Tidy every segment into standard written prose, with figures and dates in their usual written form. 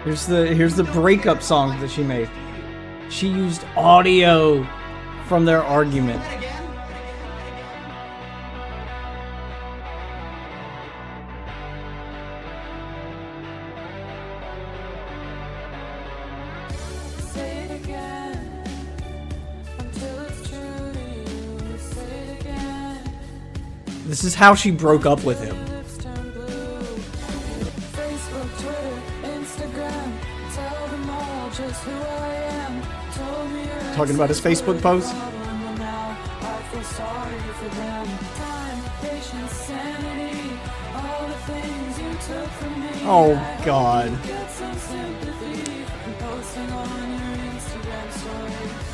Here's the breakup song that she made. She used audio from their argument. This is how she broke up with him. Talking about his Facebook post? Oh, God.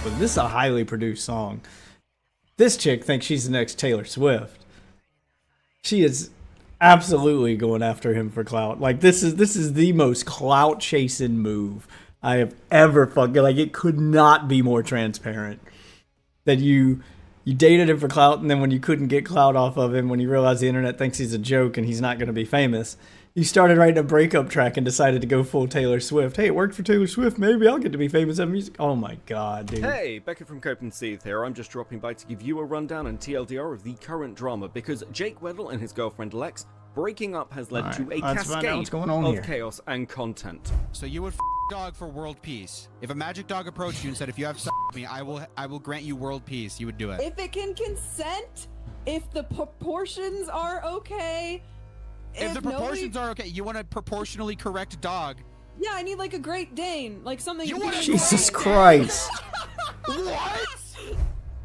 But this is a highly produced song. This chick thinks she's the next Taylor Swift. She is absolutely going after him for clout. Like, this is the most clout chasing move I have ever fucking, like, it could not be more transparent. That you dated him for clout, and then when you couldn't get clout off of him, when you realized the internet thinks he's a joke and he's not going to be famous, you started writing a breakup track and decided to go full Taylor Swift. Hey, it worked for Taylor Swift, maybe I'll get to be famous at music. Oh my god, dude. Hey, Becca from Cope and Seethe here. I'm just dropping by to give you a rundown and TLDR of the current drama, because Jake Weddle and his girlfriend Lex breaking up has led to a cascade of chaos and content. So you would dog for world peace. If a magic dog approached you and said, if you have sex with me, I will grant you world peace, you would do it. If it can consent, if the proportions are okay. If the proportions are okay, you want a proportionally correct dog. Yeah, I need like a Great Dane, like something. Jesus Christ. What?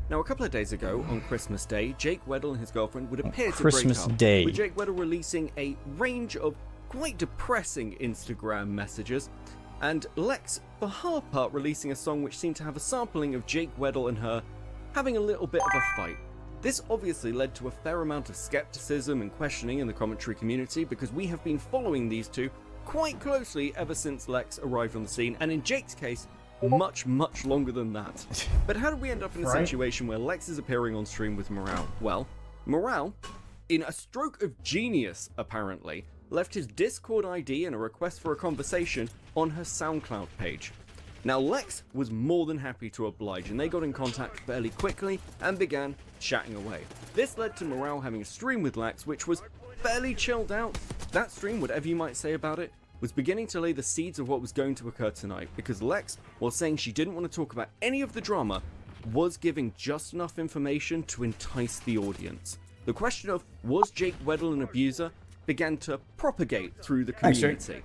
Now, a couple of days ago, on Christmas Day, Jake Weddle and his girlfriend would appear to Christmas break up, Day. with Jake Weddle releasing a range of quite depressing Instagram messages, and Lex, for her part, releasing a song which seemed to have a sampling of Jake Weddle and her having a little bit of a fight. This obviously led to a fair amount of skepticism and questioning in the commentary community, because we have been following these two quite closely ever since Lex arrived on the scene, and in Jake's case, much longer than that. But how did we end up in a situation where Lex is appearing on stream with Morale? Well, Morale, in a stroke of genius apparently, left his Discord ID and a request for a conversation on her SoundCloud page. Now, Lex was more than happy to oblige, and they got in contact fairly quickly and began chatting away. This led to Morale having a stream with Lex, which was fairly chilled out. That stream, whatever you might say about it, was beginning to lay the seeds of what was going to occur tonight, because Lex, while saying she didn't want to talk about any of the drama, was giving just enough information to entice the audience. The question of, was Jake Weddle an abuser, began to propagate through the community.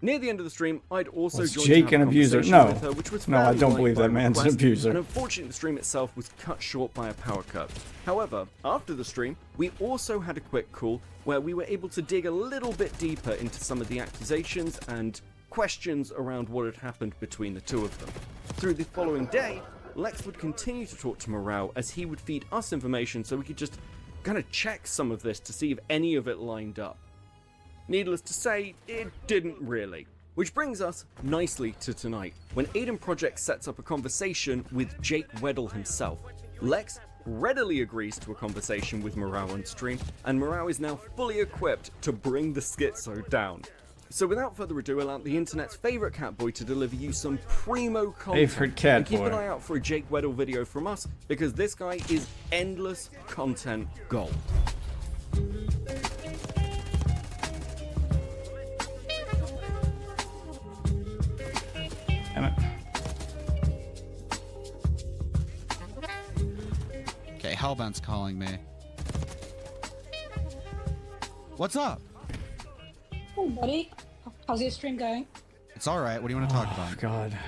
Near the end of the stream, I'd also joined Jake an abuser? No. with her, which was No, I fairly don't light believe by that man's an request, abuser. And unfortunately, the stream itself was cut short by a power cut. However, after the stream, we also had a quick call where we were able to dig a little bit deeper into some of the accusations and questions around what had happened between the two of them. Through the following day, Lex would continue to talk to Morale as he would feed us information so we could just kind of check some of this to see if any of it lined up. Needless to say, it didn't really. Which brings us nicely to tonight, when Aiden Project sets up a conversation with Jake Weddle himself. Lex readily agrees to a conversation with Morale on stream, and Morale is now fully equipped to bring the schizo down. So without further ado, allow the internet's favourite catboy to deliver you some primo content. Favorite catboy. And keep an eye out for a Jake Weddle video from us, because this guy is endless content gold. Okay, Hellbound's calling me. What's up? Oh, buddy. How's your stream going? It's alright, what do you want to talk about? God.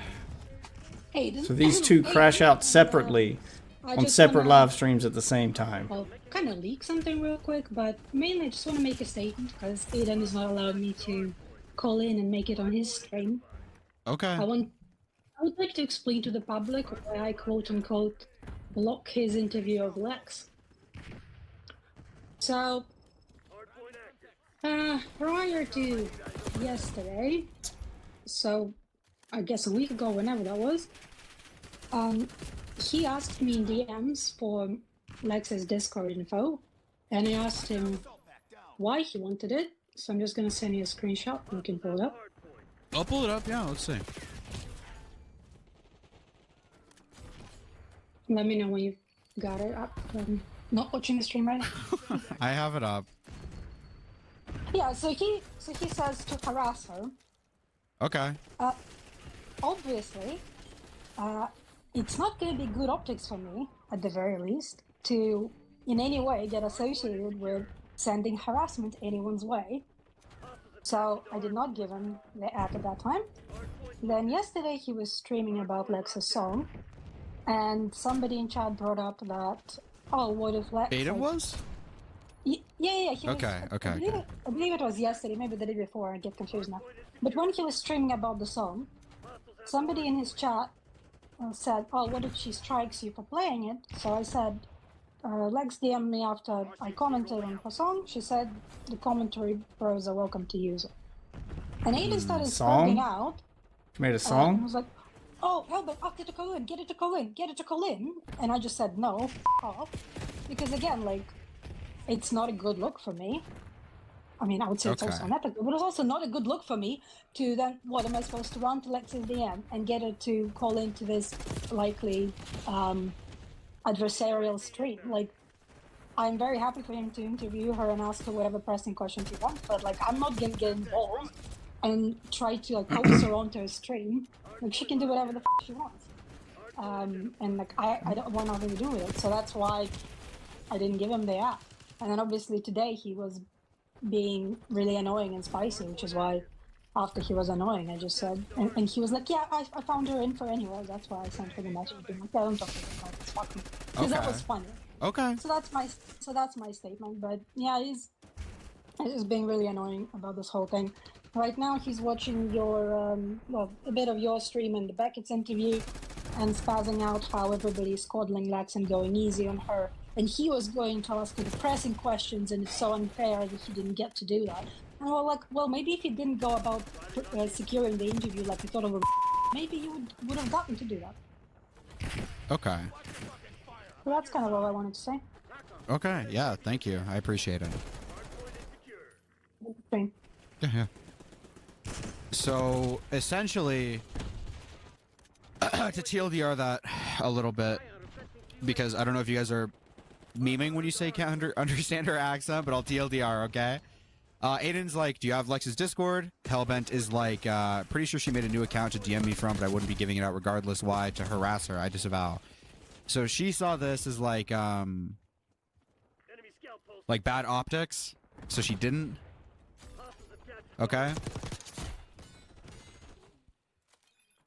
Aiden. So these two crash out separately on separate live streams at the same time. I'll kind of leak something real quick, but mainly I just want to make a statement because Aiden is not allowing me to call in and make it on his stream. Okay. I would like to explain to the public why I quote-unquote block his interview of Lex. So, prior to yesterday, so I guess a week ago, whenever that was, he asked me in DMs for Lex's Discord info, and I asked him why he wanted it, so I'm just gonna send you a screenshot and you can pull it up. I'll pull it up. Yeah, let's see. Let me know when you got it up. I'm not watching the stream right now. I have it up. Yeah, so he says to harass her. Okay. Obviously, it's not going to be good optics for me, at the very least, to in any way get associated with sending harassment anyone's way. So I did not give him the app at that time. Then yesterday he was streaming about Lex's song, and somebody in chat brought up that, oh, what if Lex... Aiden was? Yeah. He was, Okay. I believe it was yesterday, maybe the day before, I get confused now. But when he was streaming about the song, somebody in his chat said, oh, what if she strikes you for playing it? So I said, Lex DM'd me after I commented on her song. She said the commentary pros are welcome to use it. And Aiden started freaking out. She made a And song? was like, oh, Albert, ask it to call in, get it to call in, get it to call in. And I just said, no, off. Because again, like, it's not a good look for me. I mean, I would say it's also unethical, but it's also not a good look for me to then, what am I supposed to run to Lex's DM and get her to call into this likely adversarial stream? Like, I'm very happy for him to interview her and ask her whatever pressing questions he wants, but like, I'm not gonna get involved and try to like coax her onto a stream. Like, she can do whatever the she wants. And like, I don't want nothing to do with it, so that's why I didn't give him the app. And then obviously today he was being really annoying and spicy, which is why after he was annoying, I just said, and he was like, yeah, I found her info anyway. That's why I sent her the message. Being like, yeah, don't talk to her about this, fuck me. Because that was funny. Okay. So that's my statement. But yeah, he's being really annoying about this whole thing. Right now he's watching your a bit of your stream and the Beckett's interview and spazzing out how everybody's coddling Lex and going easy on her. And he was going to ask her the pressing questions, and it's so unfair that he didn't get to do that. And we're like, well, maybe if he didn't go about securing the interview like he thought of, maybe you would have gotten to do that. Okay. So that's kind of all I wanted to say. Okay. Yeah. Thank you. I appreciate it. Okay. Yeah. So essentially, to TLDR that a little bit, because I don't know if you guys are memeing when you say can't understand her accent, but I'll TLDR, okay? Aiden's like, do you have Lex's Discord? Hellbent is like, pretty sure she made a new account to DM me from, but I wouldn't be giving it out regardless. Why? To harass her. I disavow. So she saw this as like bad optics. So she didn't. Okay.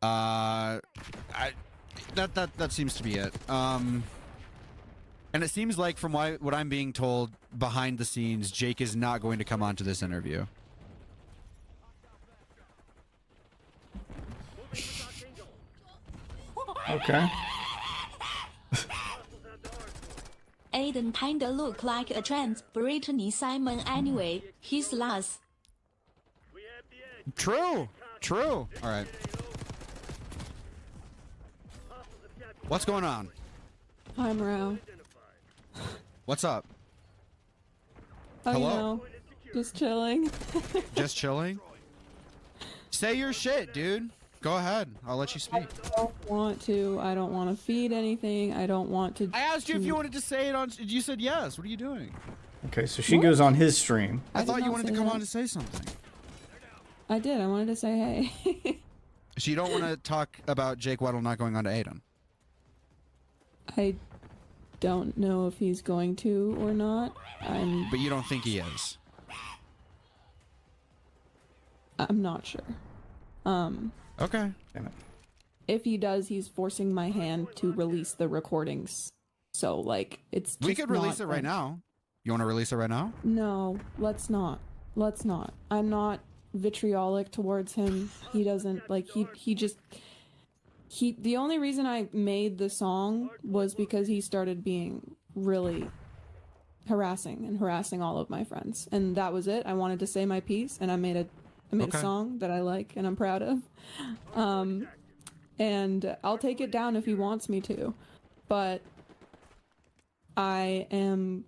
That seems to be it. And it seems like from what I'm being told behind the scenes, Jake is not going to come on to this interview. Okay. Aiden kinda look like a trans Brittany Simon anyway. He's last. True. All right. What's going on? Hi, Morale. What's up? Oh, Hello? you know, just chilling. Just chilling? Say your shit, dude. Go ahead. I'll let you speak. I don't want to feed anything. I don't want to. I asked you if you wanted to say it on. You said yes. What are you doing? Okay, so she goes on his stream. I did thought you not wanted say to come that. on to say something. I did. I wanted to say hey. So you don't want to talk about Jake Weddle not going on to Aiden? I don't know if he's going to or not. But you don't think he is? I'm not sure. Okay. Damn it. If he does, he's forcing my hand to release the recordings. So like, it's just We could release it not right like- now. You want to release it right now? No, let's not. Let's not. I'm not vitriolic towards him. He doesn't like the only reason I made the song was because he started being really harassing all of my friends. And that was it. I wanted to say my piece and I made a Okay. song that I like and I'm proud of. And I'll take it down if he wants me to. But I am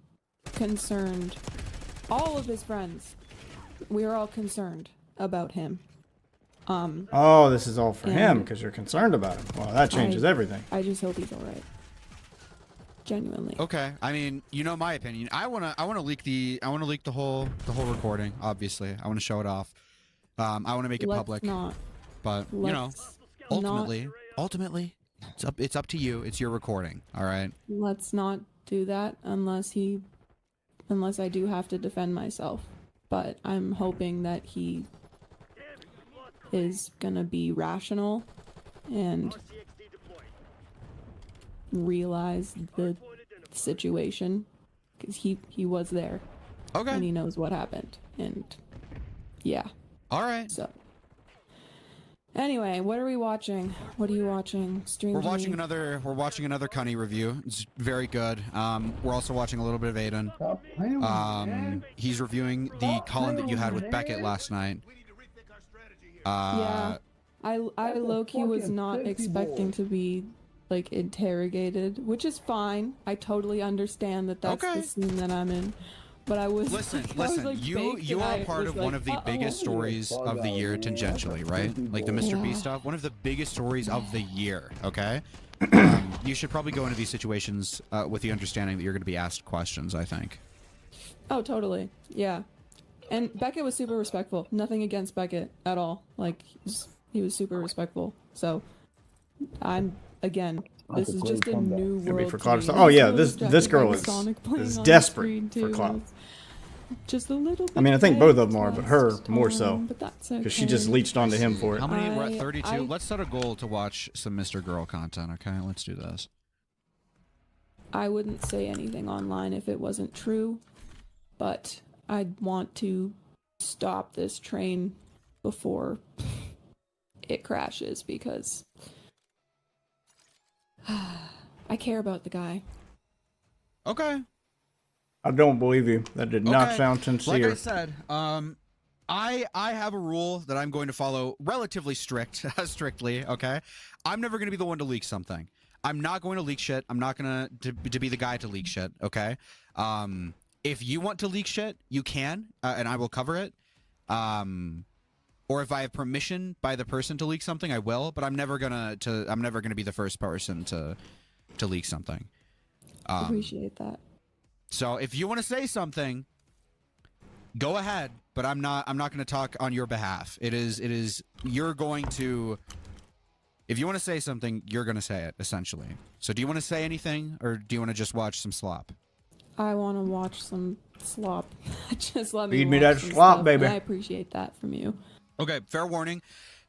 concerned. All of his friends, we are all concerned about him. Oh, this is all for him And because you're concerned about him. Well, that changes everything. I just hope he's all right. Genuinely. Okay, I mean, you know my opinion. I wanna leak the whole recording. Obviously, I want to show it off. I want to make it Let's public. not. But you know, Let's ultimately, it's up to you. It's your recording. All right. Let's not do that unless I do have to defend myself. But I'm hoping that he is gonna be rational and realize the situation, because he was there Okay. and he knows what happened. And yeah. All right. So anyway, what are we watching? What are you watching? Stream. We're watching another Cunny review. It's very good. We're also watching a little bit of Aiden. He's reviewing the call-in that you had with Beckett last night. Yeah. I low-key was not expecting to be like interrogated, which is fine. I totally understand that that's Okay. the scene that I'm in. But I was Listen. like, You baked are and a part I of was one like, of the biggest stories of the year, tangentially, right? Like the Mr. B Yeah. stuff. One of the biggest stories of the year. Okay. You should probably go into these situations with the understanding that you're going to be asked questions. I think. Oh, totally. Yeah. And Beckett was super respectful. Nothing against Beckett at all. Like, he was super respectful. So, this is just a new Maybe world. for to Clout. me. Oh yeah, I'm so this distracted girl by is Sonic playing on the desperate screen, for too. Clout. Just a little bit. I mean, I think both of them are, late but her last more so, time, but that's because she okay. just leached onto him for it. How many? We're at 32. I- Let's set a goal to watch some Mr. Girl content. Okay, let's do this. I wouldn't say anything online if it wasn't true, but I'd want to stop this train before it crashes because I care about the guy. Okay. I don't believe you. That did not Okay. sound Like sincere. I said, I have a rule that I'm going to follow relatively strictly. Okay, I'm never going to be the one to leak something. I'm not going to leak shit. I'm not going to be the guy to leak shit. Okay. If you want to leak shit, you can, and I will cover it. Or if I have permission by the person to leak something, I will. But I'm never gonna be the first person to leak something. Appreciate that. So if you want to say something, go ahead. But I'm not going to talk on your behalf. You're going to. If you want to say something, you're going to say it, essentially. So do you want to say anything, or do you want to just watch some slop? I want to watch some slop. Just let me Feed me watch that some slop, stuff, baby. and I appreciate that from you. Okay, fair warning.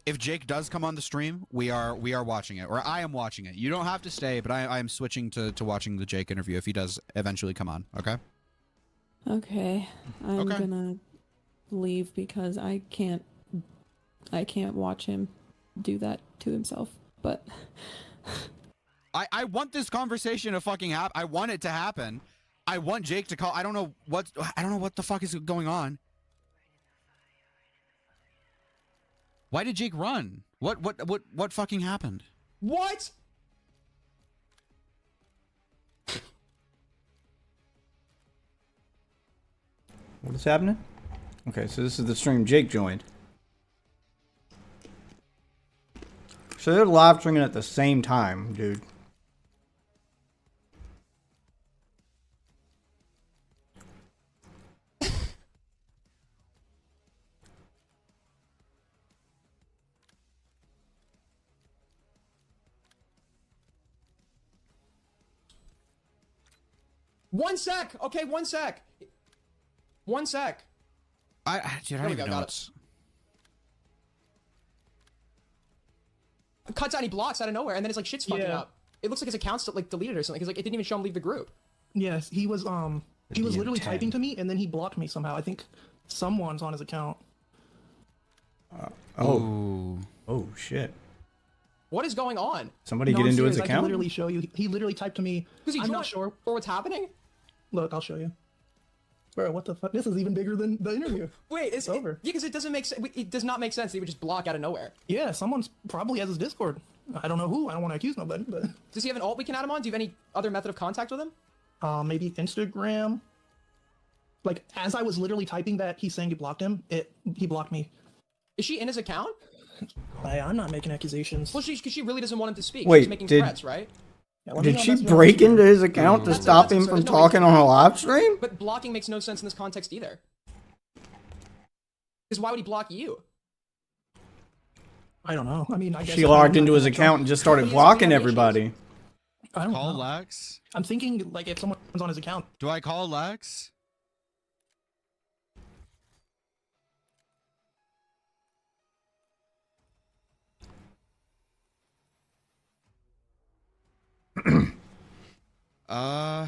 If Jake does come on the stream, we are watching it, or I am watching it. You don't have to stay, but I am switching to watching the Jake interview if he does eventually come on. Okay. Okay, I'm Okay. gonna leave because I can't watch him do that to himself. But I want this conversation to fucking happen. I want it to happen. I want Jake to call. I don't know what the fuck is going on. Why did Jake run? What fucking happened? What? What is happening? Okay, so this is the stream Jake joined. So they're live streaming at the same time, dude. One sec. Okay, one sec. One sec. Dude, I There don't we even go, know. got What's... Cuts out, he blocks out of nowhere, and then it's like shit's fucking Yeah. up. It looks like his account's like deleted or something, because like it didn't even show him leave the group. Yes, he was literally DM10. typing to me and then he blocked me somehow. I think someone's on his account. Oh, Ooh. oh shit! What is going on? Somebody No, get I'm into his serious, I can account. literally show you. He literally typed to me. Because he I'm joined not sure. or what's happening? Look, I'll show you. Bro, what the fuck? This is even bigger than the interview. Wait, it's over. Yeah, because it doesn't make sense. It does not make sense that he would just block out of nowhere. Yeah, someone's probably has his Discord. I don't know who. I don't want to accuse nobody, but Does he have an alt we can add him on? Do you have any other method of contact with him? maybe Instagram. Like as I was literally typing that he's saying he blocked him, he blocked me. Is she in his account? I'm not making accusations. Well, she really doesn't want him to speak. Wait, She's making did- threats, right? Yeah, let me Did know she that's not break true. into his account to That's- stop that's him absurd. from There's no way talking to- on a live stream? But blocking makes no sense in this context either. Because why would he block you? I don't know. I mean, I guess She I'm logged not into his gonna account and just started But he blocking doesn't have everybody. I don't Call know. Lex. I'm thinking like if someone's on his account. Do I call Lex? uh.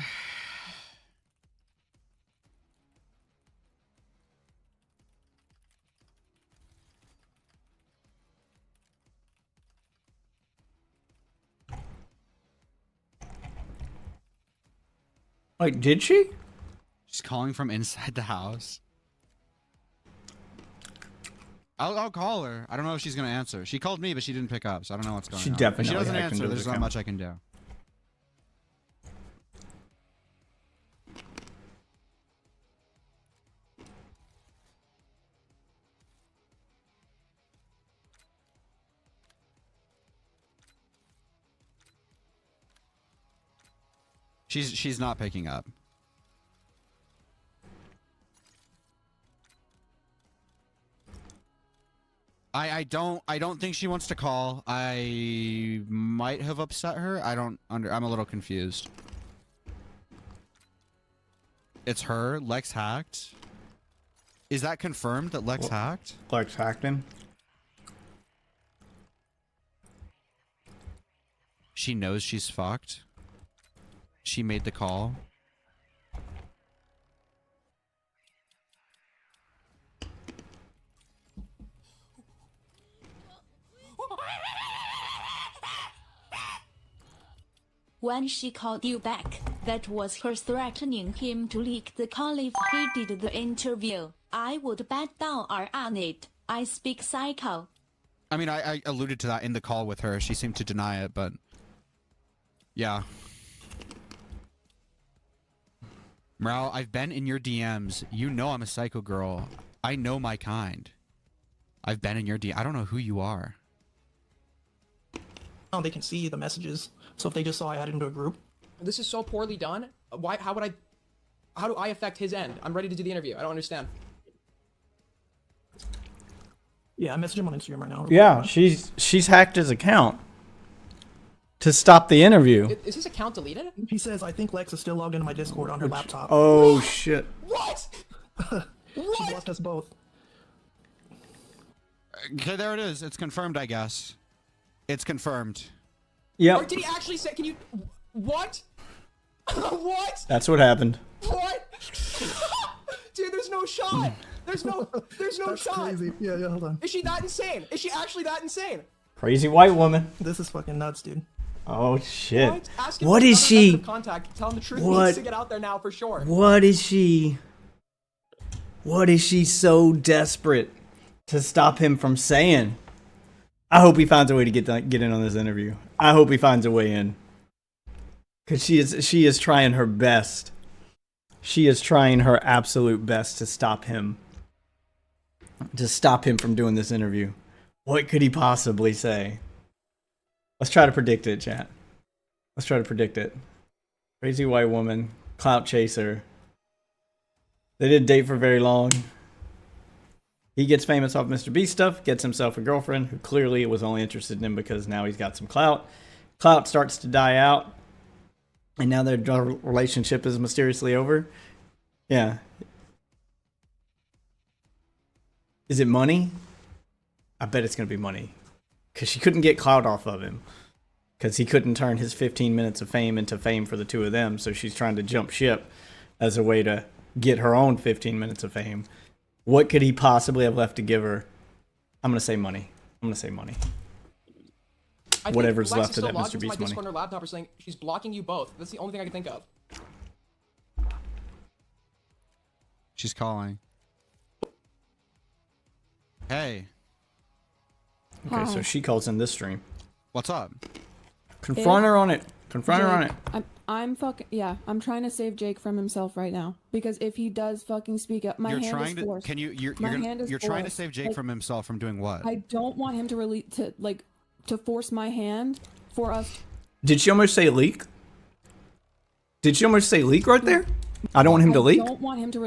Wait, did she? She's calling from inside the house. I'll call her. I don't know if she's gonna answer. She called me, but she didn't pick up, so I don't know what's going She on. If definitely she doesn't hacked answer, into his there's not account. much I can do. She's not picking up. I don't think she wants to call. I might have upset her. I'm a little confused. It's her. Lex hacked. Is that confirmed that Lex hacked? Lex hacked him. She knows she's fucked. She made the call. When she called you back, that was her threatening him to leak the call if he did the interview. I would bet down on it. I speak psycho. I mean, I alluded to that in the call with her. She seemed to deny it, but yeah. Morale, I've been in your DMs. You know I'm a psycho girl. I know my kind. I've been in your DM. I don't know who you are. Oh, they can see the messages. So if they just saw I added into a group. This is so poorly done. Why? How do I affect his end? I'm ready to do the interview. I don't understand. Yeah, I messaged him on Instagram right now. Yeah, she's hacked his account to stop the interview. Is his account deleted? He says, I think Lex is still logged into my Discord on her laptop. Oh shit. What? She blocked us both. Okay, there it is. It's confirmed, I guess. It's confirmed. Or Yep. did he actually say? Can you? What? What? That's what happened. What? Dude, there's no shot. There's no That's shot. crazy. Yeah, hold on. Is she that insane? Is she actually that insane? Crazy white woman. This is fucking nuts, dude. Oh shit. What? Ask him What for is another method she? of contact. Tell him the truth What? needs to get out there now for sure. What is she? What is she so desperate to stop him from saying? I hope he finds a way to get in on this interview. I hope he finds a way in. Cause she is trying her best. She is trying her absolute best to stop him. To stop him from doing this interview. What could he possibly say? Let's try to predict it, chat. Let's try to predict it. Crazy white woman, clout chaser. They didn't date for very long. He gets famous off Mr. Beast stuff, gets himself a girlfriend who clearly was only interested in him because now he's got some clout. Clout starts to die out, and now their relationship is mysteriously over. Yeah. Is it money? I bet it's going to be money. Because she couldn't get clout off of him. Because he couldn't turn his 15 minutes of fame into fame for the two of them, so she's trying to jump ship as a way to get her own 15 minutes of fame. What could he possibly have left to give her? I'm going to say money. I'm going to say money. I Whatever's think Lex left is of still that logged Mr. into my Beast money. Discord on her laptop or saying she's blocking you both. That's the only thing I can think of. She's calling. Hey, Okay, so Hi. she calls in this stream. what's up? Confront her on it. Confront her on it. I'm trying to save Jake from himself right now, because if he does fucking speak up, my hand is forced. Can you? You're trying to save Jake from himself from doing what? I don't want him to force my hand for us. Did she almost say leak? Did she almost say leak right there? I don't want him to leak. I don't want him to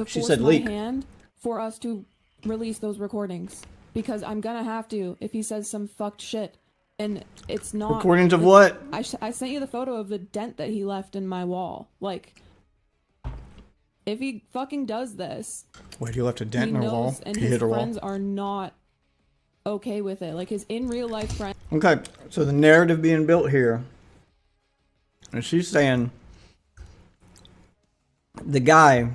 She force said my leak. hand for us to release those recordings, because I'm gonna have to if he says some fucked shit. And it's not Recordings of what? I sent you the photo of the dent that he left in my wall. Like, if he fucking does this, Wait, you left a dent he in her wall? knows, and He his hit her wall? friends are not okay with it. Like, his in real life friends. Okay, so the narrative being built here, and she's saying the guy,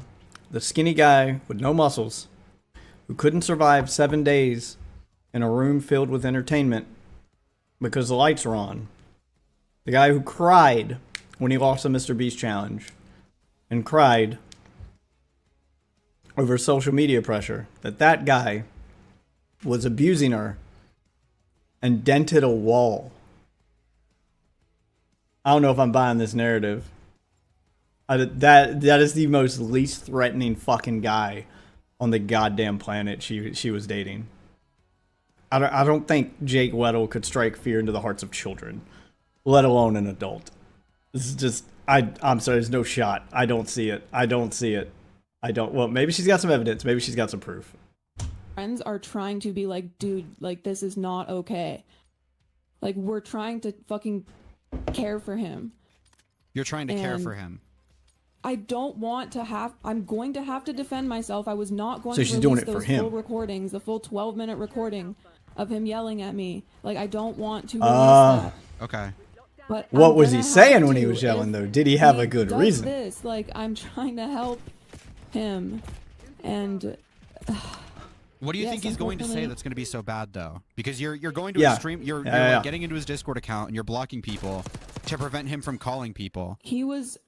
the skinny guy with no muscles, who couldn't survive 7 days in a room filled with entertainment because the lights were on, the guy who cried when he lost the Mr. Beast challenge and cried over social media pressure, that guy was abusing her and dented a wall. I don't know if I'm buying this narrative. That is the most least threatening fucking guy on the goddamn planet she was dating. I don't think Jake Weddle could strike fear into the hearts of children, let alone an adult. This is just I'm sorry, there's no shot. I don't see it. Well, maybe she's got some evidence, maybe she's got some proof. Friends are trying to be like, dude, like, this is not okay. Like, we're trying to fucking care for him. You're trying to care for him. I don't want to have. I'm going to have to defend myself. I was not going So to she's release doing it for those him. full recordings, the full 12-minute recording of him yelling at me. Like, I don't want to release that. Okay. But What I'm was he gonna saying have when he to was yelling, if though? Did he have he a good does reason? This, like, I'm trying to help him, and What do you Yes, think he's going to say unfortunately- that's going to be so bad though? Because you're going to Yeah. extreme. You're Yeah. like getting into his Discord account and you're blocking people to prevent him from calling people. he was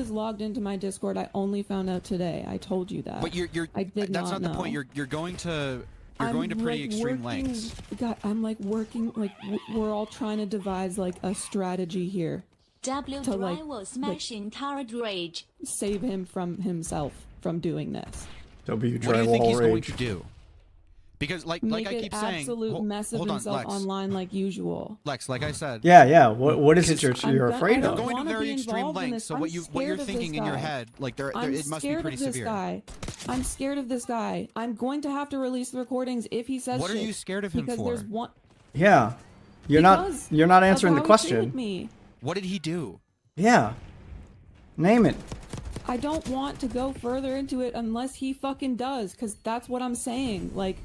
logged into my Discord. I only found out today. I told you that. But you're I did that's not the know. point. You're going to I'm, pretty like, extreme working- lengths. God, I'm like working, like we're all trying to devise like a strategy here. W To, like- driver smashing turret rage. Save him from himself from doing this. W What do you think drywall he's going rage. to do? Because like Make I an keep saying, absolute mess of hold on, himself Lex. online like usual. Lex, like I said, Yeah. What is it you're I'm afraid I you're of? don't going to wanna very be extreme involved in lengths. this. So I'm what you're scared of thinking this in your guy. head, like I'm it must be scared pretty of this severe. guy. I'm scared of this guy. I'm going to have to release the recordings if he says What are shit, you scared of him because for? there's one. Yeah. You're because not of answering the how he treated question. me. What did he do? Yeah. Name it. I don't want to go further into it unless he fucking does, because that's what I'm saying. Like,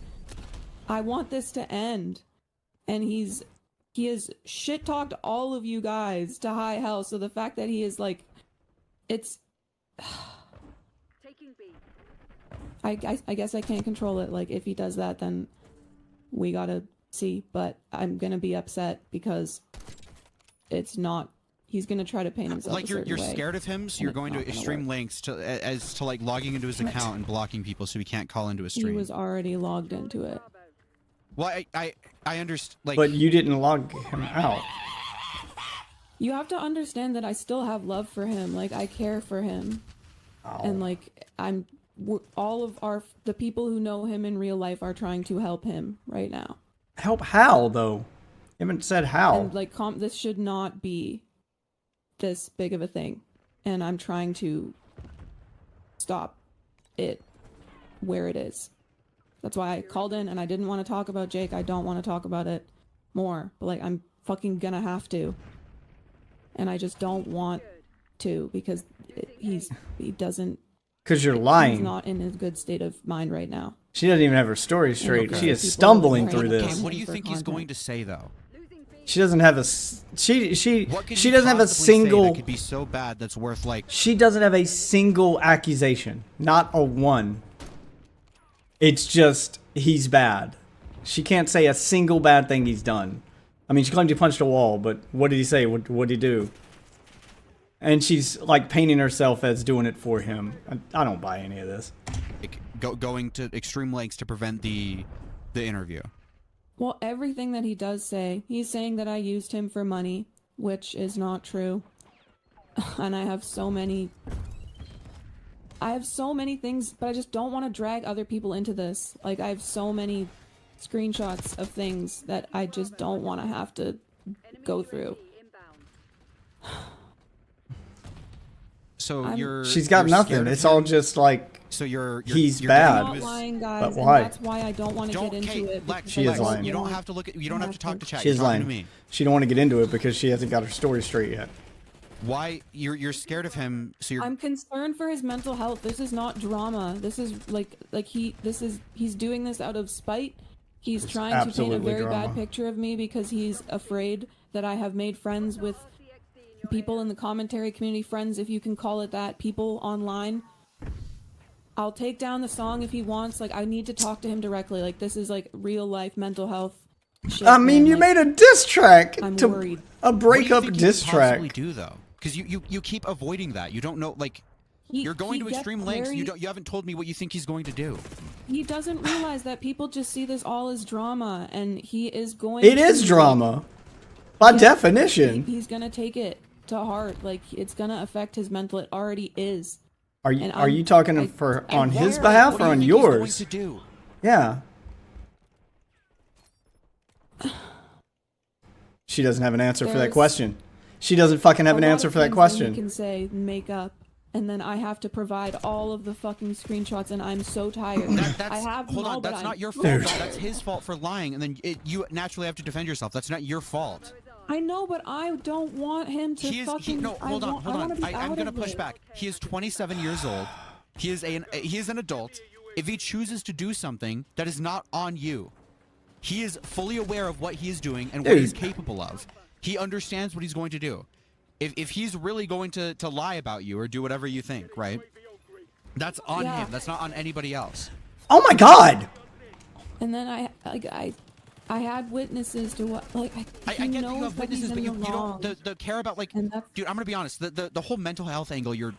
I want this to end. And he has shit talked all of you guys to high hell, so the fact that he is like, it's. I guess I can't control it. Like, if he does that, then we gotta see. But I'm gonna be upset because it's not. He's gonna try to paint himself Like a certain you're way. scared of him, so and you're it's going to not gonna extreme work. lengths to like logging into his account and blocking people so he can't call into his He stream. was already logged into it. Well, I understand. Like, But you didn't log him out. You have to understand that I still have love for him. Like, I care for him, and like all of the people who know him in real life are trying to help him right now. Help how though? You haven't said how. And like, this should not be this big of a thing, and I'm trying to stop it where it is. That's why I called in, and I didn't want to talk about Jake. I don't want to talk about it more, but like, I'm fucking gonna have to, and I just don't want to because he doesn't. Because you're He's lying. not in a good state of mind right now. She doesn't even have her story straight. Okay. She is People stumbling are through praying. this. what do you for think he's content. going to say though? She doesn't have a she What could she he doesn't have a possibly say single that could be so bad that's worth like. she doesn't have a single accusation. Not a one. It's just he's bad. She can't say a single bad thing he's done. I mean, she claimed he punched a wall, but what did he say? What did he do? And she's like painting herself as doing it for him. I don't buy any of this. Like, going to extreme lengths to prevent the interview. Well, everything that he does say, he's saying that I used him for money, which is not true. and I have so many things, but I just don't want to drag other people into this. Like, I have so many screenshots of things that I just don't want to have to go through. So She's got nothing. It's all just like, so he's you're bad. I'm not lying, guys, But why? and that's why I don't want to get into it. Lex, She is Lex, lying. You don't have to look at. You don't have to talk to chat. She is You're talking to lying. me. She don't want to get into it because she hasn't got her story straight yet. Why you're scared of him? So you're. I'm concerned for his mental health. This is not drama. This is he's doing this out of spite. He's trying to paint a absolutely very drama. bad picture of me because he's afraid that I have made friends with people in the commentary community, friends if you can call it that, people online. I'll take down the song if he wants. Like, I need to talk to him directly. Like, this is like real life mental health shit. I mean, man. you Like, made a diss track I'm to worried. a What breakup do you think diss he could possibly track. do though? Because you keep avoiding that. You don't know, like, you're going to gets extreme lengths. very- You haven't told me what you think he's going to do. He doesn't realize that people just see this all as drama, and he is going It to, is like, drama, by Yeah, definition. he's gonna take it to heart. Like, it's gonna affect his mental. It already is. Are you and are you I'm- talking I- for and on his why- behalf What or do you on think he's going yours? to do? Yeah. She doesn't have an answer for that There's question. She doesn't fucking have A an lot answer of for that things question. He can say make up, and then I have to provide all of the fucking screenshots, and I'm so tired. I have them Hold all, on, but that's I'm- not your fault. Dude. That's his fault for lying, and then you naturally have to defend yourself. That's not your fault. I know, but I don't want him to fucking. No, hold on, hold I wanna on. be I'm out gonna of push it. back. He is 27 years old. He is an adult. If he chooses to do something that is not on you, he is fully aware of what he is doing and what he's Dude. capable of. He understands what he's going to do. If he's really going to lie about you or do whatever you think, right? That's on Yeah. him. That's not on anybody else. Oh my god! And then I had witnesses to what, like, I he get that knows you have that he's witnesses, but in you the wrong. don't the care about, like, And that's- dude. I'm gonna be honest. The whole mental health angle you're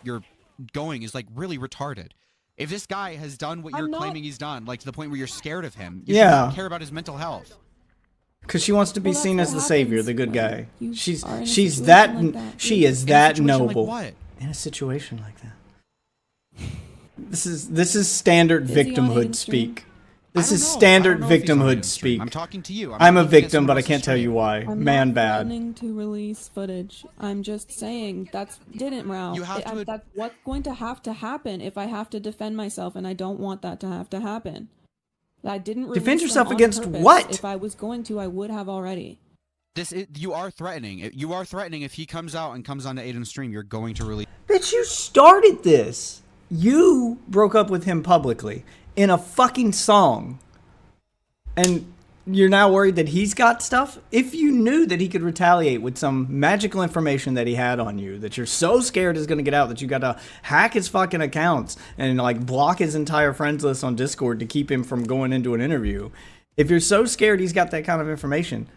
going is like really retarded. If this guy has done what you're I'm not- claiming he's done, like to the point where you're scared of him, you should Yeah. not care about his mental health. Because she wants to be Well, that's seen what as the savior, happens the good when guy. you She's are in a she's situation that, like that. she is In a that situation like noble. what? In a situation like that. This is standard Is he on victimhood Aiden's stream? speak. This I is don't know. standard I don't know if he's on victimhood Aiden's stream. speak. I'm talking to you. I'm a not looking at victim, someone but I else's can't tell you stream. why. I'm Man not bad. planning to release footage. I'm just saying that's didn't Ralph. You have to- That's what's going to have to happen if I have to defend myself, and I don't want that to have to happen. I didn't release Defend them yourself on against purpose. what? If I was going to, I would have already. You are threatening. You are threatening. If he comes out and comes onto Aiden's stream, you're going to release. Bitch, you started this. You broke up with him publicly in a fucking song. And you're now worried that he's got stuff? If you knew that he could retaliate with some magical information that he had on you, that you're so scared is going to get out that you got to hack his fucking accounts and like block his entire friends list on Discord to keep him from going into an interview. If you're so scared he's got that kind of information,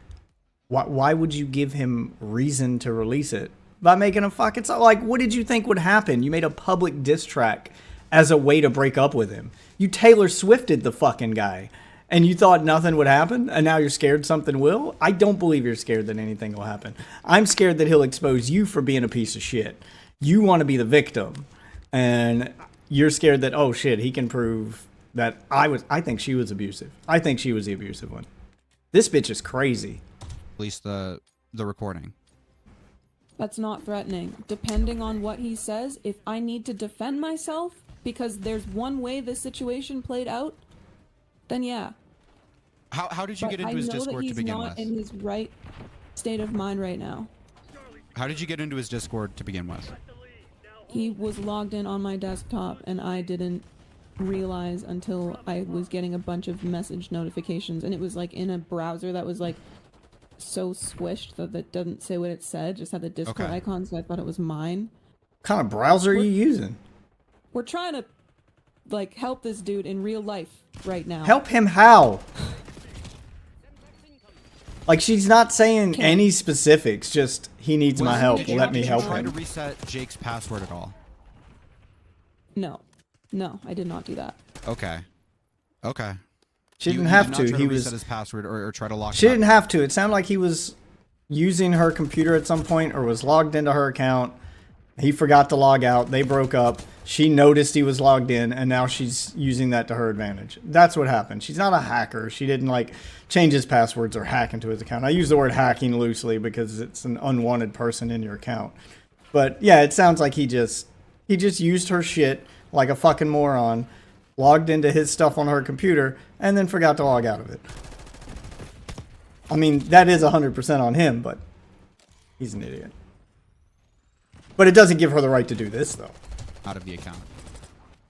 why would you give him reason to release it? By making a fucking song? Like, what did you think would happen? You made a public diss track as a way to break up with him. You Taylor Swifted the fucking guy. And you thought nothing would happen, and now you're scared something will? I don't believe you're scared that anything will happen. I'm scared that he'll expose you for being a piece of shit. You want to be the victim, and you're scared that, oh shit, he can prove that I think she was abusive. I think she was the abusive one. This bitch is crazy. the recording. That's not threatening. Depending on what he says, if I need to defend myself because there's one way this situation played out, then yeah. How did you But get into I his know that Discord to he's begin not with? in his right state of mind right now. How did you get into his Discord to begin with? He was logged in on my desktop, and I didn't realize until I was getting a bunch of message notifications, and it was like in a browser that was like so squished that it doesn't say what it said, just had the Discord Okay. icon, so I thought it was mine. What kind of browser are you using? We're trying to like help this dude in real life right now. Help him how? Like, she's not saying any specifics, just he needs my help. Did you- Let me did help you try to him. reset Jake's password at all? No, I did not do that. Okay. Okay. She You didn't did have not to. try He reset was. his password or try to lock She him didn't out. have to. It sounded like he was using her computer at some point or was logged into her account He forgot to log out. They broke up. She noticed he was logged in, and now she's using that to her advantage. That's what happened. She's not a hacker. She didn't like change his passwords or hack into his account. I use the word hacking loosely because it's an unwanted person in your account. But yeah, it sounds like he just used her shit like a fucking moron, logged into his stuff on her computer, and then forgot to log out of it. I mean, that is 100% on him, but he's an idiot. But it doesn't give her the right to do this, though. Out of the account.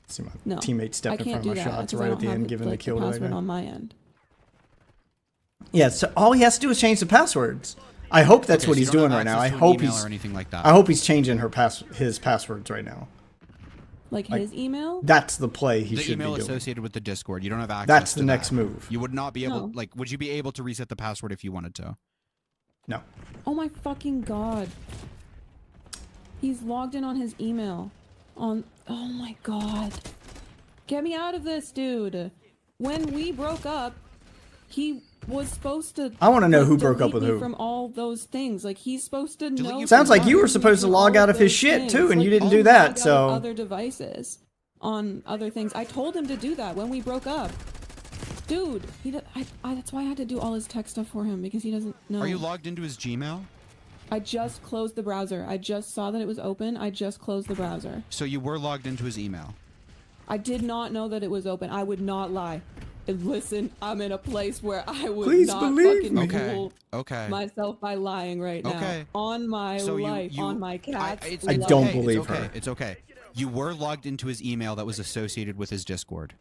See my No, teammate stepped I in can't front of do my that shots because I right at don't the have end, giving the kill right password now. on my end. Yeah, so all he has to do is change the passwords. I hope that's Okay, what so he's you don't doing have right now. I access to an hope email he's or anything like that. I hope he's changing his passwords right now. Like his email? That's the play he The should email be doing. associated with the Discord. You don't have access That's to the next that. move. You would not be able, No. like, would you be able to reset the password if you wanted to? No. Oh my fucking god. He's logged in on his email. Oh my god. Get me out of this, dude. When we broke up, he was supposed to. I wanna know like, who broke up delete with me who. from all those things. Like he's supposed to know. you Sounds from like you what? were supposed to log All out of his those shit things. too, and you Like, didn't he do that. logged out of So other devices on other things. I told him to do that when we broke up. Dude, that's why I had to do all his tech stuff for him because he doesn't know. Are you logged into his Gmail? I just closed the browser. I just saw that it was open. I just closed the browser. So you were logged into his email. I did not know that it was open. I would not lie. And listen, I'm in a place where I would Please not believe fucking me. Okay. fool Okay. myself by lying right now. Okay. On my So life, on my cat's it's I life. don't okay, believe it's okay, her. It's okay. You were logged into his email that was associated with his Discord.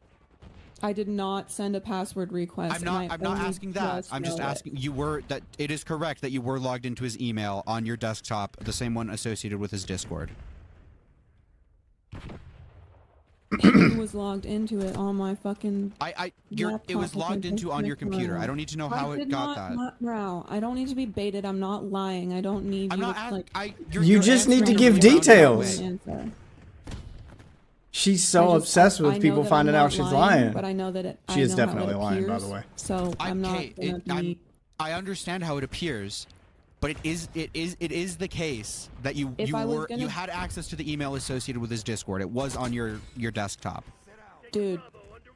I did not send a password request. I'm not asking that. I'm just asking. You were that. It is correct that you were logged into his email on your desktop, the same one associated with his Discord. He was logged into it on my fucking. It laptop. was logged into on your computer. I don't need to know how it got that. Bro, I don't need to be baited. I'm not lying. I don't need I'm you not to, asking. like, You just need to answering give in a roundabout details. way. answer. she's so obsessed with I know people that finding I'm out not she's lying, lying. But I know that She is I know how definitely it lying, by the appears, way. So I'm not Okay, gonna be. I understand how it appears, but it is the case that you If I was gonna- you had access to the email associated with his Discord. It was on your desktop. Dude,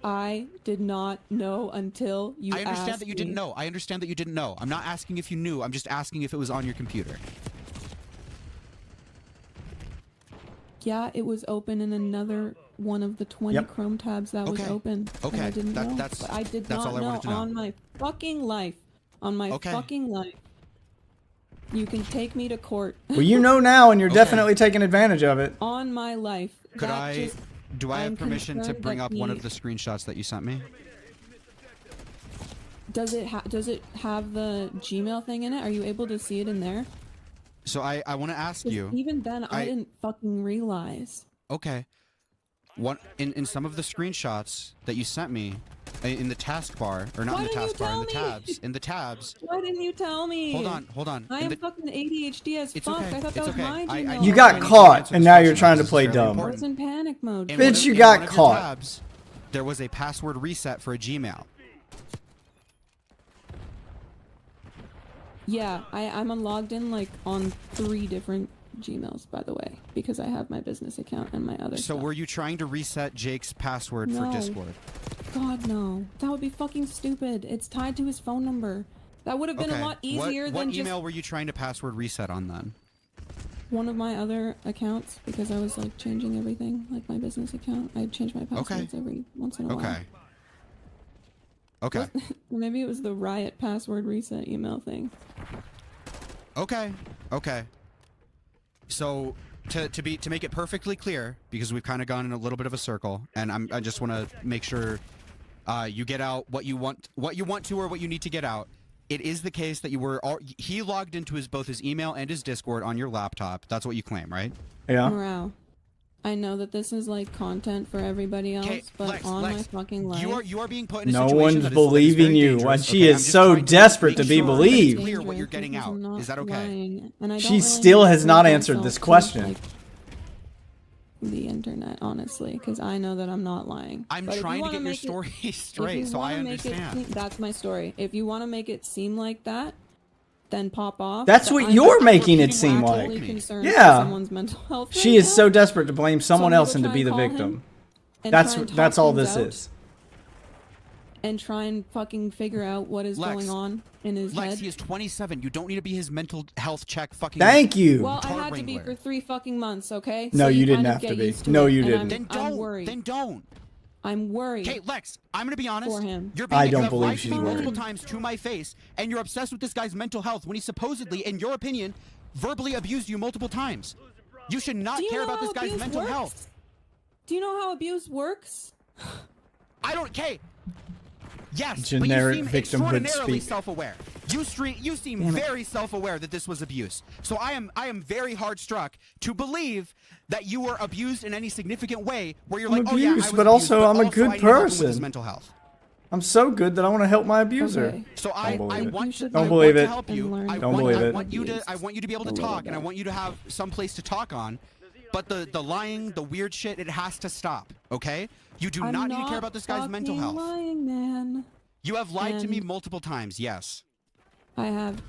I did not know until you I understand asked that you didn't me. know. I understand that you didn't know. I'm not asking if you knew. I'm just asking if it was on your computer. Yeah, it was open in another one of the 20 Yep. Chrome tabs that was Okay. open. and Okay. I didn't know. That's But I did that's not all I know wanted to know. on my fucking life. On my Okay. fucking life. You can take me to court. Well, you know now, and you're Okay. definitely taking advantage of it. On my life. Could That I? just- Do I have I'm permission to concerned bring that up one he- of the screenshots that you sent me? Does it have the Gmail thing in it? Are you able to see it in there? So I want to ask 'Cause you. even then, I didn't fucking realize. Okay. One in some of the screenshots that you sent me in the taskbar, or not Why in the didn't you taskbar, in the tell me? tabs, in the tabs. Why didn't you tell me? Hold on. I In am the- fucking ADHD as It's fuck. okay, I thought it's that was okay. my I- Gmail. You I got need to caught, answer and this now question you're trying to because play it's fairly dumb. I was important. in panic mode. In Bitch, one of- you in got one of your caught. tabs, there was a password reset for a Gmail. Yeah, I'm logged in like on 3 different Gmails, by the way, because I have my business account and my other So stuff. were you trying to reset Jake's password for No. Discord? God, no. That would be fucking stupid. It's tied to his phone number. That would have been a lot easier what than email just were you trying to password reset on then? one of my other accounts, because I was like changing everything, like my business account. I change my passwords every once in a while. Okay. Okay. Maybe it was the Riot password reset email thing. Okay. Okay. So to make it perfectly clear, because we've kind of gone in a little bit of a circle, and I just want to make sure you get out what you want to, or what you need to get out. It is the case that he logged into both his email and his Discord on your laptop. That's what you claim, right? Yeah. Morale. I know that this is like content for everybody else, but Lex, on my Lex, fucking life. you are being put in a No situation one's that is- that is believing very you, dangerous, and she okay? is I'm just so trying desperate to make be sure that it's believed. clear what you're getting Because out. I'm not Is that okay? lying, and I don't She really still need has to not prove answered myself this to, question. like, the internet, honestly, because I know that I'm not lying. I'm But if you trying to wanna get your make it- story if straight, you so I wanna make it understand. that's my story. If you want to make it seem like that, then pop off. That's but what I'm you're making it repeating seem what you like. told actually me. concerned Yeah. for someone's mental health. She right is so now. desperate to blame someone I'm else gonna and to try be and the call him victim. and That's try and that's talk all things this out is. and try and fucking figure out what is Lex, going on in his Lex, head. he is 27. You don't need to be his mental health check fucking. Thank you. Well, I Tar had to be Wrangler. for 3 fucking months, okay? No, So you didn't kind of have to get be. used to No, it, you and didn't. Then I'm don't. worried. Then don't. I'm worried. Okay, Lex, I'm gonna be honest. For him. You're being, I you don't have believe lied to she's me multiple worried. times to my face, and you're obsessed with this guy's mental health when he supposedly, in your opinion, verbally abused you multiple times. You should not Do you care know about this how guy's abuse mental works? health. Do you know how abuse works? I don't. Okay. Yes, Generic but you seem victimhood extraordinarily speak. self-aware. You seem very self-aware that this was abuse. So I am very hard struck to believe that you were abused in any significant way where you're I'm like, oh yeah, I was abused, but also I'm a also good I need help with his person. mental health. I'm so good that I want to help my abuser. Okay. So Don't I believe it. want to, Don't I believe want to it. help you. And learn I Don't want, believe I it. want you to I want you to be able to A little talk and I bit. want you to have some place to talk on. But the lying, the weird shit, it has to stop. Okay? You do I'm not need to care about this guy's mental fucking health. lying, man. You have lied to me And- multiple times. Yes. I have,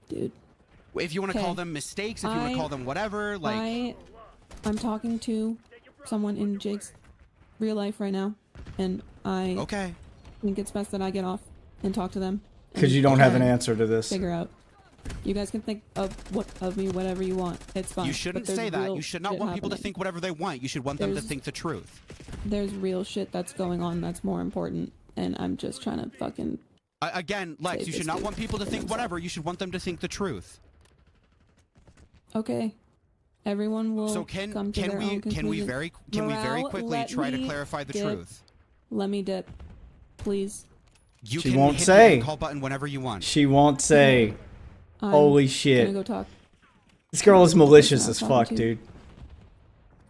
dude. If you want to call Okay. them mistakes, if you want to I- call them whatever, like I'm talking to someone in Jake's real life right now, and I okay. think it's best that I get off and talk to them. Because and you don't have an try and answer to this. Figure out. You guys can think of me whatever you want. It's fine. You but shouldn't there's say that. real You should not shit want people to happening. think whatever they want. You should want them to There's- think the truth. There's real shit that's going on that's more important, and I'm just trying to fucking. Again, Lex, Save you this should not dude want people to from think himself. whatever. You should want them to think the truth. Okay. Everyone will So come to can their own we conclusion. very Morale, quickly let try to me clarify the dip. truth? Let me dip, please. You She can won't hit the say. end call button whenever you want. She won't say. I'm Holy gonna shit. go talk. This girl is to the malicious person as I'm talking fuck, to. dude.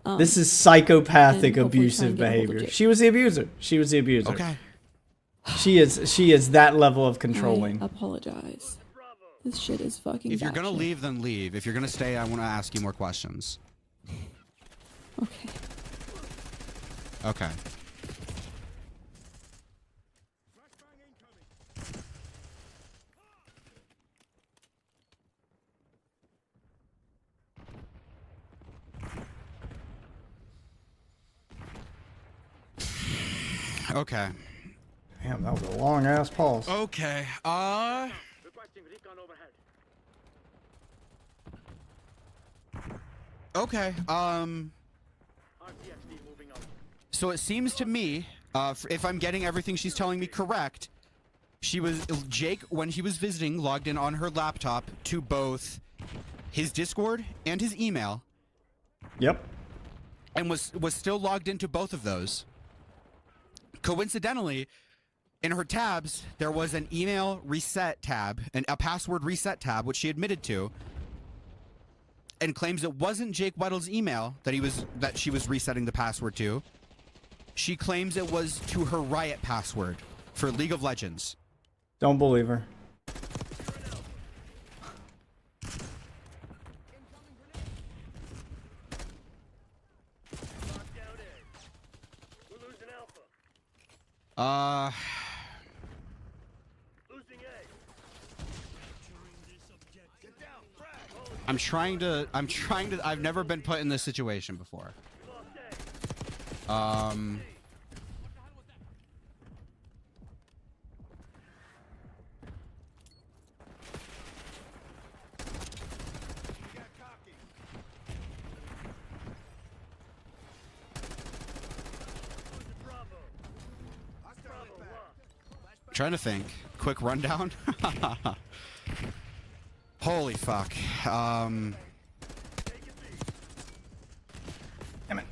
And This is hopefully psychopathic, try and abusive get a hold of behavior. Jake. She was the abuser. She was the abuser. Okay. She is that level of I controlling. apologize. This shit is fucking. If you're gonna batshit. leave, then leave. If you're gonna stay, I want to ask you more questions. Okay. Okay. Okay. Damn, that was a long ass pause. Okay. Okay. So it seems to me, if I'm getting everything she's telling me correct, Jake, when he was visiting, logged in on her laptop to both his Discord and his email, Yep. and was still logged into both of those. Coincidentally, in her tabs, there was an email reset tab and a password reset tab, which she admitted to, and claims it wasn't Jake Weddle's email that she was resetting the password to. She claims it was to her Riot password for League of Legends. Don't believe her. I've never been put in this situation before. Trying to think. Quick rundown. Holy fuck. Damn it.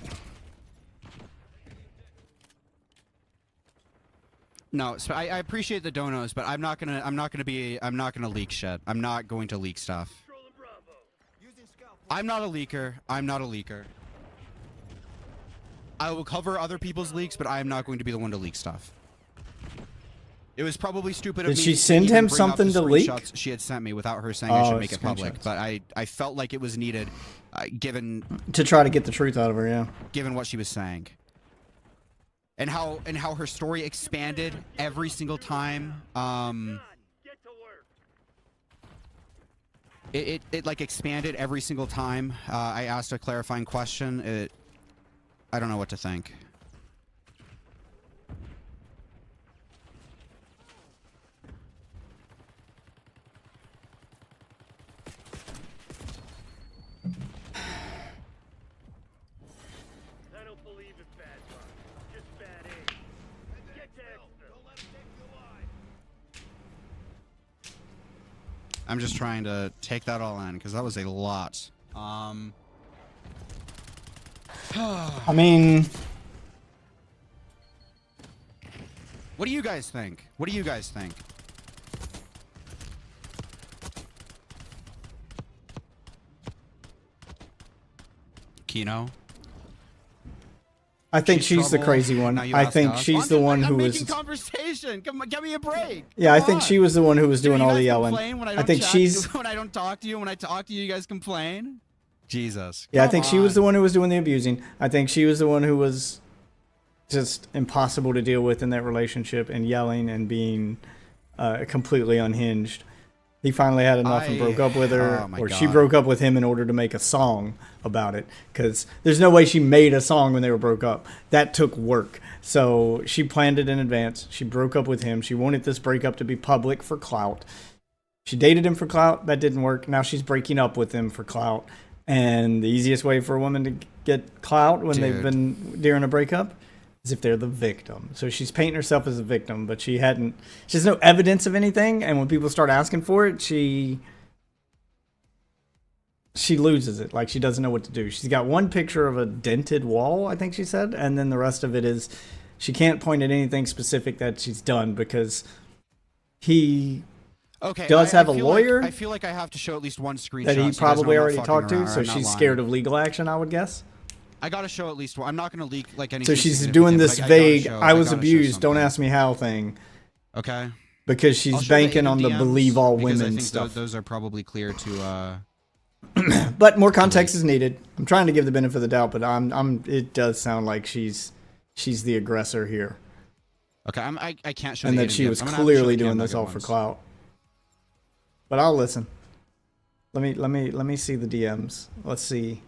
No, so I appreciate the donos, but I'm not gonna leak shit. I'm not going to leak stuff. I'm not a leaker. I'm not a leaker. I will cover other people's leaks, but I am not going to be the one to leak stuff. It was probably stupid of me Did she to send even him bring up something the to leak? screenshots she had sent me without her saying I should Oh, make it public. screenshots. But I felt like it was needed, given To try to get the truth out of her, yeah. what she was saying, and how her story expanded every single time. It like expanded every single time I asked a clarifying question. I don't know what to think. I'm just trying to take that all in because that was a lot. I mean, what do you guys think? What do you guys think? Kino? I think she's the crazy one. I think she's the one who was. I'm making conversation. Come on, give me a break. Yeah, I think she was the one who was doing all the yelling. I think she's. When I don't talk to you, when I talk to you, you guys complain. Jesus. Yeah, I think she was the one who was doing the abusing. I think she was the one who was just impossible to deal with in that relationship and yelling and being completely unhinged. He finally had enough and broke up with her, or she broke up with him in order to make a song about it. Because there's no way she made a song when they were broke up. That took work. So she planned it in advance. She broke up with him. She wanted this breakup to be public for clout. She dated him for clout. That didn't work. Now she's breaking up with him for clout. And the easiest way for a woman to get clout when they've been during a breakup is if they're the victim. So she's painting herself as a victim, but she has no evidence of anything. And when people start asking for it, she loses it. Like, she doesn't know what to do. She's got one picture of a dented wall, I think she said. And then the rest of it is she can't point at anything specific that she's done because he does have a lawyer. I feel like I have to show at least one screenshot that he probably already talked to. So she's scared of legal action, I would guess. I gotta show at least one. I'm not gonna leak like anything. So she's doing this vague, I was abused, don't ask me how thing. Okay. Because she's banking on the believe all women stuff. Those are probably clear to. But more context is needed. I'm trying to give the benefit of the doubt, but it does sound like she's the aggressor here. Okay, I can't show. And that she was clearly doing this all for clout. But I'll listen. Let me see the DMs. Let's see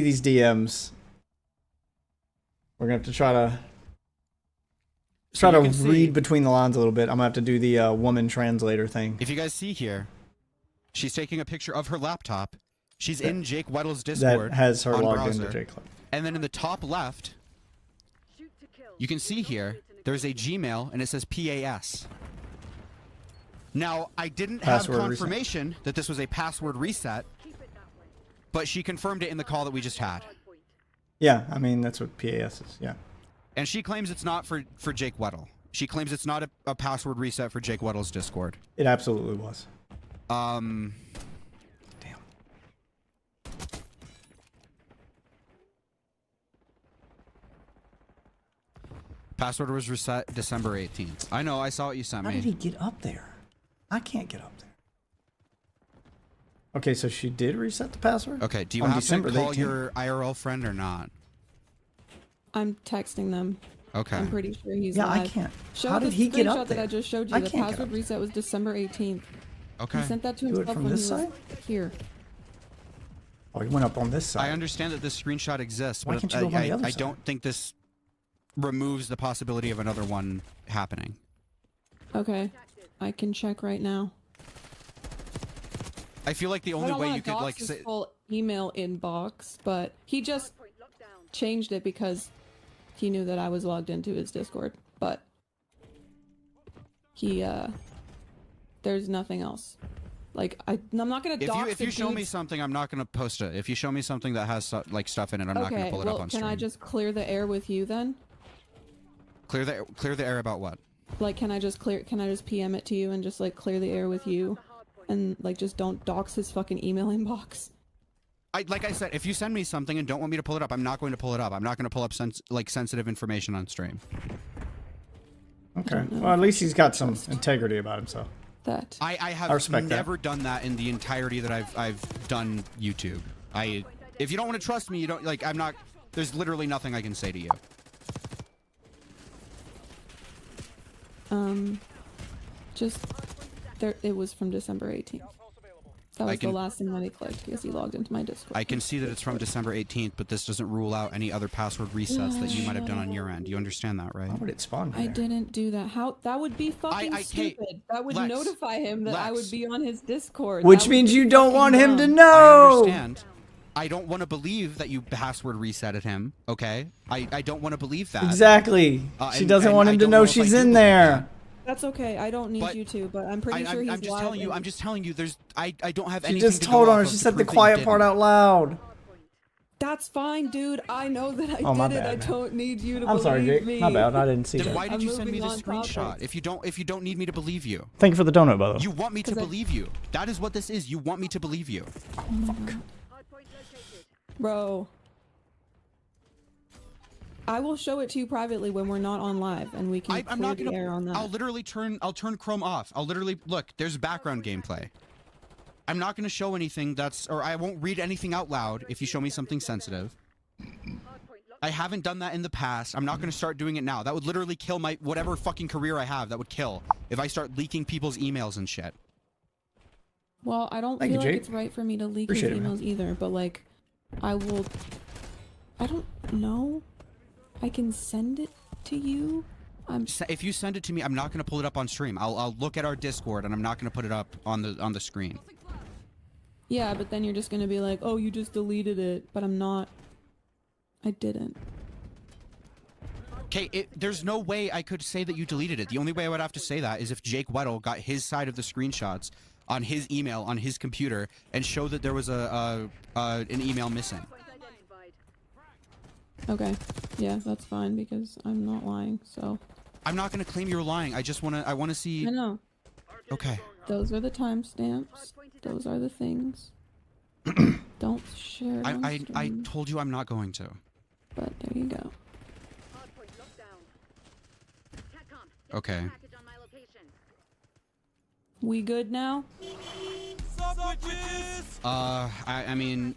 these DMs. We're gonna have to try to read between the lines a little bit. I'm gonna have to do the woman translator thing. If you guys see here, she's taking a picture of her laptop. She's in Jake Weddle's Discord. That has her logged browser. into Jake. And then in the top left, you can see here there's a Gmail and it says PAS. Now, I didn't have confirmation that this was a password reset, but she confirmed it in the call that we just had. Yeah, I mean, that's what PAS is, yeah. And she claims it's not for Jake Weddle. She claims it's not a password reset for Jake Weddle's Discord. It absolutely was. Damn. Password was reset December 18th. I know, I saw what you sent me. How did he get up there? I can't get up there. Okay, so she did reset the password? Okay, do you on have December to call 18th? your IRL friend or not? I'm texting them. Okay. I'm pretty sure he's live. live. I can't. Show How did he get up that there? I just showed you. The password reset was December 18th. Okay. He sent that to Do it himself from when this he was side? here. Oh, he went up on this side. I understand that this screenshot exists, Why but can't you go on the other I side? don't think this removes the possibility of another one happening. Okay. I can check right now. I feel like the only way you could like his say full email inbox, but he just changed it because he knew that I was logged into his Discord. But he there's nothing else. Like I'm not gonna. if you show me something, I'm not gonna post it. If you show me something that has like stuff in it, I'm not gonna pull it up on stream. Can I just clear the air with you then? Clear the air about what? Like, can I just PM it to you and just like clear the air with you, and like just don't dox his fucking email inbox? Like I said, if you send me something and don't want me to pull it up, I'm not going to pull it up. I'm not going to pull up sensitive information on stream. Okay. Well, at least he's got some integrity about himself. That I have never done that in the entirety that I've done YouTube. If you don't want to trust me, you don't like. I'm not. There's literally nothing I can say to you. Just there. It was from December 18th. That was the last thing that he clicked because he logged into my Discord. I can see that it's from December 18th, but this doesn't rule out any other password resets that you might have done on your end. You understand that, right? How would it spawn I there? didn't do that. How? That would be fucking stupid. That would notify him that I would be on his Discord. Which means you don't want him to know. I understand. I don't want to believe that you password resetted him, okay? I don't want to believe that. Exactly. She doesn't want him to know she's in there. That's okay. I don't need you to, but I'm pretty sure he's I'm just telling you. I'm just telling you. I don't have She anything. just told on her. She said the quiet part out loud. That's fine, dude. I know that I did it. I don't need you to I'm sorry, believe Jake. me. My bad. I didn't see that. Then why did you send me the screenshot? If you don't need me to believe you. Thank you for the donut, by the way. You want me to believe you. That is what this is. You want me to believe you. Oh, fuck. Bro. I will show it to you privately when we're not on live, and we can clear the air on that. I'll literally turn Chrome off. I'll literally look. There's background gameplay. I'm not gonna show anything or I won't read anything out loud if you show me something sensitive. I haven't done that in the past. I'm not gonna start doing it now. That would literally kill my whatever fucking career I have. That would kill if I start leaking people's emails and shit. Well, I don't feel like it's right for me to leak his emails either, but like, I don't know. I can send it to you. If you send it to me, I'm not gonna pull it up on stream. I'll look at our Discord and I'm not gonna put it up on the screen. Yeah, but then you're just gonna be like, oh, you just deleted it, but I'm not. I didn't. Okay, there's no way I could say that you deleted it. The only way I would have to say that is if Jake Weddle got his side of the screenshots on his email on his computer and show that there was an email missing. Okay, yeah, that's fine because I'm not lying. So I'm not gonna claim you're lying. I wanna see. I know. Okay. Those are the timestamps. Those are the things. Don't share. I told you I'm not going to. But there you go. Okay. We good now? I mean.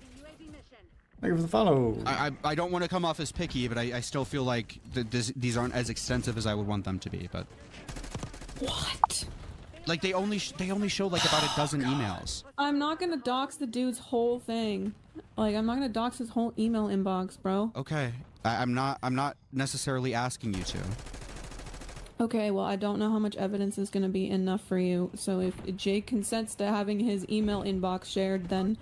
Thank you for the follow. I don't want to come off as picky, but I still feel like these aren't as extensive as I would want them to be. But what? Like they only show like about a dozen emails. I'm not gonna dox the dude's whole thing. Like I'm not gonna dox his whole email inbox, bro. Okay. I'm not necessarily asking you to. Okay, well I don't know how much evidence is gonna be enough for you. So if Jake consents to having his email inbox shared, then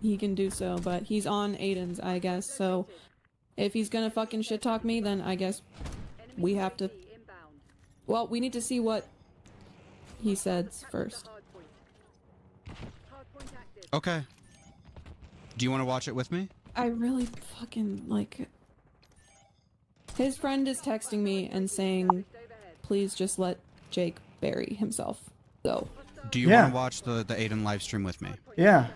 he can do so, but he's on Aiden's, I guess, so if he's gonna fucking shit talk me, then I guess we have to... Well, we need to see what he says first. Okay. Do you want to watch it with me? I really fucking, like... His friend is texting me and saying, please just let Jake bury himself, so... Do you want to watch the Aiden live stream with me? Yeah.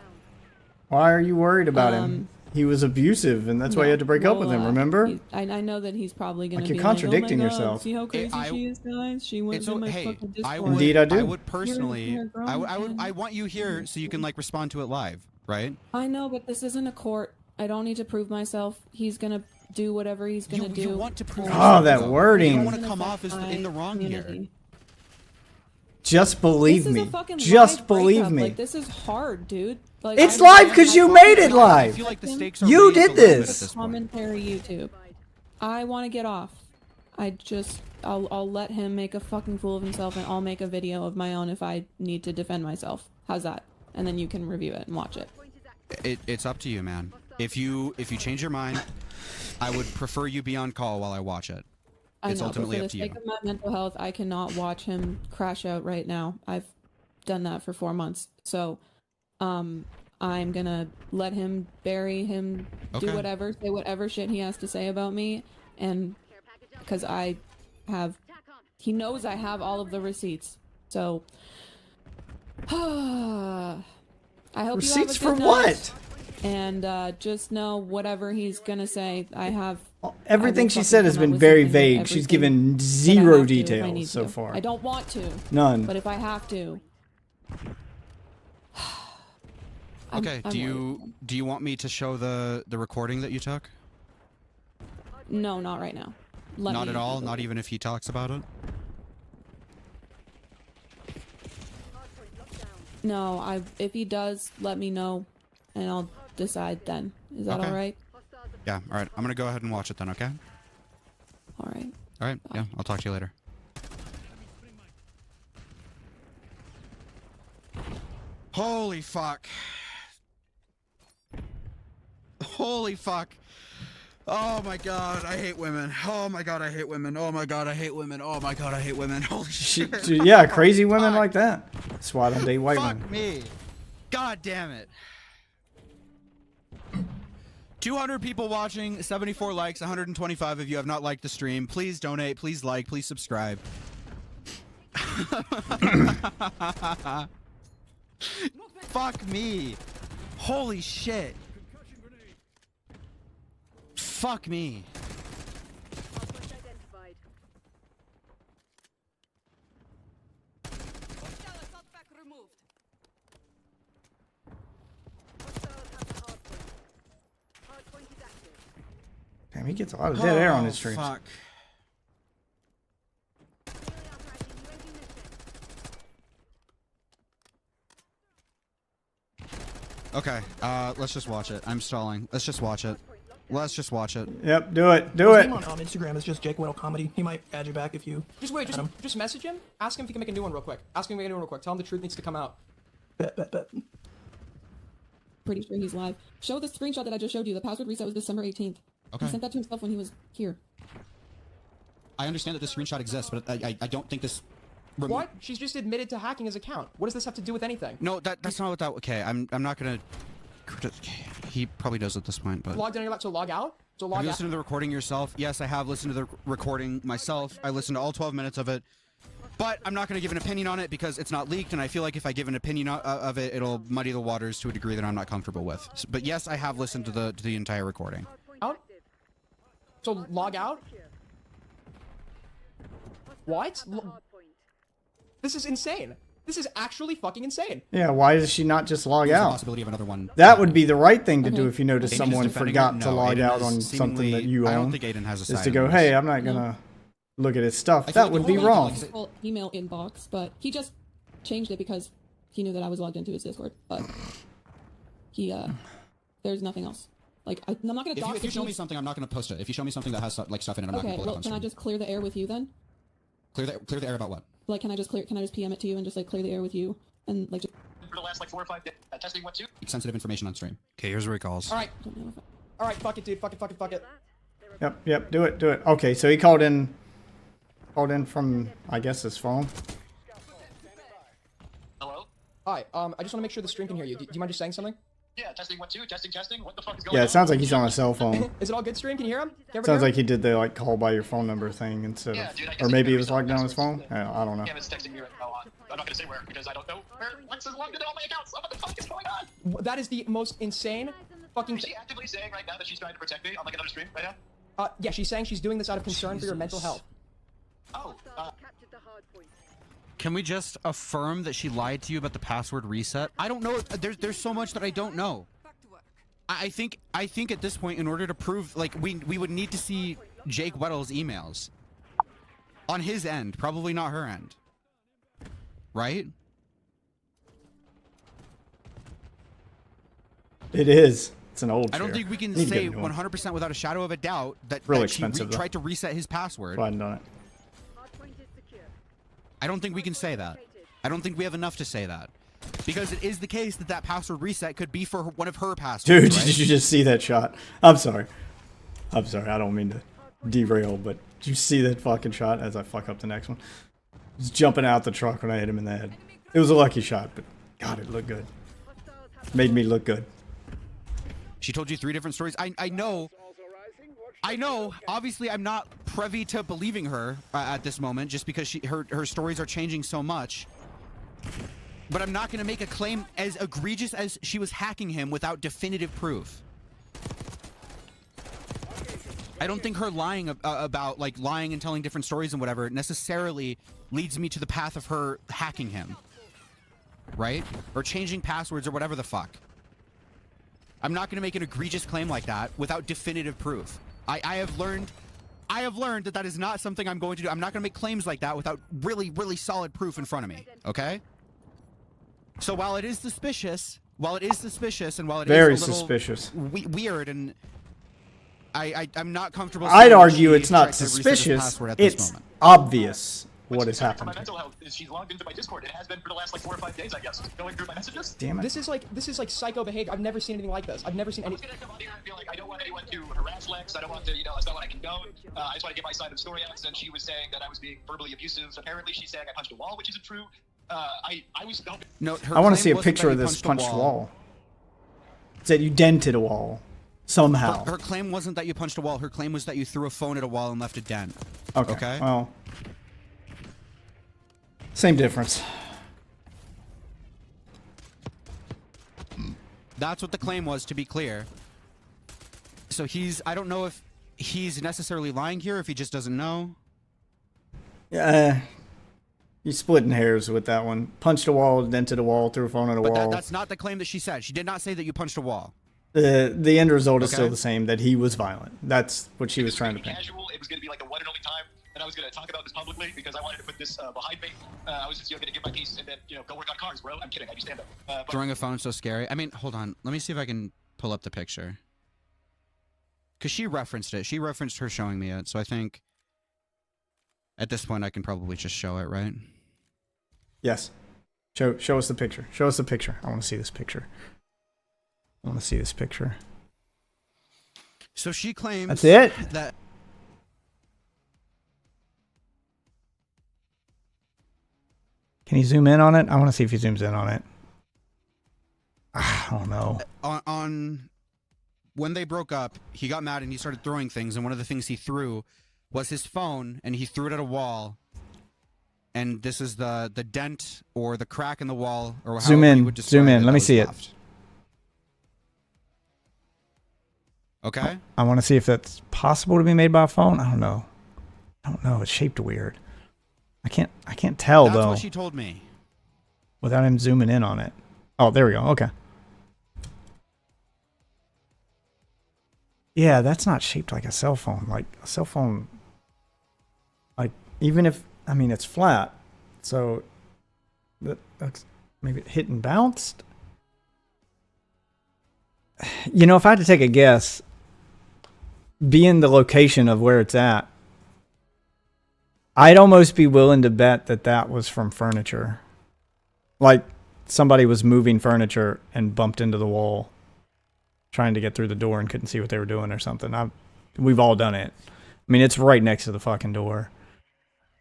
Why are you worried about him? He was abusive, and that's why you had to break up with him, remember? I know that he's probably going to be you're contradicting like, oh my God, yourself. see how crazy she is, guys? She went in my fucking Discord. Indeed I do. I would personally... I want you here so you can, like, respond to it live, right? I know, but this isn't a court. I don't need to prove myself. He's going to do whatever he's going to do. You want to prove yourself, that wording. You don't want to come off as in the wrong here. Just believe me. Just believe me. Like, this is hard, dude. Like, it's live because you made it live. I feel like the stakes are you did this. Commentary YouTube. I want to get off. I'll let him make a fucking fool of himself, and I'll make a video of my own if I need to defend myself. How's that? And then you can review it and watch it. It's up to you, man. If you change your mind, I would prefer you be on call while I watch it. It's ultimately up to you. For the sake of my mental health, I cannot watch him crash out right now. I've done that for 4 months. So, I'm gonna let him bury him, do whatever, say whatever shit he has to say about me, and because he knows I have all of the receipts. So, I hope receipts you have a for good what? night. And just know whatever he's gonna say, I have... Everything she said has been very vague. She's given zero details so far. I don't want to. None. But if I have to... Okay, do you want me to show the recording that you took? No, not right now. Not at all? Not even if he talks about it? No, if he does, let me know, and I'll decide then. Is that Okay. all right? Yeah, all right. I'm gonna go ahead and watch it then, okay? All right. All right, yeah, I'll talk to you later. Holy fuck. Holy fuck. Oh my god, I hate women. Oh my god, I hate women. Oh my god, I hate women. Oh my god, I hate women. Holy shit. Yeah, crazy women like that. That's why I don't date white Fuck women. me. God damn it. 200 people watching, 74 likes, 125 of you have not liked the stream. Please donate, please like, please subscribe. Fuck me. Holy shit. Fuck me. Damn, he gets a lot of dead air on his streams. Fuck. Okay, let's just watch it. I'm stalling. Let's just watch it. Let's just watch it. Yep, do it. Do His it. name on Instagram is just Jake Weddle Comedy. He might add you back if you. Just wait, just message him. Ask him if he can make a new one real quick. Ask him to make a new one real quick. Tell him the truth needs to come out. Bet. Pretty sure he's live. Show the screenshot that I just showed you. The password reset was December 18th. Okay. He sent that to himself when he was here. I understand that this screenshot exists, but I don't think this... What? She's just admitted to hacking his account. What does this have to do with anything? No, that's not what that... Okay, I'm not gonna... He probably does at this point, but... Logged in on your laptop, so log out? So log Have you out. listened to the recording yourself? Yes, I have listened to the recording myself. I listened to all 12 minutes of it. But I'm not going to give an opinion on it because it's not leaked, and I feel like if I give an opinion of it, it'll muddy the waters to a degree that I'm not comfortable with. But yes, I have listened to the entire recording. Out? So log out? What? This is insane. This is actually fucking insane. Yeah, why does she not just log There's the out? possibility of another one. That would be the right thing to do if you notice Aiden's someone defending forgot her? to No, log Aiden out is on something seemingly- that you own. I don't think Aiden has a Is side to on go, this. hey, I'm not gonna look at his stuff. I feel That like would be the whole wrong. like- Full email inbox, but he just changed it because he knew that I was logged into his Discord. But he, there's nothing else. Like, I'm not gonna. If you show me something, I'm not going to post it. If you show me something that has like stuff in it, I'm not Okay, going to pull it well, up on can I stream. just clear the air with you then? Clear the air about what? Like, can I just PM it to you and just like clear the air with you and like just. For the last like 4 or 5 days, testing went to. Sensitive information on stream. Okay, here's where he calls. Alright. Don't know if Alright, fuck it, dude. Fuck it. Yep, do it. Okay, so he called in from, I guess, his phone. Hello? Hi, I just want to make sure the stream can hear you. Do you mind just saying something? Yeah, testing went to. Testing. What the fuck is going on? Yeah, it sounds like he's on a cell phone. Is it all good, stream? Can you hear him? Can you ever Sounds hear like he did the like call by your phone number thing instead Yeah, of, dude, I guess or he maybe he could was restart logged down on his phone. passwords. I don't know. Cam is texting me right now. I'm not gonna say where because I don't know where Lex is logged into all my accounts. What the fuck is going on? That is the most insane fucking. Is she actively saying right now that she's trying to protect me on like another stream right now? Yeah, she's saying she's doing this out of concern for your mental health. Oh, Can we just affirm that she lied to you about the password reset? I don't know. There's so much that I don't know. I think at this point, in order to prove, like, we would need to see Jake Weddle's emails on his end, probably not her end, right? It is. It's an old I don't chair. think we can Need to get say a new one. 100% without a shadow of a doubt that, Really that she expensive, though. tried to reset his password. Go ahead and done it. I don't think we can say that. I don't think we have enough to say that. Because it is the case that password reset could be for one of her passwords, Dude, right? did you just see that shot? I'm sorry. I don't mean to derail, but did you see that fucking shot as I fuck up the next one? He was jumping out the truck when I hit him in the head. It was a lucky shot, but God, it looked good. Made me look good. She told you 3 different stories. I know. Obviously, I'm not privy to believing her at this moment, just because her stories are changing so much. But I'm not going to make a claim as egregious as she was hacking him without definitive proof. I don't think her lying about lying and telling different stories and whatever necessarily leads me to the path of her hacking him, right? Or changing passwords or whatever the fuck. I'm not going to make an egregious claim like that without definitive proof. I have learned that is not something I'm going to do. I'm not going to make claims like that without really, really solid proof in front of me, okay? So while it is suspicious, and while it Very is a little suspicious. weird, and I'm not comfortable. I'd saying that argue she it's not tried to reset his suspicious. password at this It's moment. obvious what has For happened. my mental health is she's logged into my Discord. It has been for the last like 4 or 5 days, I guess. Going through my messages. Damn it. This is like psycho behavior. I've never seen anything like this. I've never seen I any. was gonna come on here and be like, I don't want anyone to harass Lex. I don't want to, that's not what I condone. I just want to get my side of the story out. And she was saying that I was being verbally abusive. Apparently, she's saying I punched a wall, which isn't true. I was hoping. No, her I want to claim see a wasn't picture that of you this punched a punched wall. It said you dented a wall. Somehow. Her claim wasn't that you punched a wall. Her claim was that you threw a phone at a wall and left a dent. Okay. Well, same difference. That's what the claim was, to be clear. So I don't know if he's necessarily lying here, if he just doesn't know. Yeah. You're splitting hairs with that one. Punched a wall, dented a wall, threw a phone at a But wall. that's not the claim that she said. She did not say that you punched a wall. The end result is Okay. still the same, that he was violent. That's what she was trying to paint. Casual. It was going to be like the one and only time that I was going to talk about this publicly because I wanted to put this behind me. I was just going to give my piece and then go work on cars, bro. I'm kidding. I do stand up. But Throwing a phone is so scary. I mean, hold on. Let me see if I can pull up the picture. Because she referenced it. She referenced her showing me it. So I think at this point I can probably just show it, right? Yes. Show us the picture. Show us the picture. I want to see this picture. I want to see this picture. So she claims That's it? that Can you zoom in on it? I want to see if he zooms in on it. I don't know. on when they broke up, he got mad and he started throwing things, and one of the things he threw was his phone, and he threw it at a wall. And this is the dent or the crack in the wall, or Zoom however in, you would describe zoom in. it, Let that me was see it. left. Okay. I want to see if that's possible to be made by a phone. I don't know. It's shaped weird. I can't tell That's though what she told me. without him zooming in on it. Oh, there we go. Okay. Yeah, that's not shaped like a cell phone. Like a cell phone, like even if, I mean, it's flat, so that's maybe it hit and bounced. If I had to take a guess, being the location of where it's at, I'd almost be willing to bet that was from furniture. Like somebody was moving furniture and bumped into the wall trying to get through the door and couldn't see what they were doing or something. We've all done it. I mean, it's right next to the fucking door.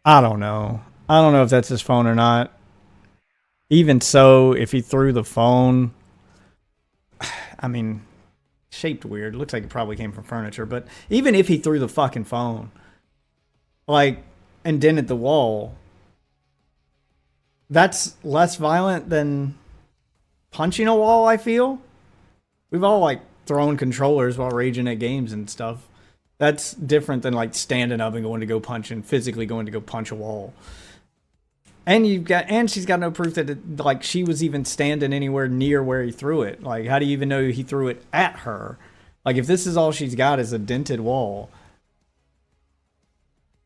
I don't know. I don't know if that's his phone or not. Even so, if he threw the phone, I mean, shaped weird. Looks like it probably came from furniture. But even if he threw the fucking phone, and dented the wall, that's less violent than punching a wall, I feel. We've all thrown controllers while raging at games and stuff. That's different than standing up and going to go punch and physically going to go punch a wall. And she's got no proof that she was even standing anywhere near where he threw it. How do you even know he threw it at her? If this is all she's got is a dented wall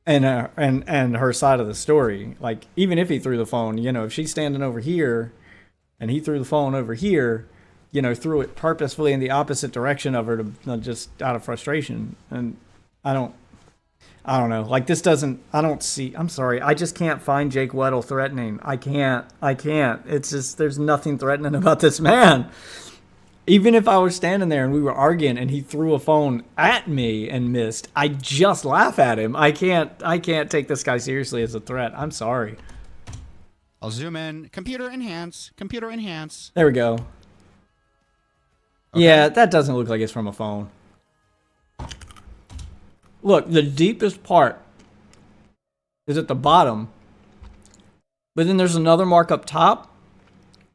and her side of the story, even if he threw the phone, if she's standing over here and he threw the phone over here, threw it purposefully in the opposite direction of her to just out of frustration. And I don't know. This doesn't, I don't see, I'm sorry. I just can't find Jake Weddle threatening. I can't. It's just, there's nothing threatening about this man. Even if I was standing there and we were arguing and he threw a phone at me and missed, I just laugh at him. I can't take this guy seriously as a threat. I'm sorry. I'll zoom in. Computer enhance. Computer enhance. There we go. Okay. Yeah, that doesn't look like it's from a phone. Look, the deepest part is at the bottom, but then there's another mark up top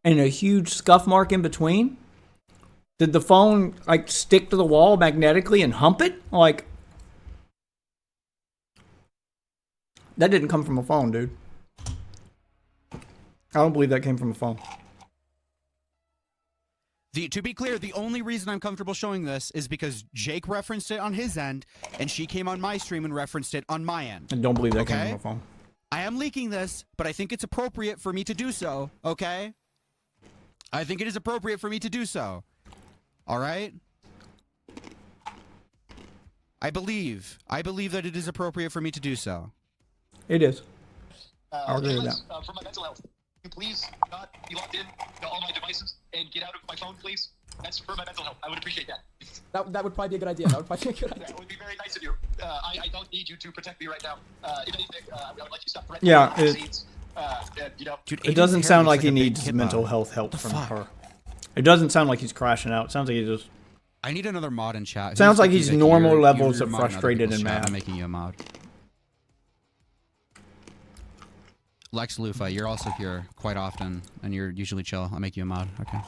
and a huge scuff mark in between. Did the phone stick to the wall magnetically and hump it? That didn't come from a phone, dude. I don't believe that came from a phone. To be clear, the only reason I'm comfortable showing this is because Jake referenced it on his end, and she came on my stream and referenced it on my end. I don't believe that came Okay? from a phone. I am leaking this, but I think it's appropriate for me to do so, okay? I think it is appropriate for me to do so. All right? I believe that it is appropriate for me to do so. It is. I'll agree with that. For my mental health, can you please not be logged in to all my devices and get out of my phone, please? That's for my mental health. I would appreciate that. That would probably be a good idea. That would probably be a good idea. That would be very nice of you. I don't need you to protect me right now. If anything, I would like you to stop threatening Yeah, me. You know, Dude, It doesn't Aiden's sound hair like looks he a big needs kippa. mental health help the from fuck? her. It doesn't sound like he's crashing out. It sounds like he just. I need another mod in chat. Sounds Who's like Vicky? he's Vicky, normal you're levels of modding other frustrated people's and chat. mad. I'm making you a mod. Lex Lufa, you're also here quite often, and you're usually chill. I'll make you a mod. Okay.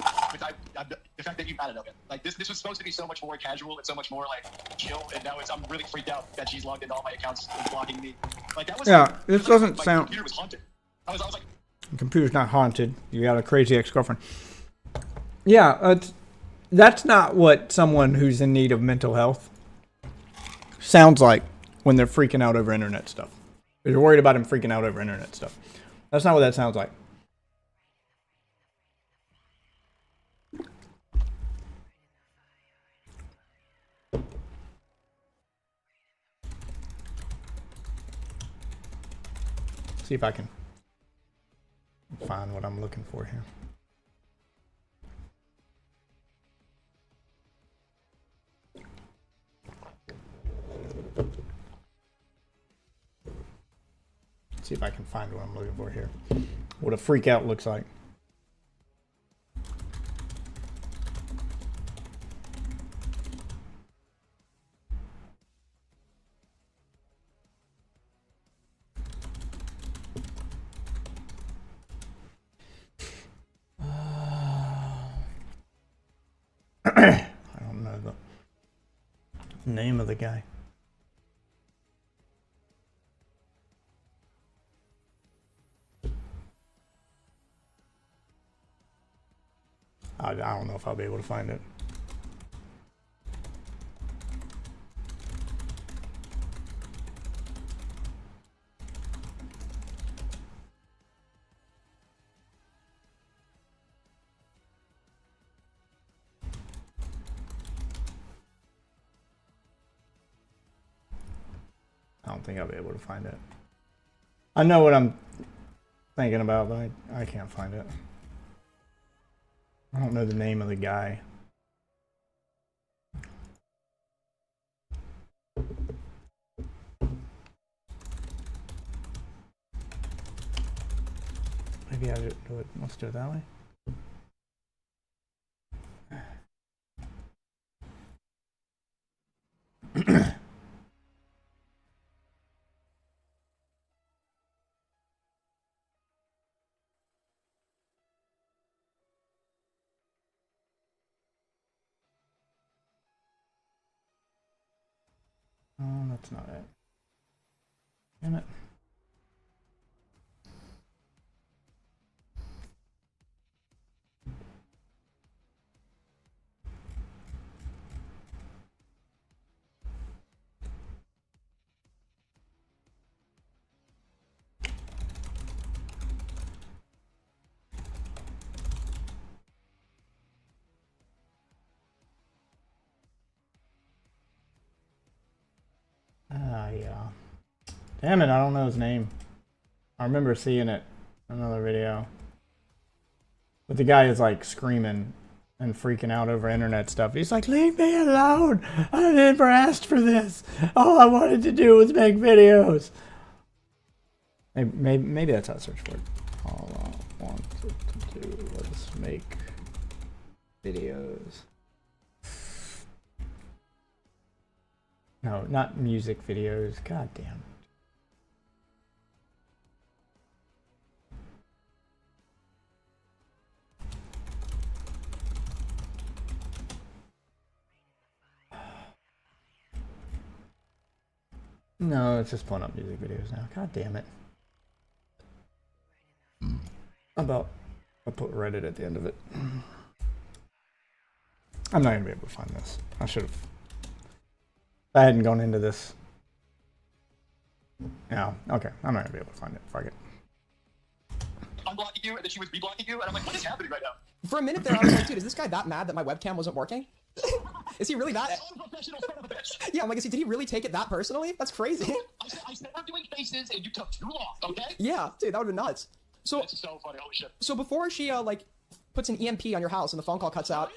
the fact that I don't know, man. Like this was supposed to be so much more casual and so much more like chill, and now I'm really freaked out that she's logged into all my accounts and blocking me. Like that was. Yeah, this like, doesn't my sound. computer was haunted. I was like. The computer's not haunted. You got a crazy ex-girlfriend. Yeah, that's not what someone who's in need of mental health sounds like when they're freaking out over internet stuff. If you're worried about him freaking out over internet stuff. That's not what that sounds like. See if I can find what I'm looking for here. See if I can find what I'm looking for here. What a freak out looks like. I don't know the name of the guy. I don't know if I'll be able to find it. I don't think I'll be able to find it. I know what I'm thinking about, but I can't find it. I don't know the name of the guy. Maybe I do it. Let's do it that way. Oh, that's not it. Damn it. Yeah. Damn it, I don't know his name. I remember seeing it in another video. But the guy is like screaming and freaking out over internet stuff. He's like, leave me alone! I never asked for this! All I wanted to do was make videos! Maybe that's how I search for it. All I wanted to do was make videos. No, not music videos. God damn. No, it's just pulling up music videos now. God damn it. I'll put Reddit at the end of it. I'm not gonna be able to find this. I should have. I hadn't gone into this. Yeah, okay. I'm not gonna be able to find it. Fuck it. Unblocking you, and then she was reblocking you, and I'm like, what is happening right now? For a minute there, I was like, dude, is this guy that mad that my webcam wasn't working? Is he really that? Unprofessional son of a bitch. Yeah, I'm like, did he really take it that personally? That's crazy. I said we're doing faces and you took too long, okay? Yeah, dude, that would have been nuts. So, That's so funny. Holy shit. so before she like puts an EMP on your house and the phone call cuts out,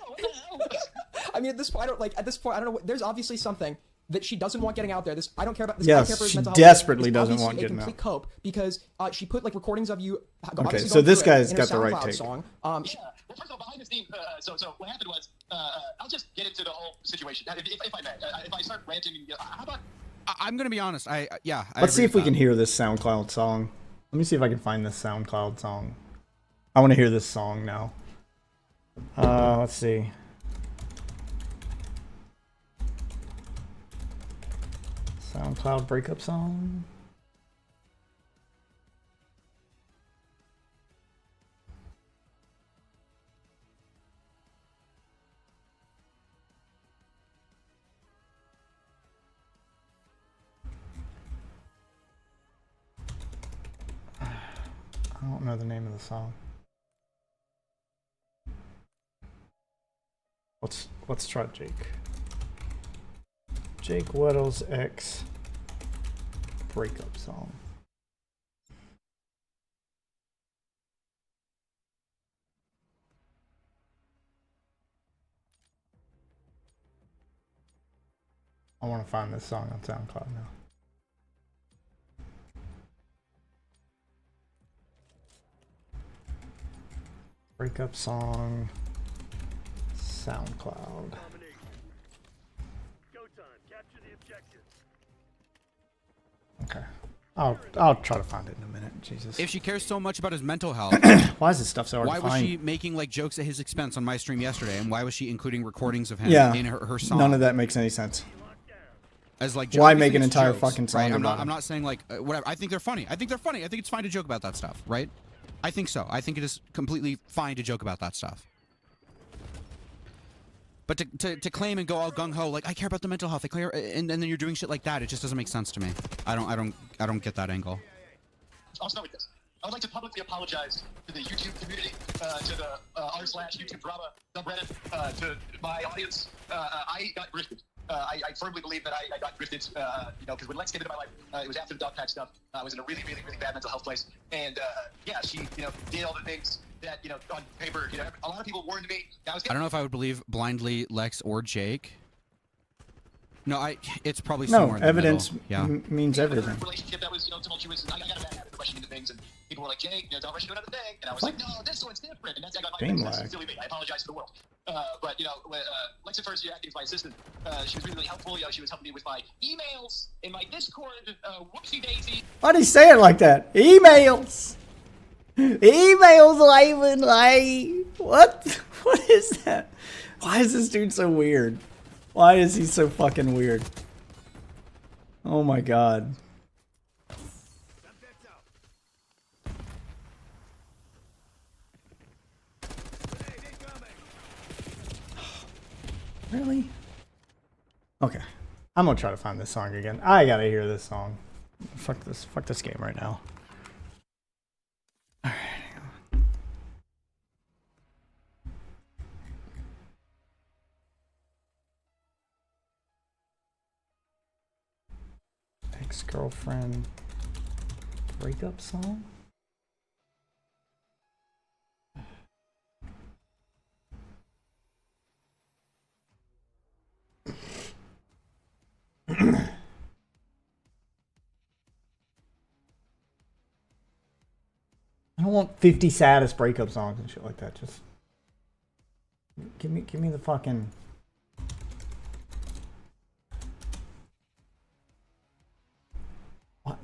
I mean, at this point, I don't know. There's obviously something that she doesn't want getting out there. I don't care about this. I don't care Yes, for his she mental health. desperately It's doesn't obviously want a getting complete out. cope because she put like recordings of you. Okay, so this guy's got the right take. Yeah. Well, first of all, behind the scenes, so what happened was, I'll just get into the whole situation, if I may. If I start ranting, how about... I'm gonna be honest. Let's see if we can hear this SoundCloud song. Let me see if I can find this SoundCloud song. I want to hear this song now. Let's see. SoundCloud breakup song. I don't know the name of the song. Let's try Jake. Jake Weddle's ex breakup song. I want to find this song on SoundCloud now. Breakup song, SoundCloud. Okay, I'll try to find it in a minute. Jesus. If she cares so much about his mental health, Why is this stuff so hard why to was find? she making like jokes at his expense on my stream yesterday? And why was she including recordings of him Yeah, in her song? none of that makes any sense. As like Why obviously make an it's entire jokes, fucking song right? about I'm him? not saying like whatever. I think they're funny. I think it's fine to joke about that stuff, right? I think so. I think it is completely fine to joke about that stuff. But to claim and go all gung ho like I care about the mental health, I care, and then you're doing shit like that, it just doesn't make sense to me. I don't get that angle. I'll start with this. I would like to publicly apologize to the YouTube community, to the r/YouTube drama subreddit, to my audience. I got grifted. I firmly believe that I got grifted, because when Lex came into my life, it was after the dog patch stuff. I was in a really, really, really bad mental health place. And, yeah, she, did all the things that, on paper, a lot of people warned me. I don't know if I would believe blindly Lex or Jake. No, it's probably somewhere in the evidence middle. Yeah. means everything. Relationship that was, tumultuous. And I got a bad habit of rushing into things, and people were like, Jake, don't rush into another thing. And I was like, no, this one's different. And that's how I got my Game That's lag. silly me. I apologize to the world. But, Lex at first, acting as my assistant, she was really, really helpful. She was helping me with my emails in my Discord, whoopsie daisy. Why'd he say it like that? Emails! Emails, Laven, like, what? What is that? Why is this dude so weird? Why is he so fucking weird? Oh my god. Really? Okay. I'm gonna try to find this song again. I gotta hear this song. Fuck this game right now. Alright, hang on. Ex-girlfriend breakup song? I don't want 50 saddest breakup songs and shit like that. Just give me the fucking.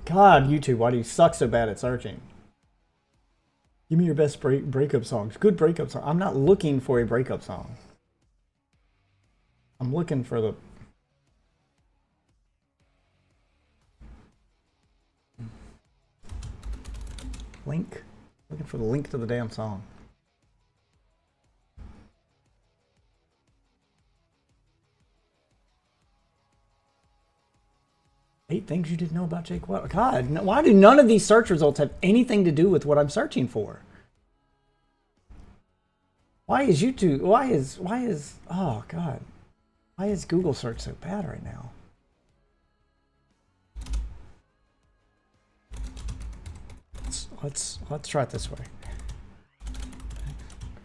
God, YouTube, why do you suck so bad at searching? Give me your best breakup songs. Good breakup song. I'm not looking for a breakup song. I'm looking for the. Link. Looking for the link to the damn song. 8 things you didn't know about Jake Weddle. God, why do none of these search results have anything to do with what I'm searching for? Why Why is YouTube? Why is? Oh God. Why is Google search so bad right now? Let's try it this way.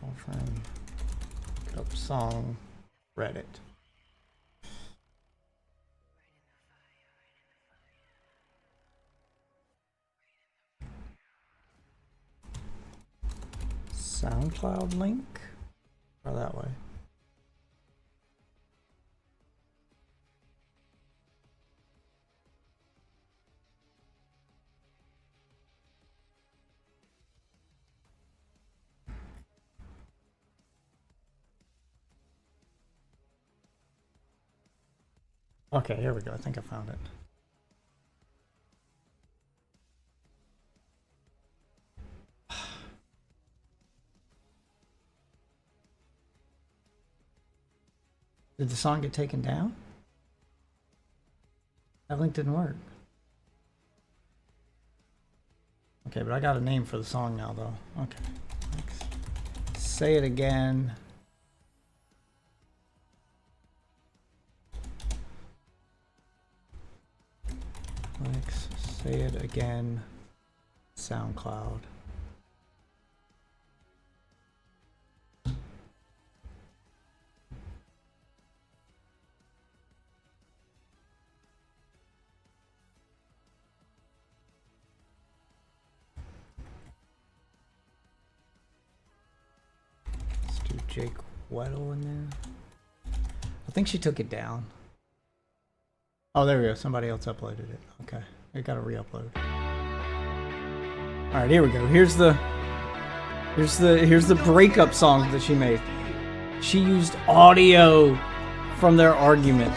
Girlfriend. Look up song. Reddit. SoundCloud link. Try that way. Okay, here we go. I think I found it. Did the song get taken down? That link didn't work. Okay, but I got a name for the song now, though. Okay. Thanks. Say it again. Let's say it again. SoundCloud. Let's do Jake Weddle in there. I think she took it down. Oh, there we go. Somebody else uploaded it. Okay. It got to re-upload. All right, here we go. Here's the breakup song that she made. She used audio from their argument.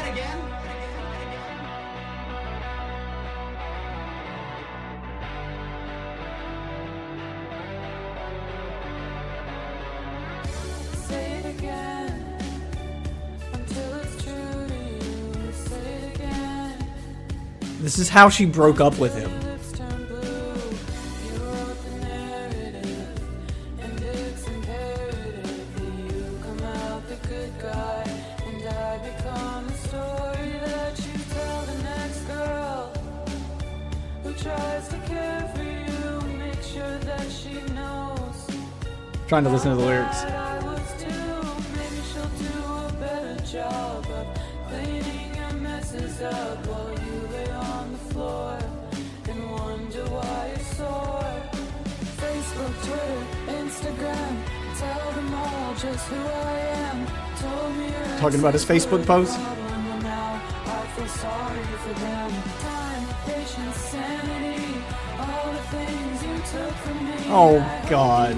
This is how she broke up with him. Trying to listen to the lyrics. Talking about his Facebook post. Oh God.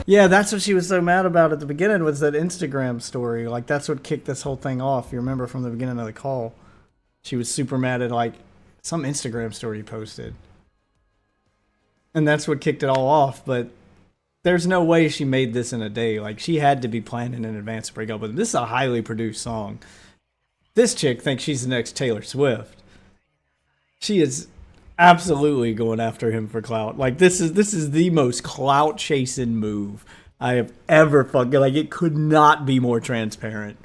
Yeah, that's what she was so mad about at the beginning, was that Instagram story. Like, that's what kicked this whole thing off. You remember from the beginning of the call. She was super mad at, like, some Instagram story he posted. And that's what kicked it all off, but there's no way she made this in a day. Like, she had to be planning in advance to break up with him. This is a highly produced song. This chick thinks she's the next Taylor Swift. She is absolutely going after him for clout. Like, this is the most clout chasing move I have ever fucking, like, it could not be more transparent.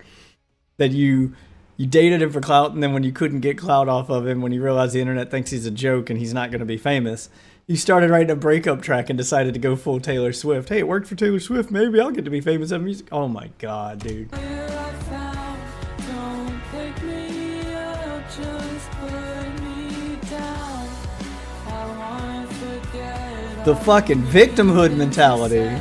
That you dated him for clout, and then when you couldn't get clout off of him, when you realized the internet thinks he's a joke and he's not going to be famous, you started writing a breakup track and decided to go full Taylor Swift. Hey, it worked for Taylor Swift. Maybe I'll get to be famous at music. Oh my God, dude. The fucking victimhood mentality.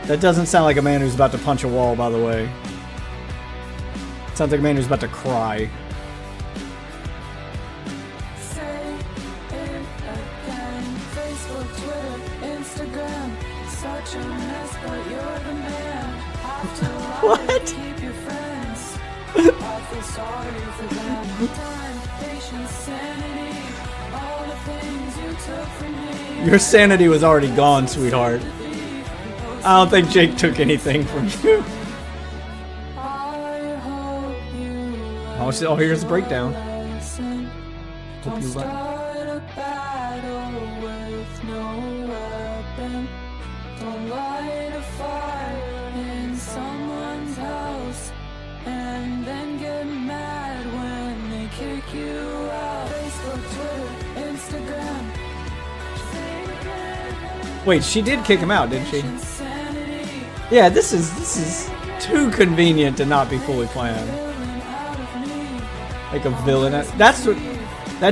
That doesn't sound like a man who's about to punch a wall, by the way. It sounds like a man who's about to cry. What? Your sanity was already gone, sweetheart. I don't think Jake took anything from you. Oh, here's the breakdown. Hope you run. Wait, she did kick him out, didn't she? Yeah, this is too convenient to not be fully planned. Like a villain. That's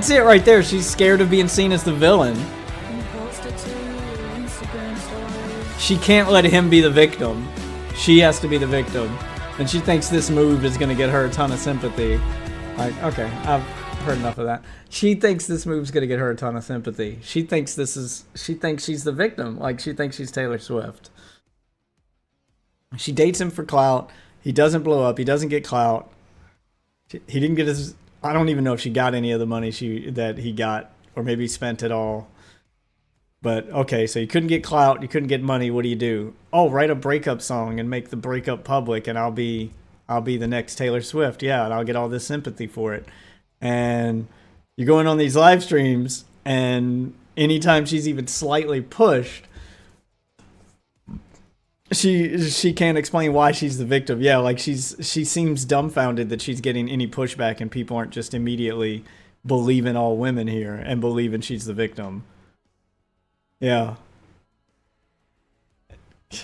it right there. She's scared of being seen as the villain. She can't let him be the victim. She has to be the victim. And she thinks this move is gonna get her a ton of sympathy. Like, okay, I've heard enough of that. She thinks this move's gonna get her a ton of sympathy. She thinks she's the victim. Like, she thinks she's Taylor Swift. She dates him for clout. He doesn't blow up. He doesn't get clout. He didn't get his... I don't even know if she got any of the money that he got, or maybe spent it all. But, okay, so you couldn't get clout, you couldn't get money, what do? Oh, write a breakup song and make the breakup public, and I'll be the next Taylor Swift, yeah, and I'll get all this sympathy for it. And you're going on these live streams, and anytime she's even slightly pushed, she can't explain why she's the victim. Yeah, like she seems dumbfounded that she's getting any pushback, and people aren't just immediately believing all women here and believing she's the victim. Yeah. God.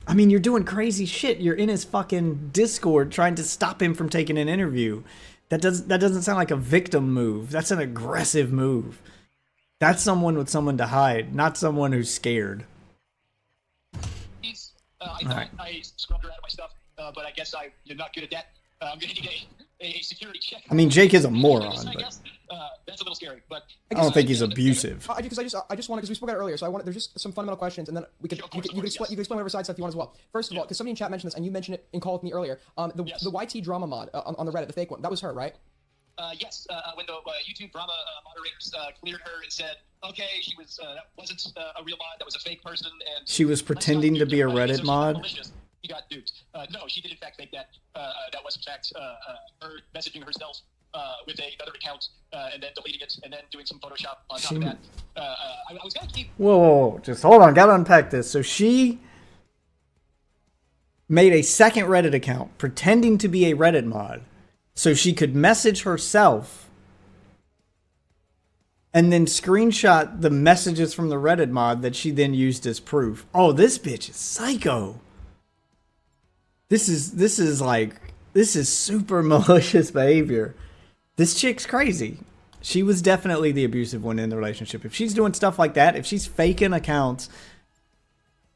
I mean, you're doing crazy shit. You're in his fucking Discord trying to stop him from taking an interview. That doesn't sound like a victim move. That's an aggressive move. That's someone with someone to hide, not someone who's scared. I scrubbed her out of my stuff, but I guess you're not good at that. I'm gonna need a security check. I mean, Jake is a moron, but that's a little scary. But I don't think he's abusive. Because I just want, because we spoke about it earlier, so I want, there's just some fundamental questions, and then you could explain whatever side stuff you want as well. First of all, because somebody in chat mentioned this, and you mentioned it in call with me earlier. The YT drama mod on the Reddit, the fake one, that was her, right? Yes. When the YouTube drama moderators cleared her and said, okay, that wasn't a real mod, that was a fake person, and she was pretending to be a Reddit mod. He got duped. No, she did in fact think that that was in fact her messaging herself with another account and then deleting it and then doing some Photoshop on top of that. I was gonna keep. Whoa, just hold on, gotta unpack this. So she made a second Reddit account pretending to be a Reddit mod, so she could message herself and then screenshot the messages from the Reddit mod that she then used as proof. Oh, this bitch is psycho. This is super malicious behavior. This chick's crazy. She was definitely the abusive one in the relationship. If she's doing stuff like that, if she's faking accounts,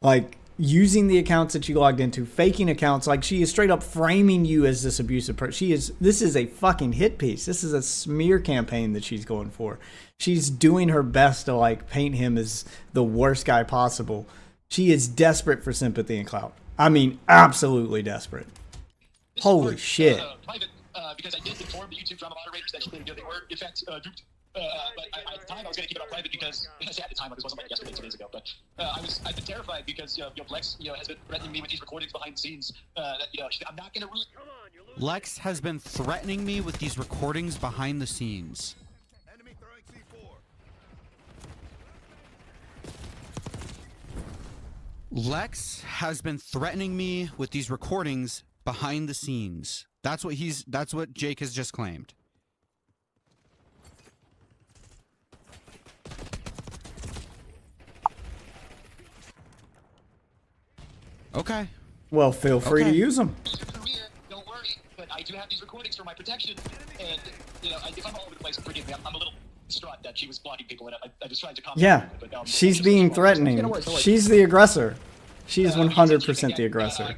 like using the accounts that you logged into, faking accounts, like she is straight up framing you as this abusive person. This is a fucking hit piece. This is a smear campaign that she's going for. She's doing her best to like paint him as the worst guy possible. She is desperate for sympathy and clout. I mean, absolutely desperate. Holy shit. Private, because I did inform the YouTube drama moderators that they were, in fact, duped. But at the time, I was going to keep it on private because, at the time, this wasn't like yesterday, 2 days ago, but I've been terrified because, Lex, has been threatening me with these recordings behind the scenes that, I'm not going to really... Lex has been threatening me with these recordings behind the scenes. Enemy throwing C4. Lex has been threatening me with these recordings behind the scenes. That's what Jake has just claimed. Okay. Well, feel free to use them. Don't worry, but I do have these recordings for my protection, and if I'm all over the place, forgive me. I'm a little distraught that she was blocking people, and I was trying to comment. Yeah, she's being threatening. She's the aggressor. She is 100% the aggressor.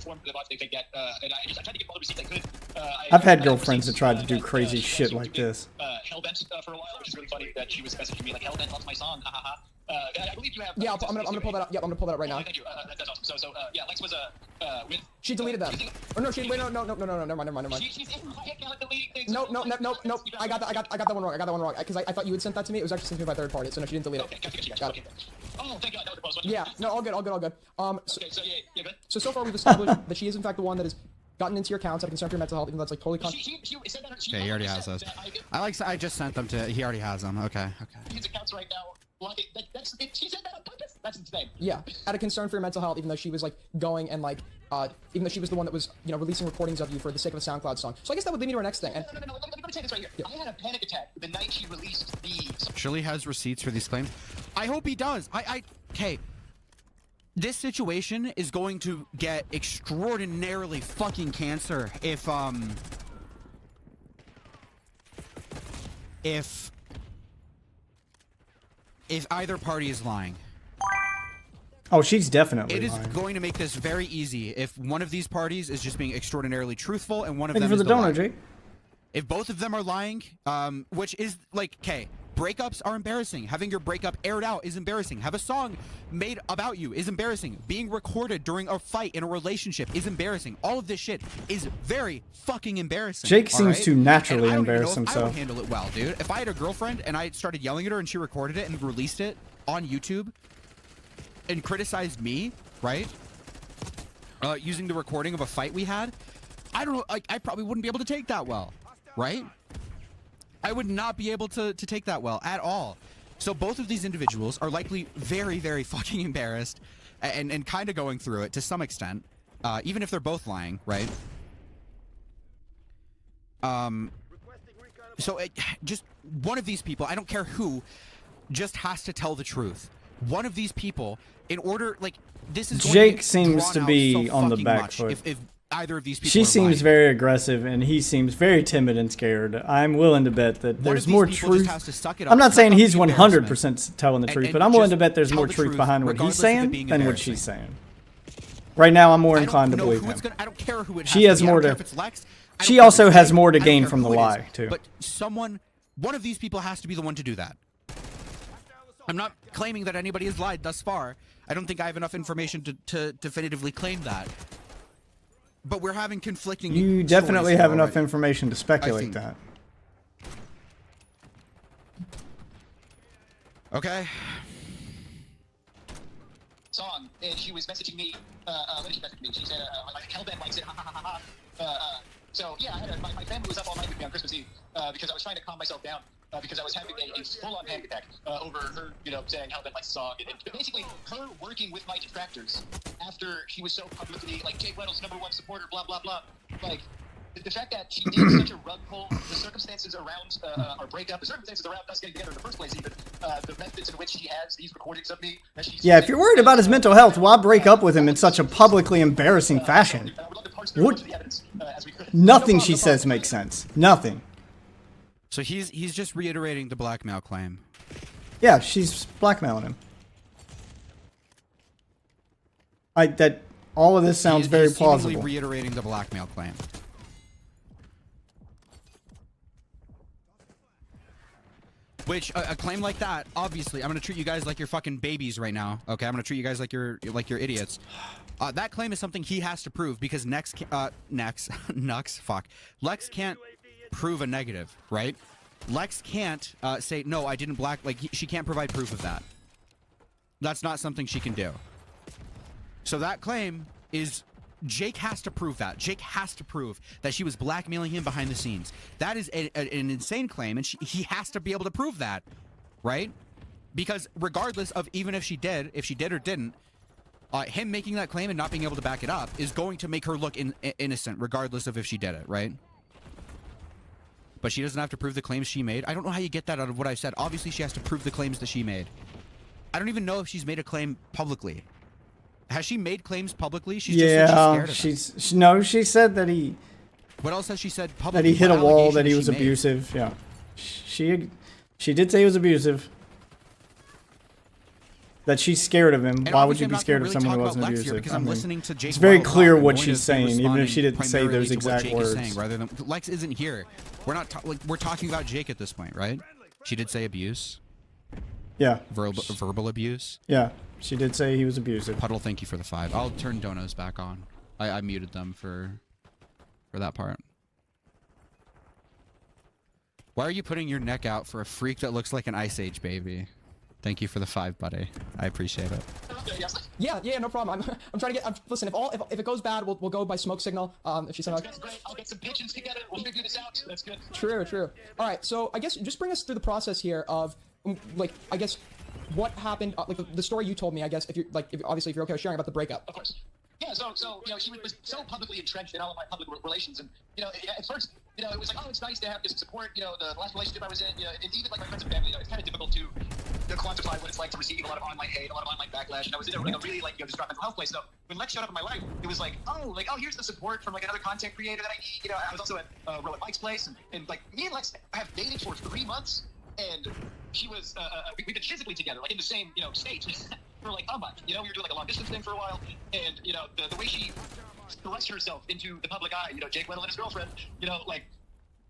I've had girlfriends that tried to do crazy shit like this. Hellbent for a while, which is really funny that she was messaging me like, Hellbent loves my song, ha ha ha. I believe you have... Yeah, I'm gonna pull that up. Yep, I'm gonna pull that up right now. Thank you. That's awesome. So yeah, Lex was with. She deleted them. Or no, wait, no, never mind. She's in my account deleting things. No. I got that one wrong. Because I thought you had sent that to me. It was actually sent to me by third party, so no, she didn't delete it. Okay, got it. Oh, thank God, that was the post one. Yeah, no, all good. Okay, so yeah, good. So far we've established that she is in fact the one that has gotten into your accounts out of concern for your mental health, even though that's like totally She said that she Okay, he already has those. I just sent them to. He already has them. Okay. his accounts right now. She said that on purpose. That's insane. Yeah, out of concern for your mental health, even though she was like going and like, even though she was the one that was, you know, releasing recordings of you for the sake of a SoundCloud song. So I guess that would lead me to our next thing. And No. Let me say this right here. Yeah. I had a panic attack the night she released these. Shirley has receipts for these claims. I hope he does. Okay. This situation is going to get extraordinarily fucking cancer if either party is lying. Oh, she's definitely It is lying. going to make this very easy if one of these parties is just being extraordinarily truthful and one of Thank you them for is the the donut, liar. Jake. If both of them are lying, which is like, okay, breakups are embarrassing. Having your breakup aired out is embarrassing. Have a song made about you is embarrassing. Being recorded during a fight in a relationship is embarrassing. All of this shit is very fucking embarrassing. Jake seems to naturally And I don't even embarrass know if I himself. would handle it well, dude. If I had a girlfriend and I started yelling at her and she recorded it and released it on YouTube and criticized me, right? Using the recording of a fight we had, I don't know, I probably wouldn't be able to take that well, right? I would not be able to take that well at all. So both of these individuals are likely very, very fucking embarrassed and kind of going through it to some extent, even if they're both lying, right? So just one of these people, I don't care who, just has to tell the truth. One of these people, in order, like, this is going Jake to seems drawn to out be so on the fucking back much foot. if either of these people She are seems lying. very aggressive, and he seems very timid and scared. I'm willing to bet that One there's of these more people truth. just has to suck it up, I'm not suck saying up he's the 100% telling the and- truth, and but I'm willing to just bet there's tell more the truth truth, behind what he's regardless of it saying being than what embarrassing. she's saying. Right now, I'm more I inclined to don't know believe who it's him. I don't care who it She has has to be. I more don't to- care if it's Lex. I don't She care if also it's has Jake. more to I don't gain care from the who it is. lie, too. But one of these people has to be the one to do that. I'm not claiming that anybody has lied thus far. I don't think I have enough information to definitively claim that. But we're having conflicting. You stories definitely here have enough already. information to speculate think- that. Okay. Song, and she was messaging me. What did she message me? She said, like, Hellbent likes it, ha ha ha ha. So, yeah, my family was up all night with me on Christmas Eve because I was trying to calm myself down because I was having a full-on panic attack over her, you know, saying Hellbent likes the song. And basically, her working with my detractors after she was so publicly, like, Jake Weddle's #1 supporter, blah, blah, blah. Like, the fact that she did such a rug pull, the circumstances around our breakup, the circumstances around us getting together in the first place, even the methods in which she has these recordings of me. Yeah, if you're worried about his mental health, why break up with him in such a publicly embarrassing fashion? What? Nothing she says makes sense. Nothing. So he's just reiterating the blackmail claim. Yeah, she's blackmailing him. That all of this sounds very He's seemingly plausible. reiterating the blackmail claim. Which a claim like that, obviously, I'm gonna treat you guys like you're fucking babies right now. Okay, I'm gonna treat you guys like you're idiots. That claim is something he has to prove because Lex can't prove a negative, right? Lex can't say no, I didn't she can't provide proof of that. That's not something she can do. So that claim is Jake has to prove that. Jake has to prove that she was blackmailing him behind the scenes. That is an insane claim, and he has to be able to prove that, right? Because regardless of even if she did or didn't, him making that claim and not being able to back it up is going to make her look innocent, regardless of if she did it, right? But she doesn't have to prove the claims she made. I don't know how you get that out of what I said. Obviously, she has to prove the claims that she made. I don't even know if she's made a claim publicly. Has she made claims publicly? She's just said she's scared of them. She said that he. What else has she said That publicly? he hit a What wall. That allegation he has was she made? abusive. Yeah, she did say he was abusive. That she's scared of him. And Why would obviously you I'm be not scared gonna of really someone who talk wasn't about Lex here abusive? because I'm listening to Jake it's very Weddle clear talk. what I'm going she's to be saying, even if responding she didn't say primarily those to what exact Jake words. is saying, rather than Lex isn't here. We're not we're talking about Jake at this point, right? She did say abuse. Yeah. Verbal abuse. Yeah, she did say he was abusive. Puddle, thank you for the 5. I'll turn donos back on. I muted them for that part. Why are you putting your neck out for a freak that looks like an Ice Age baby? Thank you for the 5, buddy. I appreciate it. Yeah, no problem. I'm trying to get. Listen, if it goes bad, we'll go by smoke signal. If she somehow. That's great. I'll get some pigeons together. We'll figure this out. That's good. True. All right, so I guess just bring us through the process here of, like, I guess what happened, like the story you told me. I guess if you're obviously if you're okay with sharing about the breakup. Of course. Yeah, so you know, she was so publicly entrenched in all of my public relations, and you know, at first, you know, it was like, oh, it's nice to have this support. You know, the last relationship I was in, you know, and even like my friends and family, you know, it's kind of difficult to quantify what it's like to receive a lot of online hate, a lot of online backlash, and I was in a really like, you know, distraught mental health place. So when Lex showed up in my life, it was like, oh, here's the support from like another content creator that I need. You know, I was also at Rowan Mike's place, and like me and Lex have dated for 3 months, and she was we've been physically together, like in the same, you know, state for like a month. You know, we were doing like a long distance thing for a while, and you know, the way she thrust herself into the public eye, you know, Jake Weddle and his girlfriend, you know, like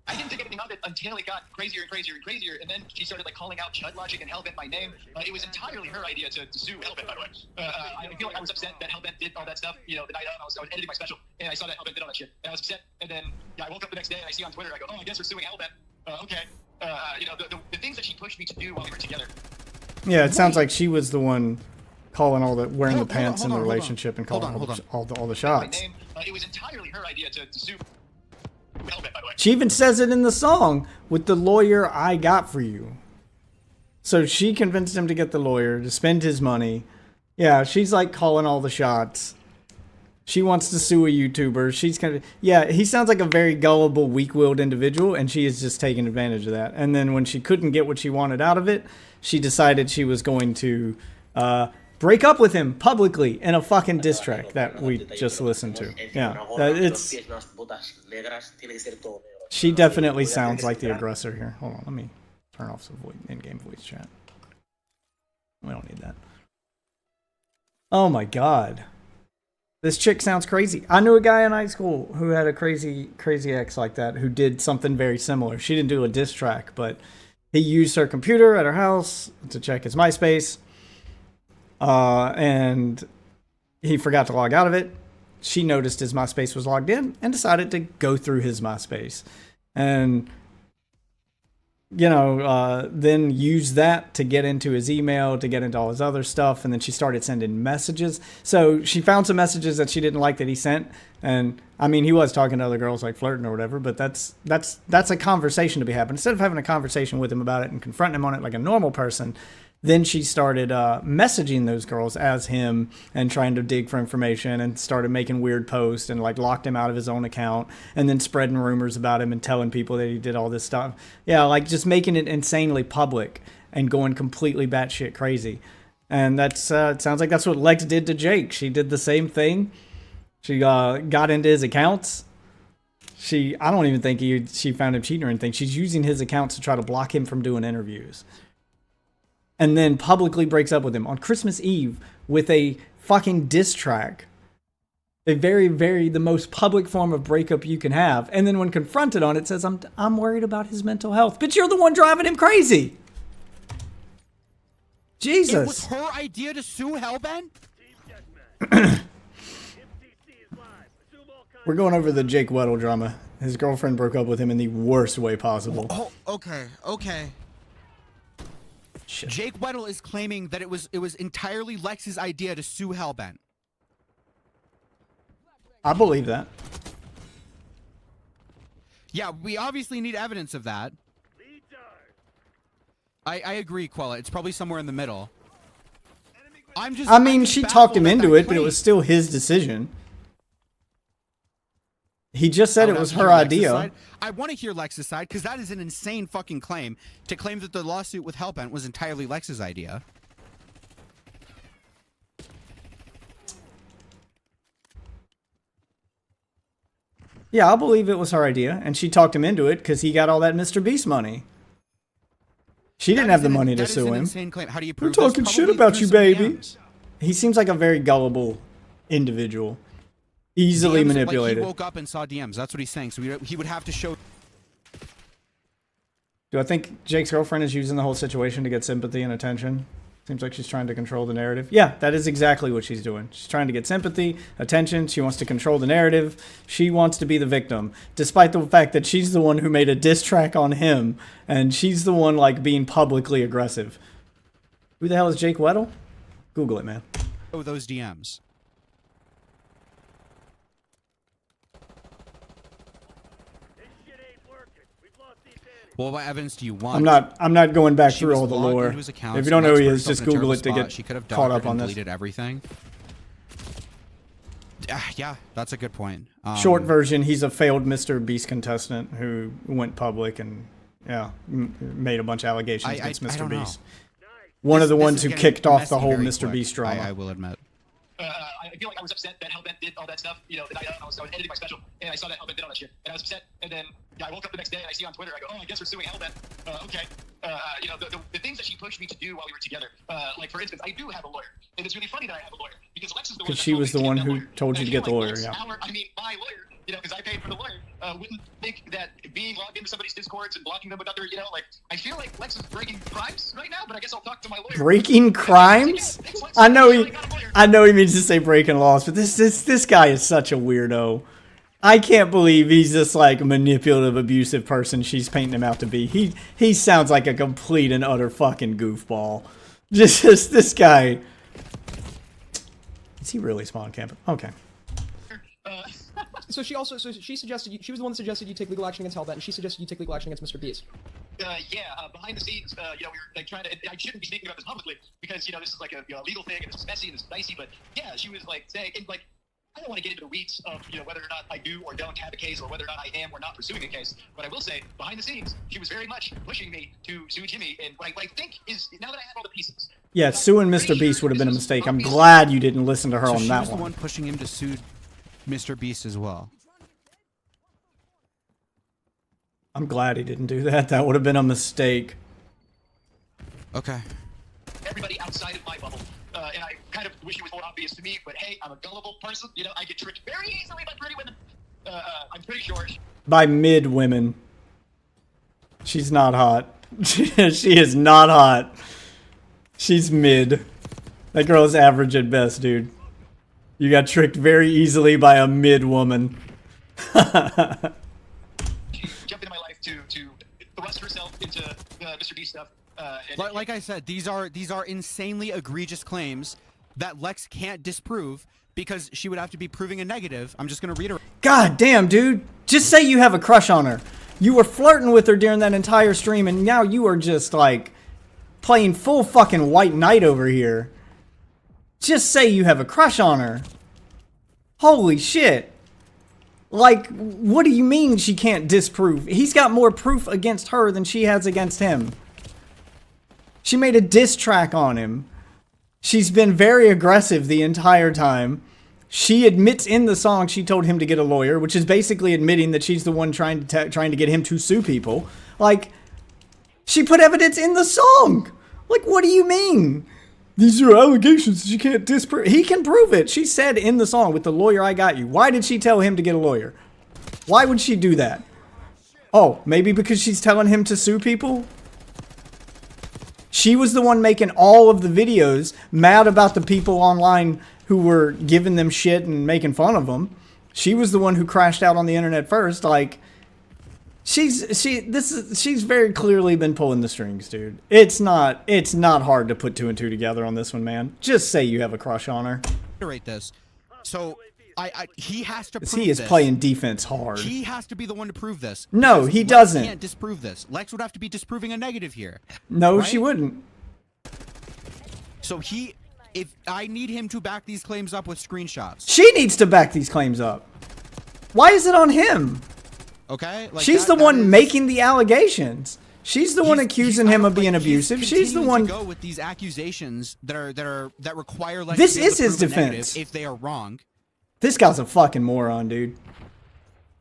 I didn't think anything of it until it got crazier and crazier and crazier, and then she started like calling out Chud Logic and Hellbent by name. It was entirely her idea to sue Hellbent, by the way. I feel like I was upset that Hellbent did all that stuff, you know, the night of. I was editing my special, and I saw that Hellbent did all that shit, and I was upset. And then I woke up the next day and I see on Twitter, I go, oh, I guess we're suing Hellbent. Okay. You know, the things that she pushed me to do while we were together. Yeah, it sounds like she was the one calling wearing the pants in the relationship and calling all the shots. It was entirely her idea to sue Hellbent, by the way. She even says it in the song with the lawyer I got for you. So she convinced him to get the lawyer to spend his money. Yeah, she's like calling all the shots. She wants to sue a YouTuber. She's kind of, yeah, he sounds like a very gullible, weak-willed individual, and she is just taking advantage of that. And then when she couldn't get what she wanted out of it, she decided she was going to break up with him publicly in a fucking diss track that we just listened to. Yeah, she definitely sounds like the aggressor here. Hold on, let me turn off some in-game voice chat. We don't need that. Oh my god. This chick sounds crazy. I knew a guy in high school who had a crazy ex like that, who did something very similar. She didn't do a diss track, but he used her computer at her house to check his MySpace. And he forgot to log out of it. She noticed his MySpace was logged in and decided to go through his MySpace. And, you know, then use that to get into his email, to get into all his other stuff. And then she started sending messages. So she found some messages that she didn't like that he sent. And I mean, he was talking to other girls, like flirting or whatever, but that's a conversation to be having. Instead of having a conversation with him about it and confronting him on it like a normal person, then she started messaging those girls as him and trying to dig for information, and started making weird posts and like locked him out of his own account, and then spreading rumors about him and telling people that he did all this stuff. Yeah, like just making it insanely public and going completely batshit crazy. And that's it sounds like that's what Lex did to Jake. She did the same thing. She got into his accounts. I don't even think she found him cheating or anything. She's using his accounts to try to block him from doing interviews. And then publicly breaks up with him on Christmas Eve with a fucking diss track. A very, very, the most public form of breakup you can have. And then when confronted on it, says, I'm worried about his mental health. But you're the one driving him crazy. Jesus. It was her idea to sue Hellbent? We're going over the Jake Weddle drama. His girlfriend broke up with him in the worst way possible. Oh, okay. Shit. Jake Weddle is claiming that it was entirely Lex's idea to sue Hellbent. I believe that. Yeah, we obviously need evidence of that. I agree, Quella. It's probably somewhere in the middle. I mean, she talked him into it, but it was still his decision. He just said it was her idea. I want to hear Lex's side, because that is an insane fucking claim, to claim that the lawsuit with Hellbent was entirely Lex's idea. Yeah, I believe it was her idea, and she talked him into it because he got all that Mr. Beast money. She didn't have the money to sue him. Insane claim. How do you prove We're talking shit about you, baby. He seems like a very gullible individual. Easily manipulated. Like he woke up and saw DMs. That's what he's saying. So he would have to show. Do I think Jake's girlfriend is using the whole situation to get sympathy and attention? Seems like she's trying to control the narrative. Yeah, that is exactly what she's doing. She's trying to get sympathy, attention. She wants to control the narrative. She wants to be the victim, despite the fact that she's the one who made a diss track on him, and she's the one, like, being publicly aggressive. Who the hell is Jake Weddle? Google it, man. Oh, those DMs. Well, what evidence do you want? I'm not going back She through was all the logged lore. into his account, If you don't know who he is, Lex just put herself Google in it to a get spot. She could have caught doctored up on and this. deleted everything. Yeah, that's a good point. Short version, he's a failed Mr. Beast contestant who went public and, yeah, made a bunch of allegations against Mr. Beast. One of the ones who kicked off the whole Mr. Beast drama. I will admit. I feel like I was upset that Hellbent did all that stuff. You know, the night I was editing my special, and I saw that Hellbent did all that shit, and I was upset. And then I woke up the next day and I see on Twitter, I go, oh, I guess we're suing Hellbent. Okay. You know, the things that she pushed me to do while we were together. Like, for instance, I do have a lawyer, and it's really funny that I have a lawyer because Lex is the one. Because she was the one who told you to get the lawyer. Yeah. My lawyer. You know, because I paid for the lawyer, wouldn't think that being logged into somebody's discords and blocking them without their, you know, like, I feel like Lex is breaking crimes right now, but I guess I'll talk to my lawyer. Breaking crimes? I know he means to say breaking laws, but this guy is such a weirdo. I can't believe he's this, like, manipulative, abusive person she's painting him out to be. He sounds like a complete and utter fucking goofball. Just this guy. Is he really spawn camping? Okay. So she suggested she was the one that suggested you take legal action against Hellbent, and she suggested you take legal action against Mr. Beast. Behind the scenes, you know, we were like trying to. I shouldn't be speaking about this publicly because you know this is like a legal thing and it's messy and it's dicey. But yeah, she was like saying, and, like, I don't want to get into the weeds of you know whether or not I do or don't have a case or whether or not I am or not pursuing a case. But I will say, behind the scenes, she was very much pushing me to sue Jimmy. And what I think is now that I have all the pieces. Yeah, suing Mr. Beast would have been a mistake. I'm glad you didn't listen to her on that one. She was the one pushing him to sue Mr. Beast as well. I'm glad he didn't do that. That would have been a mistake. Okay. Everybody outside of my bubble. And I kind of wish it was more obvious to me, but hey, I'm a gullible person. You know, I get tricked very easily by pretty women. I'm pretty sure. By mid women. She's not hot. She is not hot. She's mid. That girl is average at best, dude. You got tricked very easily by a mid woman. She jumped into my life to thrust herself into Mr. B stuff. Like I said, these are insanely egregious claims that Lex can't disprove because she would have to be proving a negative. I'm just gonna reiterate. God damn, dude. Just say you have a crush on her. You were flirting with her during that entire stream, and now you are just, like, playing full fucking white knight over here. Just say you have a crush on her. Holy shit. Like, what do you mean she can't disprove? He's got more proof against her than she has against him. She made a diss track on him. She's been very aggressive the entire time. She admits in the song she told him to get a lawyer, which is basically admitting that she's the one trying to get him to sue people. Like, she put evidence in the song. Like, what do you mean? These are allegations she can't disprove. He can prove it. She said in the song, with the lawyer I got you. Why did she tell him to get a lawyer? Why would she do that? Oh, maybe because she's telling him to sue people? She was the one making all of the videos mad about the people online who were giving them shit and making fun of them. She was the one who crashed out on the internet first. Like, she's very clearly been pulling the strings, dude. It's not hard to put two and two together on this one, man. Just say you have a crush on her. Reiterate this. So he has to prove he is this. playing defense hard. He has to be the one to prove this. No, he doesn't. Lex can't disprove this. Lex would have to be disproving a negative here. No, right? she wouldn't. So if I need him to back these claims up with screenshots. She needs to back these claims up. Why is it on him? Okay? Like she's the one making the allegations. She's the one accusing him of being abusive. She's the one to go with these accusations that require Lex this to be able is to his prove a negative defense. if they are wrong. This guy's a fucking moron, dude.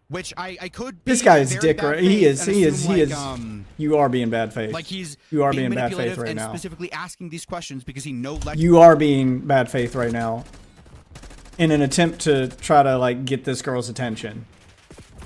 Which I could be this guy is very dick bad right. faith He is. and He is. assume, He like, is. You are being bad faith. Like you are being being bad faith manipulative right and now. specifically asking these questions because he knows Lex. You are being bad faith right now, in an attempt to try to like get this girl's attention.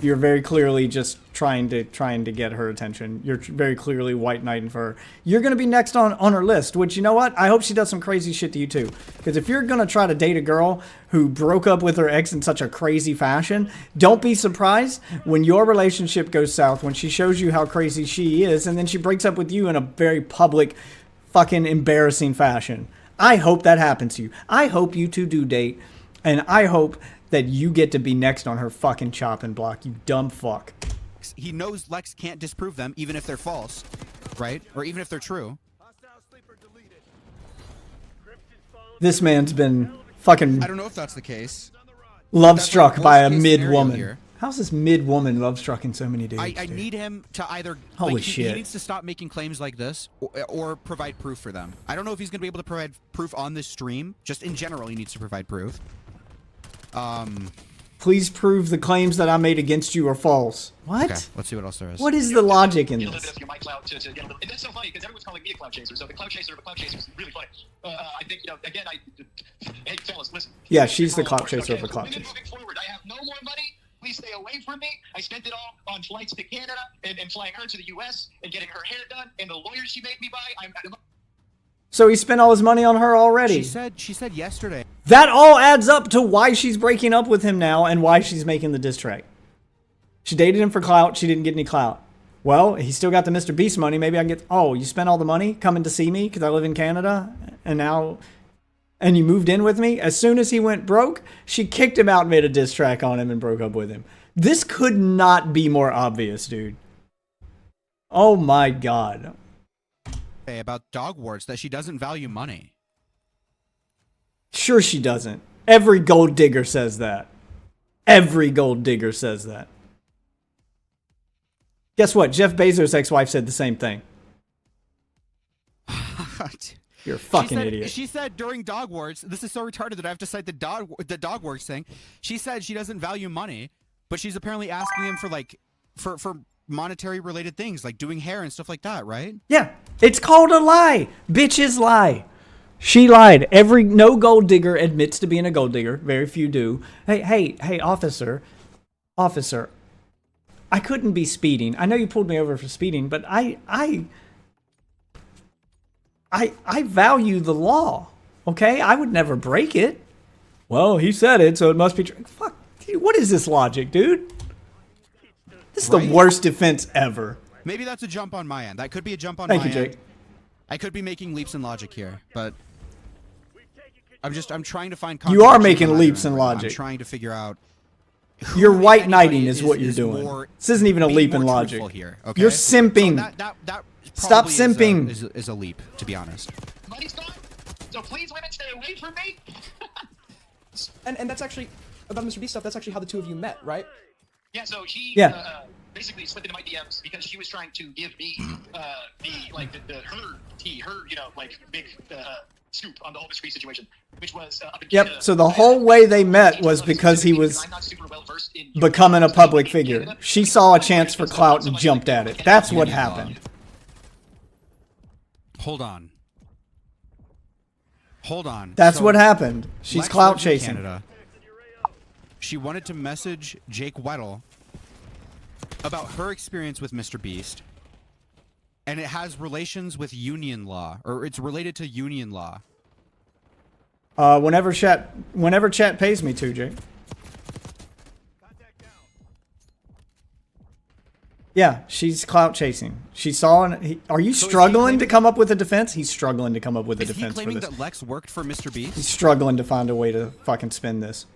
You're very clearly just trying to get her attention. You're very clearly white knighting for her. You're gonna be next on her list, which, you know what? I hope she does some crazy shit to you too. Because if you're gonna try to date a girl who broke up with her ex in such a crazy fashion, don't be surprised when your relationship goes south, when she shows you how crazy she is, and then she breaks up with you in a very public, fucking embarrassing fashion. I hope that happens to you. I hope you two do date, and I hope that you get to be next on her fucking chopping block, you dumb fuck. He knows Lex can't disprove them, even if they're false, right? Or even if they're true. This man's been fucking I don't know if that's the case. love That's struck like by a worst case mid scenario woman. here. How's this mid woman love strucking so many dudes? I dude? need him to either Holy like, he shit. needs to stop making claims like this or provide proof for them. I don't know if he's gonna be able to provide proof on this stream. Just in general, he needs to provide proof. Please prove the claims that I made against you are false. What? Okay, let's see what else there is. What is the logic in Get a little this? bit of my clout to get a little. And that's so funny because everyone's calling me a clout chaser. So the clout chaser of a clout chaser is really funny. I think, again, hey fellas, listen. Yeah, she's the clout chaser of a clout Women chaser. moving forward, I have no more money. Please stay away from me. I spent it all on flights to Canada and flying her to the U.S. and getting her hair done and the lawyers she made me buy. So he spent all his money on her already. She said yesterday. That all adds up to why she's breaking up with him now and why she's making the diss track. She dated him for clout. She didn't get any clout. Well, he still got the Mr. Beast money. Maybe I can get... Oh, you spent all the money coming to see me because I live in Canada? And now... And you moved in with me? As soon as he went broke, she kicked him out and made a diss track on him and broke up with him. This could not be more obvious, dude. Oh my god. About dog warts that she doesn't value money. Sure she doesn't. Every gold digger says that. Every gold digger says that. Guess what? Jeff Bezos' ex-wife said the same thing. You're a fucking idiot. She said during dog warts, this is so retarded that I have to cite the dog warts thing. She said she doesn't value money, but she's apparently asking him for like for monetary related things like doing hair and stuff like that, right? Yeah, it's called a lie. Bitches lie. She lied. No gold digger admits to being a gold digger. Very few do. Hey, officer. I couldn't be speeding. I know you pulled me over for speeding, but I value the law. Okay, I would never break it. Well, he said it, so it must be true. Fuck, dude, what is this logic, dude? This is the worst defense ever. Maybe that's a jump on my end. That could be a jump on Thank my you, Jake. end. I could be making leaps in logic here, but I'm trying to find. You are contradictions making on leaps either in end right now. logic. I'm trying to figure out. You're white anybody knighting is what you're doing. This isn't even a being leap in more logic. truthful here, okay? You're simping. So that Stop probably simping. is a leap, to be honest. Money's gone. So please, women, stay away from me. And that's actually about Mr. Beast stuff. That's actually how the two of you met, right? Yeah, so he basically slipped into my DMs because she was trying to give me her tea, big scoop on the whole Mr. Beast situation, which was up in Canada. Yep, so the whole way they met was because he was becoming a public figure. She saw a chance for clout and jumped at it. That's what happened. Hold on. That's So, what happened. She's Lex clout lives in chasing. Canada. She wanted to message Jake Weddle about her experience with Mr. Beast, and it has relations with union law, or it's related to union law. Whenever chat pays me to, Jake. Yeah, she's clout chasing. She saw are you struggling to come up with a defense? He's struggling to come up with a Is he defense for claiming this. that Lex worked for Mr. Beast? He's struggling to find a way to fucking spin this.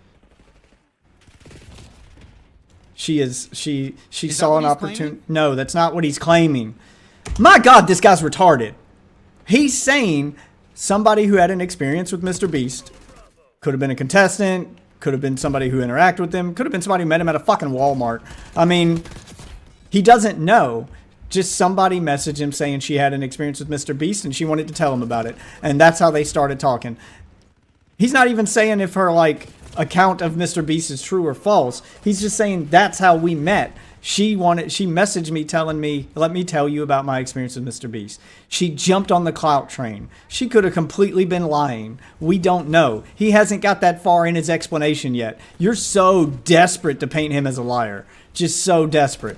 She saw an opportunity. No, that's not what he's claiming. My God, this guy's retarded. He's saying somebody who had an experience with Mr. Beast, could have been a contestant, could have been somebody who interacted with him, could have been somebody who met him at a fucking Walmart. I mean, he doesn't know. Just somebody messaged him saying she had an experience with Mr. Beast and she wanted to tell him about it. And that's how they started talking. He's not even saying if her, account of Mr. Beast is true or false. He's just saying that's how we met. She messaged me telling me, let me tell you about my experience with Mr. Beast. She jumped on the clout train. She could have completely been lying. We don't know. He hasn't got that far in his explanation yet. You're so desperate to paint him as a liar. just so desperate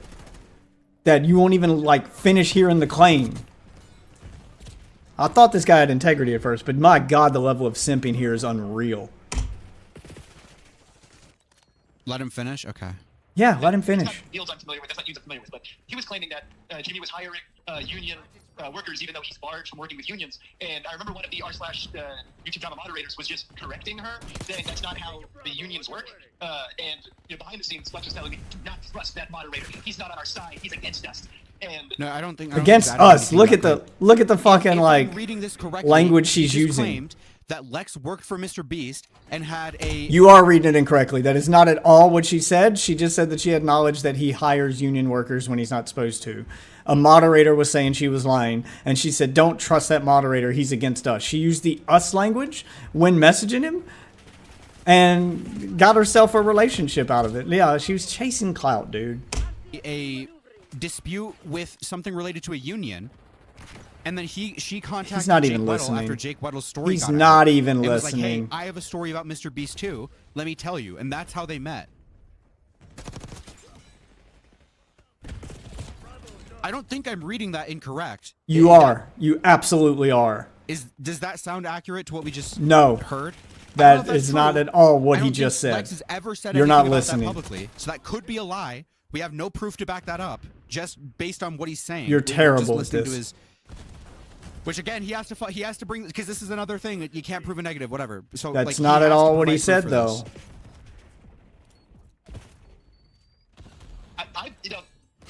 that you won't even like finish hearing the claim. I thought this guy had integrity at first, but my God, the level of simping here is unreal. Let him finish? Okay. Yeah, let him finish. That's not deals I'm familiar with. That's not news I'm familiar with. But he was claiming that Jimmy was hiring union workers, even though he's barred from working with unions. And I remember one of the r/YouTube drama moderators was just correcting her, saying that's not how the unions work. And behind the scenes, Flex was telling me, do not trust that moderator. He's not on our side. He's against us. And no, I don't think against us. Look at the fucking if reading this correctly, language she's he just using. Claimed that Lex worked for Mr. Beast and had a. You are reading it incorrectly. That is not at all what she said. She just said that she had knowledge that he hires union workers when he's not supposed to. A moderator was saying she was lying, and she said, "Don't trust that moderator. He's against us." She used the us language when messaging him, and got herself a relationship out of it. Yeah, she was chasing clout, dude. A dispute with something related to a union, and then she contacted He's not Jake even Weddle listening. after Jake Weddle's story He's got not out. even And was listening. like, hey, I have a story about Mr. Beast too. Let me tell you, and that's how they met. I don't think I'm reading that incorrect. You are. You absolutely are. Does that sound accurate to what we just No. heard? That is not at all what I he don't just think said. Lex has ever said You're anything not about listening. that publicly, so that could be a lie. We have no proof to back that up, just based on what he's saying. You're We're just terrible at listening to this. which again, he has to bring, because this is another thing that you can't prove a negative, whatever. So That's like, he not at has to all what he provide said, proof for this. though.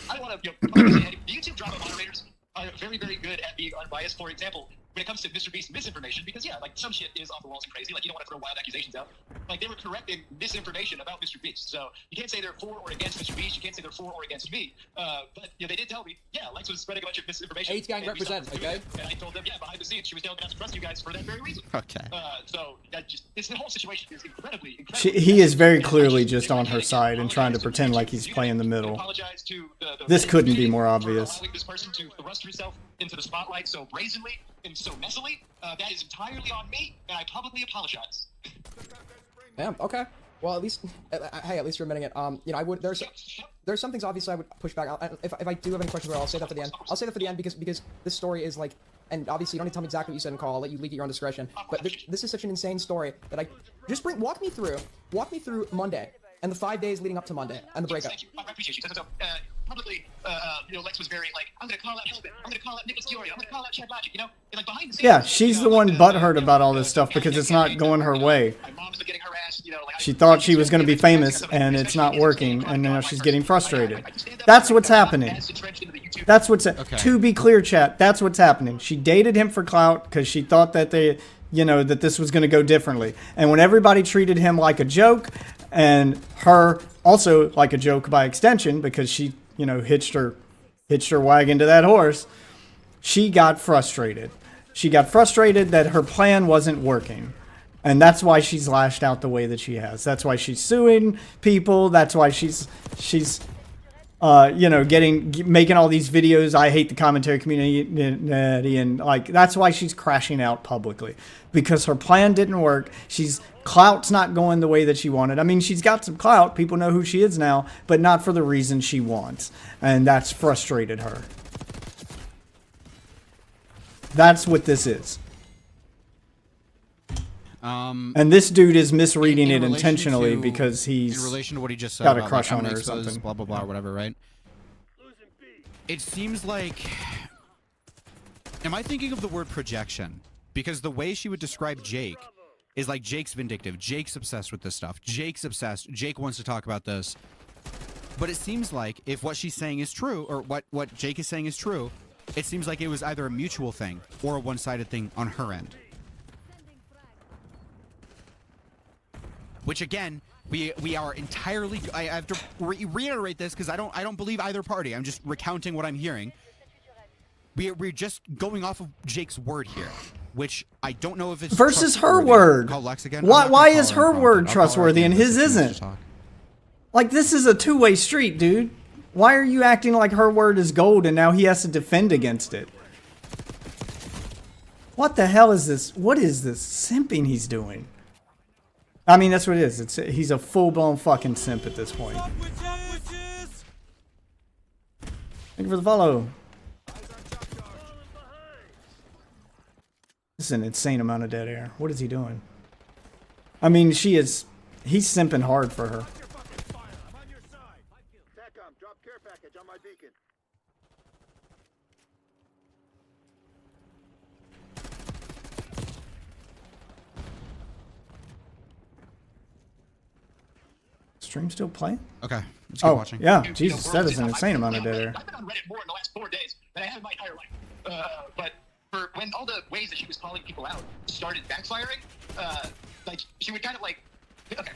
I want to, the YouTube drama moderators are very, very good at being unbiased. For example, when it comes to Mr. Beast misinformation, because yeah, like some shit is off the walls and crazy. Like you don't want to throw wild accusations out. Like they were correcting misinformation about Mr. Beast. So you can't say they're for or against Mr. Beast. You can't say they're for or against me. But they did tell me, yeah, Lex was spreading a bunch of misinformation. 8 gang represents, okay? And I told them, yeah, behind the scenes, she was telling me not to trust you guys for that very reason. Okay. So that just this whole situation is incredibly. He is very clearly just on her side and trying to pretend like he's playing the middle. This couldn't be more obvious. Allowing this person to thrust herself into the spotlight so brazenly and so messily, that is entirely on me, and I publicly apologize. Damn. Okay. Well, at least, hey, at least you're admitting it. I would. There's some things obviously I would push back. If I do have any questions, I'll say that for the end. I'll say that for the end because this story is like, and obviously you don't need to tell me exactly what you said in call. I'll let you leak at your own discretion. But this is such an insane story that I just walk me through Monday and the 5 days leading up to Monday and the breakup. Thank you. I appreciate you. So, publicly, Lex was very like, I'm gonna call out Hellbent, I'm gonna call out Nicholas Fury, I'm gonna call out Chad Logic, and like behind the scenes. Yeah, she's the one butthurt about all this stuff because it's not going her way. My mom's been getting harassed, She thought she was going to be famous and it's not working, and now she's getting frustrated. That's what's happening. That's what's to be clear, chat. That's what's happening. She dated him for clout because she thought that that this was going to go differently. And when everybody treated him like a joke, and her also like a joke by extension because she hitched her wagon to that horse, she got frustrated. She got frustrated that her plan wasn't working. And that's why she's lashed out the way that she has. That's why she's suing people. That's why she's making all these videos. I hate the commentary community, and like that's why she's crashing out publicly because her plan didn't work. Clout's not going the way that she wanted. I mean, she's got some clout. People know who she is now, but not for the reason she wants, and that's frustrated her. That's what this is. And this dude is misreading it intentionally because he's in relation to what he just said got a about, crush like, on I'm her or gonna expose something. blah blah blah or whatever, right? It seems like, am I thinking of the word projection? Because the way she would describe Jake is like Jake's vindictive, Jake's obsessed with this stuff, Jake's obsessed, Jake wants to talk about this. But it seems like if what she's saying is true, or what Jake is saying is true, it seems like it was either a mutual thing or a one-sided thing on her end. Which again, we are entirely. I have to reiterate this because I don't believe either party. I'm just recounting what I'm hearing. We're just going off of Jake's word here, which I don't know if it's versus her trustworthy. word. Call Lex again. Why is her word trustworthy and his isn't? Talk. Like this is a two-way street, dude. Why are you acting like her word is gold and now he has to defend against it? What the hell is this? What is this simping he's doing? I mean, that's what it is. He's a full-blown fucking simp at this point. Thank you for the follow. This is an insane amount of dead air. What is he doing? I mean, he's simping hard for her. I'm on your side. TACOM, drop care package on my beacon. Stream still playing? Okay, let's keep watching. Yeah, Jesus, that is an insane amount of dead air. I've been on Reddit more in the last 4 days than I have in my entire life. But for when all the ways that she was calling people out started backfiring, like she would kind of like, okay,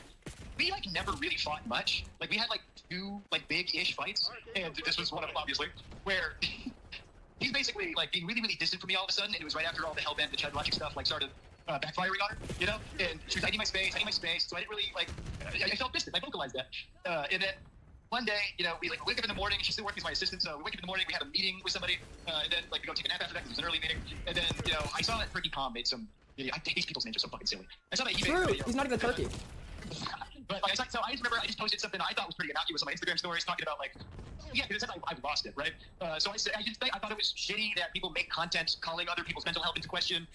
we like never really fought much. Like we had like 2 like big-ish fights, and this was one of them obviously, where he's basically like being really, really distant from me all of a sudden, and it was right after all the Hellbent, the Chud watching stuff like started backfiring on her, you know? And she was, I need my space, so I didn't really, like, I felt distant, I vocalized that. And then one day, you know, we like wake up in the morning, she's still working as my assistant, so we wake up in the morning, we had a meeting with somebody, and then like we go take a nap after that because it was an early meeting, and then, you know, I saw that Turkey Tom made some, I these people's names are so fucking silly. I saw that he made a video. He's not even Turkey. But like, so I just remember I just posted something I thought was pretty innocuous on my Instagram stories talking about like, oh yeah, because it says I've lost it, right? So I said I thought it was shitty that people make content calling other people's mental health into question.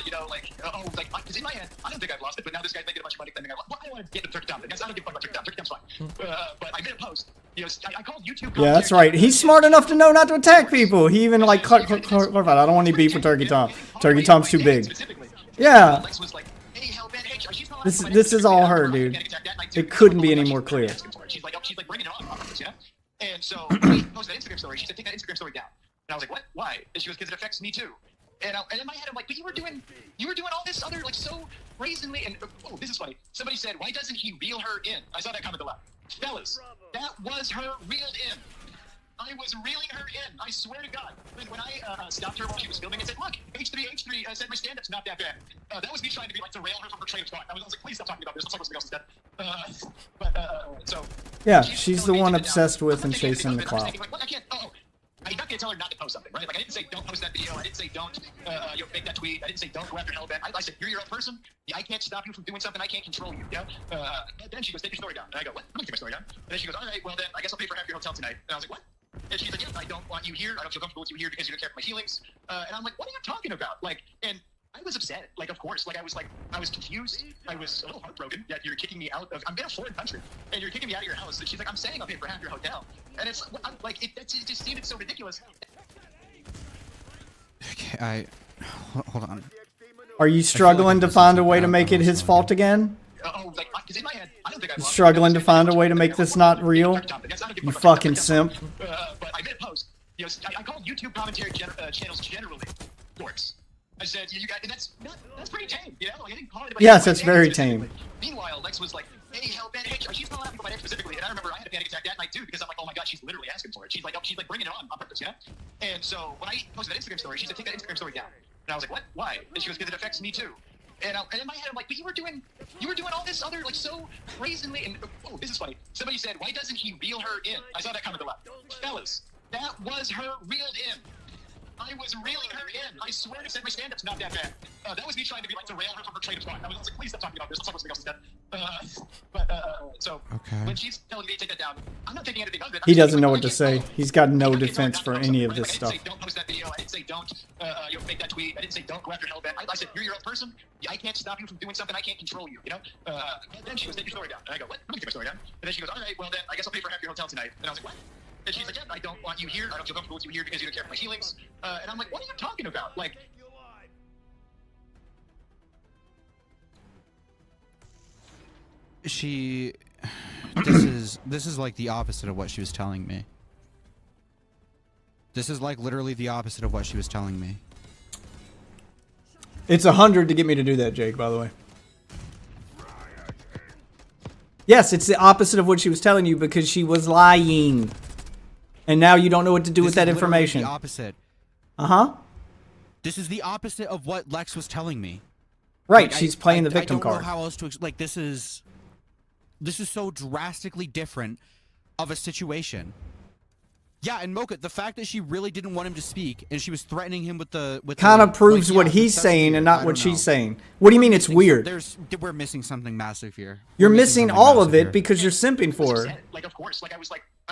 You know, like because in my head I don't think I've lost it, but now this guy's making a bunch of money claiming I want to get the Turkey Tom. Because I don't give a fuck about Turkey Tom. Turkey Tom's fine. But I made a post. You know, I called YouTube. Yeah, that's right. He's smart enough to know not to attack people. He even like clarified, I don't want any beef with Turkey Tom. Turkey Tom's too big. Yeah. This is all her, dude. It couldn't be any more clear. She's like bringing it on purpose, yeah. And so I posted that Instagram story. She said, take that Instagram story down. And I was like, what? Why? And she goes, because it affects me too. And in my head, I'm like, but you were doing all this other like so brazenly. And oh, this is funny. Somebody said, why doesn't he reel her in? I saw that comment a lot. Fellas, that was her reeled in. I was reeling her in. I swear to God. When I stopped her while she was filming and said, look, H3 said my stand-up's not that bad. That was me trying to be like derail her from her train of thought. I was like, please stop talking about this. Let's talk about something else instead. So yeah, she's the one obsessed with and chasing the clout. I can't. I'm not gonna tell her not to post something, right? Like I didn't say don't post that video. I didn't say don't make that tweet. I didn't say don't go after Hellbent. I said you're your own person. Yeah, I can't stop you from doing something. I can't control you. Yeah. But then she goes, take your story down. And I go, what? I'm gonna take my story down. And then she goes, all right, well then I guess I'll pay for half your hotel tonight. And I was like, what? And she's like, yeah, I don't want you here. I don't feel comfortable with you here because you don't care for my feelings. And I'm like, what are you talking about? Like, and I was upset. Like, of course. Like, I was confused. I was a little heartbroken that you're kicking me out of. I'm in a foreign country, and you're kicking me out of your house. And she's like, I'm saying I'll pay for half your hotel. And it's like, it just seemed so ridiculous. Okay, hold on. Are you struggling to find a way to make it his fault again? Because in my head, I don't think I'm struggling to find a way to make this not real? You fucking simp. But I made a post. You know, I called YouTube commentary channels generally dorks. I said, you guys, that's pretty tame, you know? Like, I didn't call anybody. Yes, that's very tame. Meanwhile, Lex was like, hey, Hellbent, hey, she's calling out people by name specifically, and I remember I had a panic attack that night too because I'm like, oh my god, she's literally asking for it. She's like bringing it on purpose, yeah. And so when I posted that Instagram story, she said, take that Instagram story down. And I was like, what? Why? And she goes, because it affects me too. And in my head, I'm like, but you were doing all this other like so brazenly. And oh, this is funny. Somebody said, why doesn't he reel her in? I saw that comment a lot. Fellas, that was her reeled in. I was reeling her in. I swear to God, my stand-up's not that bad. That was me trying to be like derail her from her train of thought. I was like, please stop talking about this. Let's talk about something else instead. So when she's telling me to take that down, I'm not taking anything of it. He doesn't know what to say. He's got no defense for any of this stuff. I didn't say don't post that video. I didn't say don't make that tweet. I didn't say don't go after Hellbent. I said you're your own person. I can't stop you from doing something. I can't control you. You know. And then she goes, take your story down. And I go, what? I'm gonna take my story down. And then she goes, all right, well then I guess I'll pay for half your hotel tonight. And I was like, what? And she's like, yeah, I don't want you here. I don't feel comfortable with you here because you don't care for my feelings. And I'm like, what are you talking about? Like, this is like the opposite of what she was telling me. This is like literally the opposite of what she was telling me. It's 100 to get me to do that, Jake, by the way. Yes, it's the opposite of what she was telling you because she was lying. And now you don't know what to do with that information. The opposite. Uh-huh. This is the opposite of what Lex was telling me. Right, like, she's playing the victim card. I don't know how else to like this is so drastically different of a situation. Yeah, and Mocha, the fact that she really didn't want him to speak and she was threatening him with the Kind of proves like, what yeah, he's that's saying weird. and I not don't what know. she's saying. What do you mean it's weird? We're missing something massive here. You're We're missing something all of massive it here. because you're simping for her. Like, of course, like I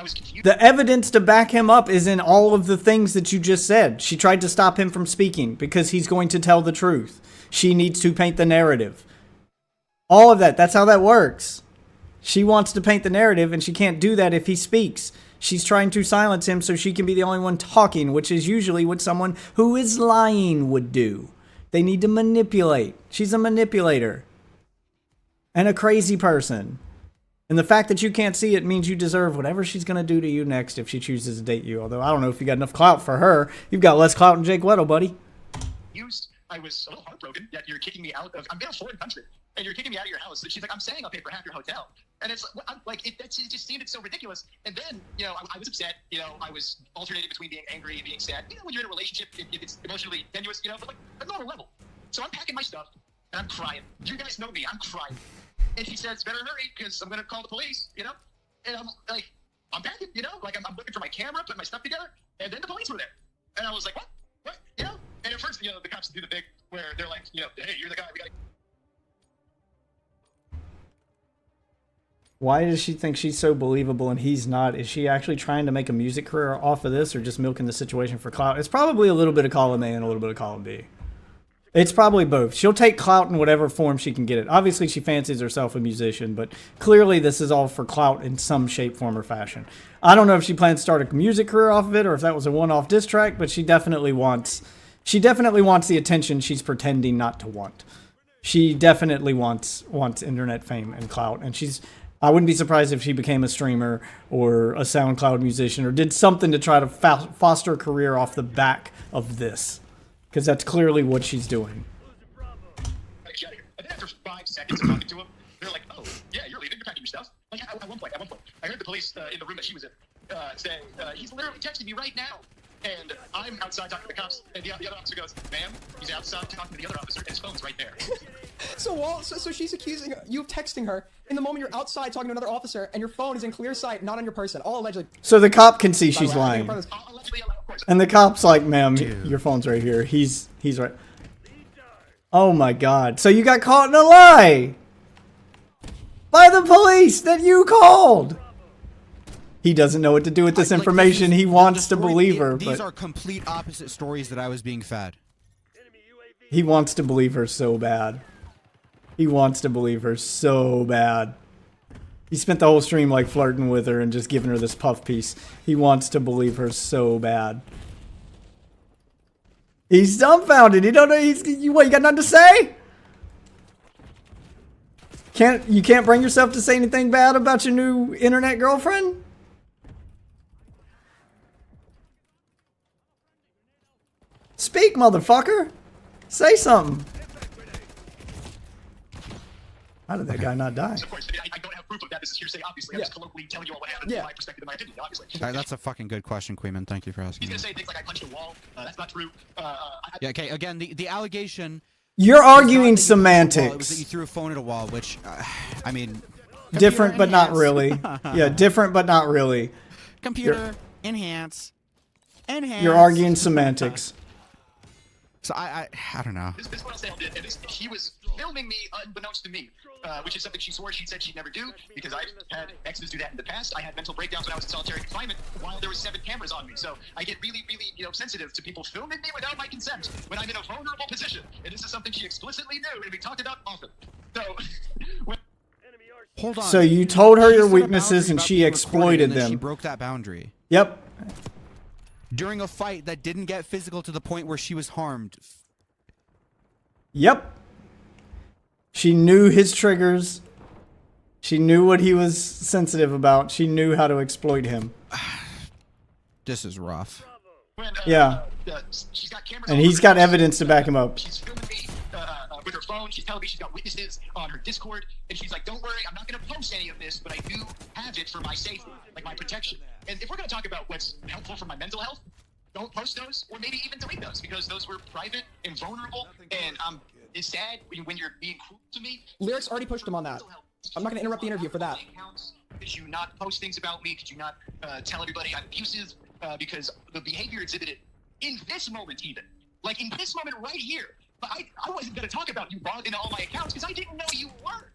was confused. The evidence to back him up is in all of the things that you just said. She tried to stop him from speaking because he's going to tell the truth. She needs to paint the narrative. All of that. That's how that works. She wants to paint the narrative, and she can't do that if he speaks. She's trying to silence him so she can be the only one talking, which is usually what someone who is lying would do. They need to manipulate. She's a manipulator. And a crazy person. And the fact that you can't see it means you deserve whatever she's going to do to you next if she chooses to date you. Although I don't know if you got enough clout for her. You've got less clout than Jake Weddle, buddy. I was a little heartbroken that you're kicking me out of. I'm in a foreign country, and you're kicking me out of your house. And she's like, "I'm saying I'll pay for half your hotel." And it's like, it just seemed so ridiculous. And then, I was upset. I was alternating between being angry and being sad. When you're in a relationship, if it's emotionally tenuous, but like a normal level. So I'm packing my stuff and I'm crying. You guys know me. I'm crying. And she says, "Better hurry, because I'm gonna call the police." And I'm like, I'm packing. Like I'm looking for my camera, putting my stuff together, and then the police were there. And I was like, what? And at first, the cops do the big where they're like, "Hey, you're the guy. We gotta." Why does she think she's so believable and he's not? Is she actually trying to make a music career off of this or just milking the situation for clout? It's probably a little bit of column A and a little bit of column B. It's probably both. She'll take clout in whatever form she can get it. Obviously, she fancies herself a musician, but clearly this is all for clout in some shape, form, or fashion. I don't know if she plans to start a music career off of it or if that was a one-off diss track, but she definitely wants the attention she's pretending not to want. She definitely wants internet fame and clout, and I wouldn't be surprised if she became a streamer or a SoundCloud musician or did something to try to foster a career off the back of this. Because that's clearly what she's doing. And then after 5 seconds of talking to him, they're like, "Oh, yeah, you're leaving. You're packing your stuff." Like at one point, I heard the police in the room that she was in say, "He's literally texting me right now." And I'm outside talking to the cops, and the other officer goes, "Ma'am, he's outside talking to the other officer, and his phone's right there." So she's accusing you of texting her in the moment you're outside talking to another officer, and your phone is in clear sight, not on your person, all allegedly. So the cop can see she's lying. And the cop's like, "Ma'am, your phone's right here. He's right." Oh my god. So you got caught in a lie! By the police that you called! He doesn't know what to do with this information. He wants to believe her, These but are complete opposite stories that I was being fed. he wants to believe her so bad. He wants to believe her so bad. He spent the whole stream like flirting with her and just giving her this puff piece. He wants to believe her so bad. He's dumbfounded. He don't know. You got nothing to say? You can't bring yourself to say anything bad about your new internet girlfriend? Speak, motherfucker. Say something. How did that guy not die? Of course, I don't have proof of that. This is hearsay, obviously. I'm just colloquially telling you all what happened from my perspective and my opinion, obviously. That's a fucking good question, Queeman. Thank you for asking. He's gonna say things like, "I punched a wall." That's not true. Yeah, okay, again, the allegation... You're arguing It was that semantics. you threw a phone at a wall, which, I mean... Different, but not really. Yeah, different, but not really. Computer, enhance. You're arguing semantics. So I don't know. This is what I'll say. He was filming me unbeknownst to me, which is something she swore she said she'd never do, because I've had exes do that in the past. I had mental breakdowns when I was in solitary confinement while there were 7 cameras on me. So I get really, really, sensitive to people filming me without my consent when I'm in a vulnerable position. And this is something she explicitly knew, and we talked about often. So Hold on. So you told her She your set a weaknesses boundary and about she being recorded, exploited and then them. She broke that boundary. Yep. During a fight that didn't get physical to the point where she was harmed. Yep. She knew his triggers. She knew what he was sensitive about. She knew how to exploit him. This is rough. Yeah. She's got cameras And he's got evidence to back him up. She's filming me with her phone. She's telling me she's got witnesses on her Discord, and she's like, "Don't worry, I'm not going to post any of this, but I do have it for my safety, like my protection." And if we're going to talk about what's helpful for my mental health, don't post those, or maybe even delete those, because those were private and vulnerable, and it's sad when you're being cruel to me. Lyrics already pushed him on that. I'm not going to interrupt the interview for that. Could you not post things about me? Could you not tell everybody I'm abusive? because the behavior exhibited in this moment, even like in this moment right here. But I wasn't going to talk about you logged into all my accounts because I didn't know you were.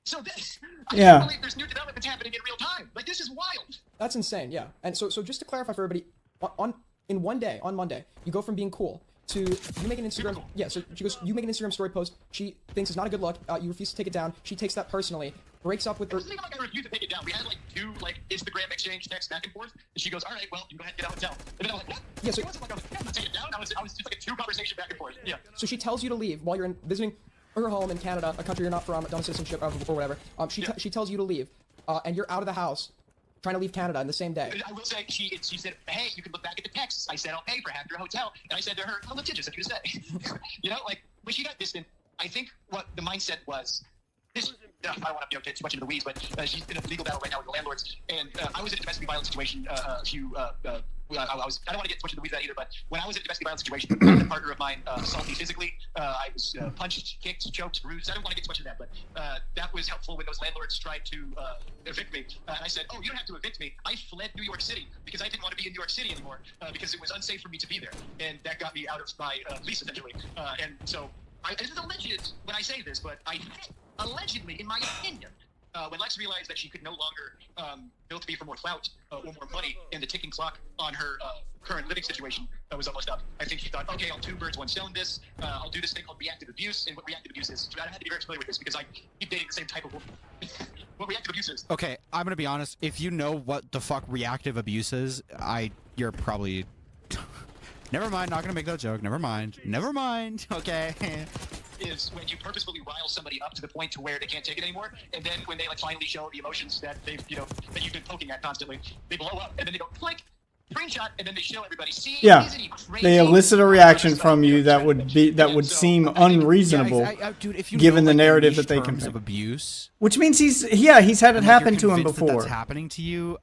So this, I can't believe there's new developments happening in real time. Like, this is wild. That's insane, yeah. And so just to clarify for everybody, in one day, on Monday, you go from being cool to you make an Instagram. Cool. Yeah, so she goes, you make an Instagram story post. She thinks it's not a good look. You refuse to take it down. She takes that personally. Breaks up with her. It wasn't even like I refused to take it down. We had like 2 Instagram exchange texts back and forth, and she goes, "All right, well, you go ahead and get out and tell." And then I'm like, "What?" Yeah, so it wasn't like I was going to take it down. I was just like a 2 conversation back and forth. Yeah. So she tells you to leave while you're visiting her home in Canada, a country you're not from, don't have citizenship or whatever. She tells you to leave, and you're out of the house, trying to leave Canada in the same day. I will say, she said, "Hey, you can look back at the texts." I said, "I'll pay for half your hotel," and I said to her, "How litigious of you to say?" You know, like when she got distant, I think what the mindset was. This, I don't want to get too much into the weeds, but she's in a legal battle right now with the landlords. And I was in a domestic violence situation a few. I don't want to get too much into the weeds of that either, but when I was in a domestic violence situation, a partner of mine assaulted me physically. I was punched, kicked, choked, bruised. I don't want to get too much into that, but that was helpful when those landlords tried to evict me. And I said, "Oh, you don't have to evict me. I fled New York City because I didn't want to be in New York City anymore because it was unsafe for me to be there, and that got me out of my lease essentially." And so, this is alleged when I say this, but I allegedly, in my opinion, when Lex realized that she could no longer milk me for more clout or more money, and the ticking clock on her current living situation was almost up, I think she thought, "Okay, I'll 2 birds, 1 stone this. I'll do this thing called reactive abuse." And what reactive abuse is, I had to be very familiar with this because I keep dating the same type of woman. What reactive abuse is? Okay, I'm gonna be honest. If you know what the fuck reactive abuse is, you're probably. Never mind. Not gonna make that joke. Never mind. Never mind. Okay. Is when you purposefully rile somebody up to the point to where they can't take it anymore, and then when they finally show the emotions that they've that you've been poking at constantly, they blow up, and then they go clink, screenshot, and then they show everybody. See, isn't he crazy? They elicit a reaction from you that would seem unreasonable, Dude, if you given know, the narrative that niche they can terms make. of abuse. Which means he's had it happen to him That before. that's happening to you.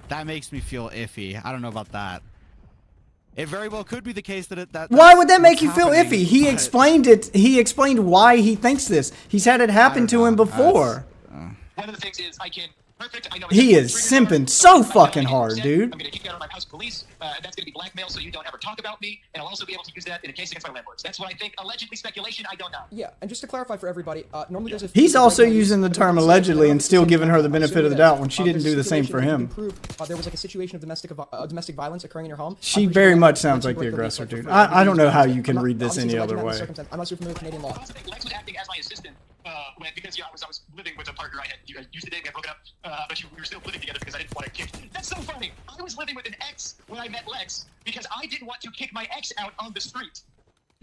That makes me feel iffy. I don't know about that. It very well could be the case that Why would that make you feel happening, iffy? He but- explained it. He explained why he thinks this. He's had it happen to him before. One of the things is I can perfect. I know He is simping so fucking hard, dude. I'm gonna kick you out of my house, police. That's gonna be blackmail, so you don't ever talk about me, and I'll also be able to use that in a case against my landlords. That's what I think. Allegedly, speculation. I don't know. Yeah, and just to clarify for everybody, normally there's a. He's also using the term allegedly and still giving her the benefit of the doubt when she didn't do the same for him. There was like a situation of domestic violence occurring in your home. She very much sounds like the aggressor, dude. I don't know how you can read this any other way. I'm not super familiar with Canadian law. Lex was acting as my assistant because I was living with a partner I had used to date. We had broken up, but we were still living together because I didn't want to kick. That's so funny. I was living with an ex when I met Lex because I didn't want to kick my ex out on the street.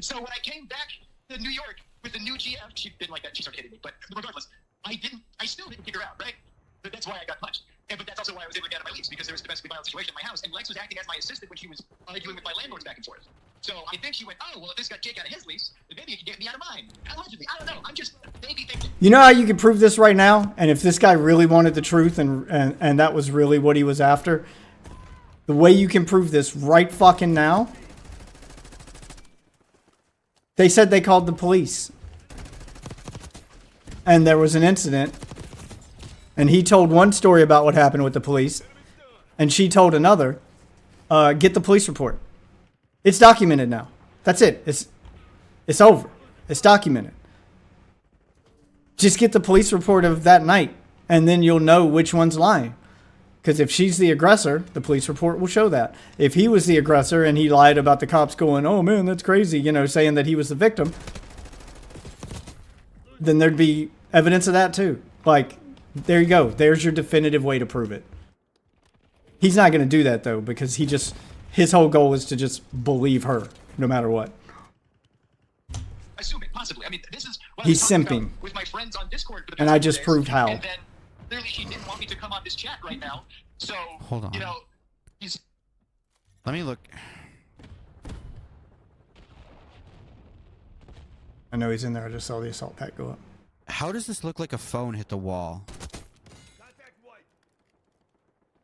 So when I came back to New York with the new GF, she didn't like that. She started hitting me. But regardless, I still didn't kick her out, right? But that's why I got punched. But that's also why I was able to get out of my lease because there was a domestic violence situation in my house, and Lex was acting as my assistant when she was arguing with my landlords back and forth. So I think she went, "Oh, well, if this got Jake out of his lease, then maybe he can get me out of mine." Allegedly, I don't know. I'm just maybe thinking. You know how you could prove this right now? And if this guy really wanted the truth and that was really what he was after, the way you can prove this right fucking now, they said they called the police. And there was an incident. And he told one story about what happened with the police. And she told another. Get the police report. It's documented now. That's it. It's over. It's documented. Just get the police report of that night, and then you'll know which one's lying. Because if she's the aggressor, the police report will show that. If he was the aggressor and he lied about the cops going, "Oh man, that's crazy," saying that he was the victim, then there'd be evidence of that too. Like, there you go. There's your definitive way to prove it. He's not going to do that though, because his whole goal is to just believe her, no matter what. Assuming, possibly. I mean, this is what He's I was talking simping. about with my friends on Discord for the And past I couple just days, proved how. And then clearly she didn't want me to come on this chat right now. So, Hold on. he's. Let me look. I know he's in there. I just saw the assault pack go up. How does this look like a phone hit the wall?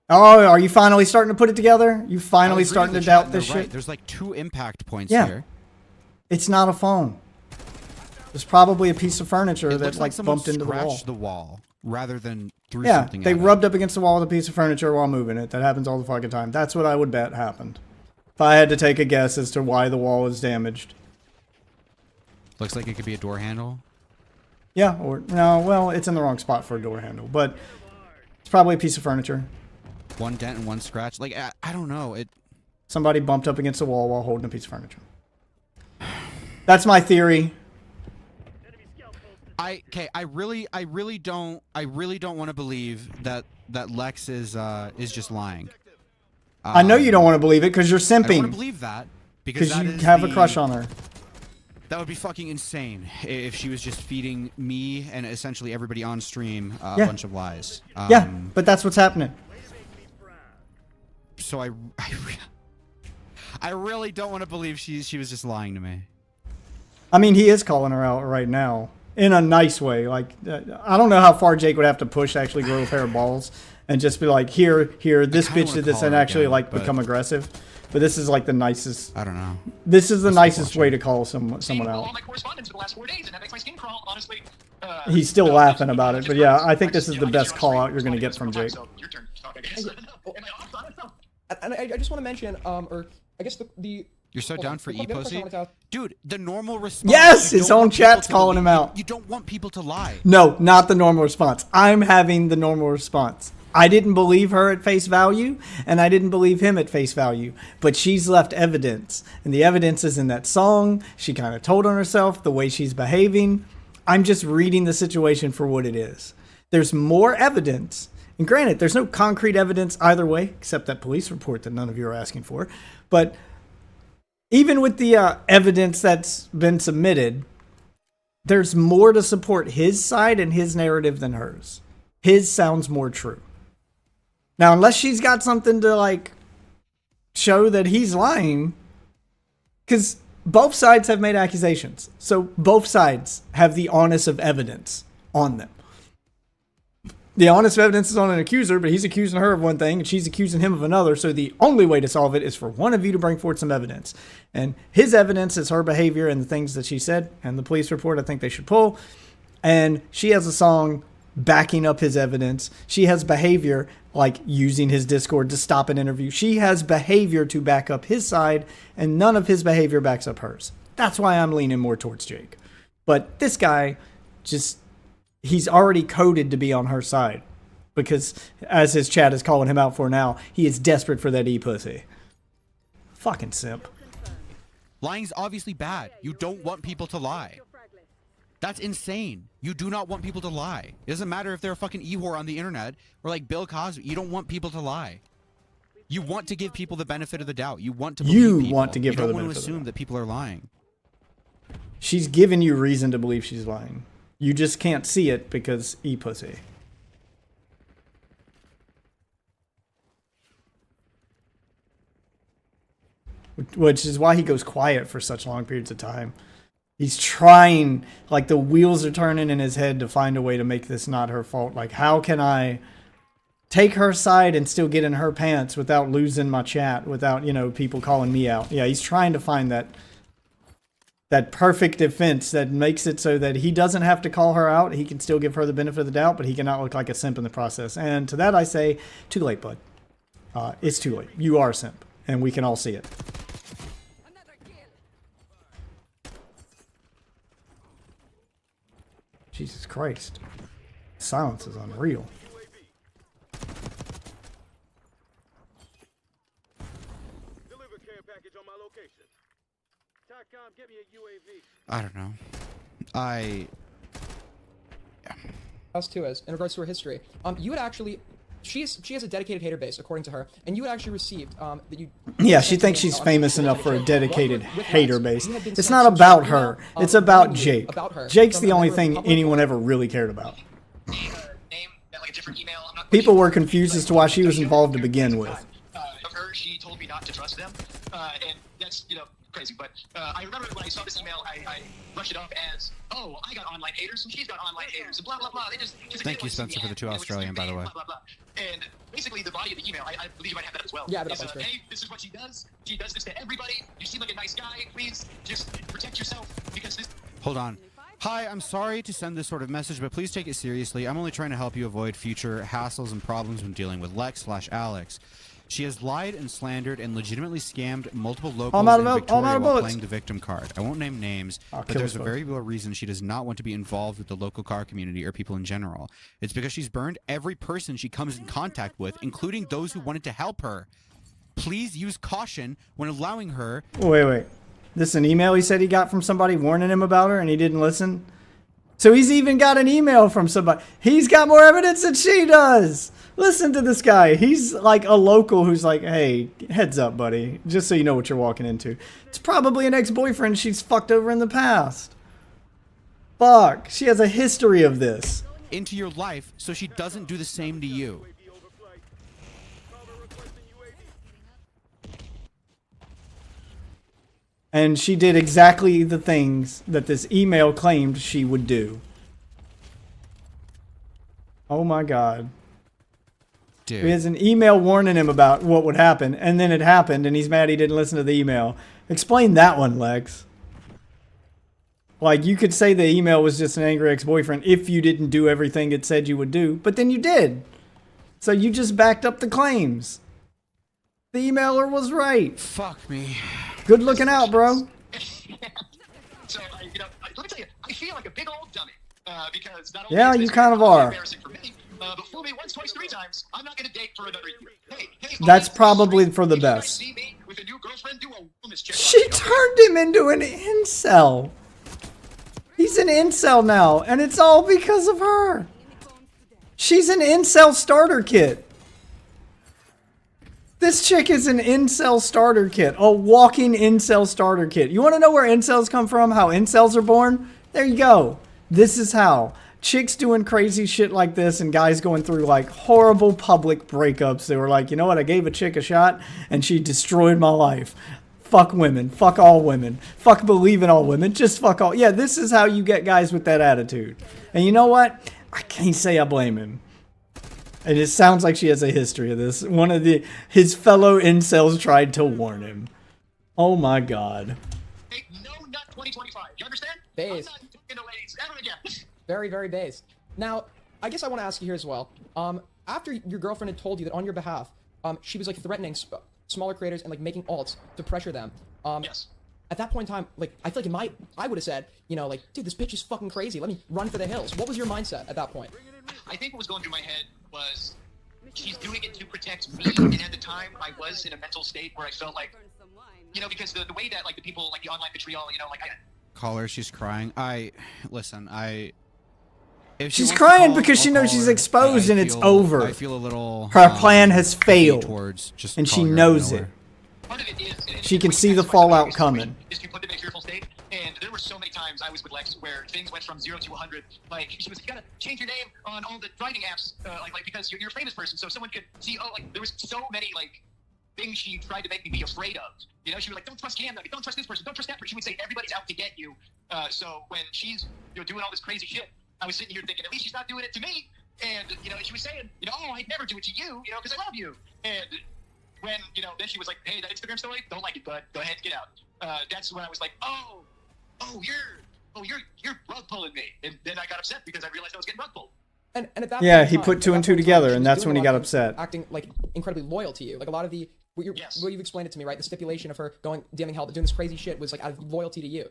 Oh, are you finally starting to put it together? You finally starting to doubt this Right. shit? There's like 2 impact points Yeah. here. It's not a phone. It's probably a piece of furniture It that looks like someone bumped into the wall. scratched the wall rather than threw Yeah, something they at it. rubbed up against the wall with a piece of furniture while moving it. That happens all the fucking time. That's what I would bet happened. If I had to take a guess as to why the wall is damaged. Looks like it could be a door handle. Yeah, or no, well, it's in the wrong spot for a door handle, but it's probably a piece of furniture. One dent and one scratch. Like, I don't know. Somebody bumped up against the wall while holding a piece of furniture. That's my theory. I really don't want to believe that Lex is just lying. I know you don't want to believe it because you're I don't want to simping. believe that because Because you have a crush on her. That would be fucking insane if she was just feeding me and essentially everybody on stream a Yeah. bunch of lies. Yeah, but that's what's happening. So I really don't want to believe she was just lying to me. I mean, he is calling her out right now in a nice way. Like, I don't know how far Jake would have to push to actually grow a pair of balls and just be like, here, this kinda bitch wanna did this call and her actually again, like but- become aggressive. But this is like the nicest. I don't know. This is the Let's nicest watch way it. to call someone All out. my correspondence for the last 4 days, and that makes my skin crawl, honestly. He's still laughing about it, but yeah, I think this is the best call out you're going to get from Jake. Your turn to talk, I guess. Am I off? I don't know. And I just want to mention, or I guess the You're so hold on. down for The other question I e-pussy? wanted to ask- Dude, the normal response. Yes, you his don't own want people chat's to calling believe- him out. You don't want people to lie. No, not the normal response. I'm having the normal response. I didn't believe her at face value, and I didn't believe him at face value. But she's left evidence, and the evidence is in that song. She kind of told on herself the way she's behaving. I'm just reading the situation for what it is. There's more evidence, and granted, there's no concrete evidence either way, except that police report that none of you are asking for. But even with the evidence that's been submitted, there's more to support his side and his narrative than hers. His sounds more true. Now, unless she's got something to like show that he's lying, because both sides have made accusations. So both sides have the onus of evidence on them. The honest evidence is on an accuser, but he's accusing her of one thing and she's accusing him of another. So the only way to solve it is for one of you to bring forth some evidence. And his evidence is her behavior and the things that she said. And the police report, I think they should pull. And she has a song backing up his evidence. She has behavior like using his Discord to stop an interview. She has behavior to back up his side, and none of his behavior backs up hers. That's why I'm leaning more towards Jake. But this guy just... he's already coded to be on her side because, as his chat is calling him out for now, he is desperate for that e-pussy. Fucking simp. Lying's obviously bad. You don't want people to lie. That's insane. You do not want people to lie. It doesn't matter if they're a fucking e-whore on the internet or like Bill Cosby. You don't want people to lie. You want to give people the benefit of the doubt. You want to believe You people. want to give her the You don't want benefit to of the assume doubt. that people are lying. She's giving you reason to believe she's lying. You just can't see it because e-pussy. Which is why he goes quiet for such long periods of time. He's trying, like the wheels are turning in his head to find a way to make this not her fault. Like, how can I take her side and still get in her pants without losing my chat, without, you know, people calling me out? Yeah, he's trying to find that perfect defense that makes it so that he doesn't have to call her out. He can still give her the benefit of the doubt, but he cannot look like a simp in the process. And to that I say, too late, bud. It's too late. You are a simp, and we can all see it. Jesus Christ. Silence is unreal. Deliver care package on my location. TACCOM, get me a UAV. I don't know. us too is in regards to her history. You had actually, she has a dedicated hater base according to her, and you had actually received that you. Yeah, she thinks she's famous enough for a dedicated hater base. It's not about her. It's about Jake. Jake's the only thing anyone ever really cared about. People were confused as to why she was involved to begin with. Of her, she told me not to trust them, and that's, you know, crazy. But I remember when I saw this email, I brushed it up as, oh, I got online haters, and she's got online haters, and blah, blah, blah. They just Thank you, Spencer, for the 2 Australian, by the way. Blah, blah, blah. And basically, the body of the email, I believe you might have that as well. Yeah, is, hey, this is what she does. She does this to everybody. You seem like a nice guy. Please just protect yourself, because this... Hold on. Hi, I'm sorry to send this sort of message, but please take it seriously. I'm only trying to help you avoid future hassles and problems when dealing with Lex/Alex. She has lied and slandered and legitimately scammed multiple locals in Victoria while playing the victim card. I won't name names, but there's a very real reason she does not want to be involved with the local car community or people in general. It's because she's burned every person she comes in contact with, including those who wanted to help her. Please use caution when allowing her... Wait. This is an email he said he got from somebody warning him about her and he didn't listen? So he's even got an email from somebody. He's got more evidence than she does. Listen to this guy. He's like a local who's like, hey, heads up, buddy. Just so you know what you're walking into. It's probably an ex-boyfriend she's fucked over in the past. Fuck. She has a history of this. Into your life so she doesn't do the same to you. And she did exactly the things that this email claimed she would do. Oh my God. Dude. He has an email warning him about what would happen, and then it happened, and he's mad he didn't listen to the email. Explain that one, Lex. Like, you could say the email was just an angry ex-boyfriend if you didn't do everything it said you would do, but then you did. So you just backed up the claims. The emailer was right. Fuck me. Good looking out, bro. So, let me tell you, I feel like a big old dummy. Because not only Yeah, is you this kind of really are. embarrassing for me, but fool me once, twice, three times, I'm not going to date for another year. Hey, That's probably for the if you guys best. see me with a new girlfriend, do a wellness check on She me, okay? turned him into an incel. He's an incel now, and it's all because of her. She's an incel starter kit. This chick is an incel starter kit, a walking incel starter kit. You want to know where incels come from, how incels are born? There you go. This is how. Chicks doing crazy shit like this and guys going through like horrible public breakups. They were like, you know what, I gave a chick a shot and she destroyed my life. Fuck women. Fuck all women. Fuck believe in all women. Just fuck all. Yeah, this is how you get guys with that attitude. And you know what? I can't say I blame him. And it sounds like she has a history of this. One of his fellow incels tried to warn him. Oh my God. Hey, no nut 2025. You understand? Based. I'm not talking to ladies ever again. Very, very based. Now, I guess I want to ask you here as well. After your girlfriend had told you that on your behalf, she was like threatening smaller creators and like making alts to pressure them. Yes. At that point in time, like I feel like I would have said, you know, like, dude, this bitch is fucking crazy. Let me run for the hills. What was your mindset at that point? I think what was going through my head was she's doing it to protect me, and at the time I was in a mental state where I felt like, you know, because the way that like the people, like the online vitriol, you know, like Call her, she's crying. If she She's wants to crying call, because she I'll knows call she's her. exposed and it's over. I feel a little... Her plan has failed, towards just and she calling her out of knows it. nowhere. part of it is She can see the fallout coming. Is to put them in a fearful state, and there were so many times I was with Lex where things went from 0 to 100. Like she was, you gotta change your name on all the writing apps, like because you're a famous person, so someone could see. Oh, like there was so many like things she tried to make me be afraid of. You know, she was like, don't trust Cam, don't trust this person, don't trust that person. She would say everybody's out to get you. So when she's doing all this crazy shit, I was sitting here thinking, at least she's not doing it to me. And she was saying, oh, I'd never do it to you, because I love you. And when then she was like, hey, that Instagram story, don't like it, bud. Go ahead and get out. That's when I was like, you're rug pulling me. And then I got upset because I realized I was getting rug pulled. And at that Yeah, point in he time- put two at and that two point in time, together, she and was that's doing when a he lot got of upset. Acting like incredibly loyal to you. Like a lot of the what you've explained it to me, right? The stipulation of her going damning hell, doing this crazy shit was like out of loyalty to you.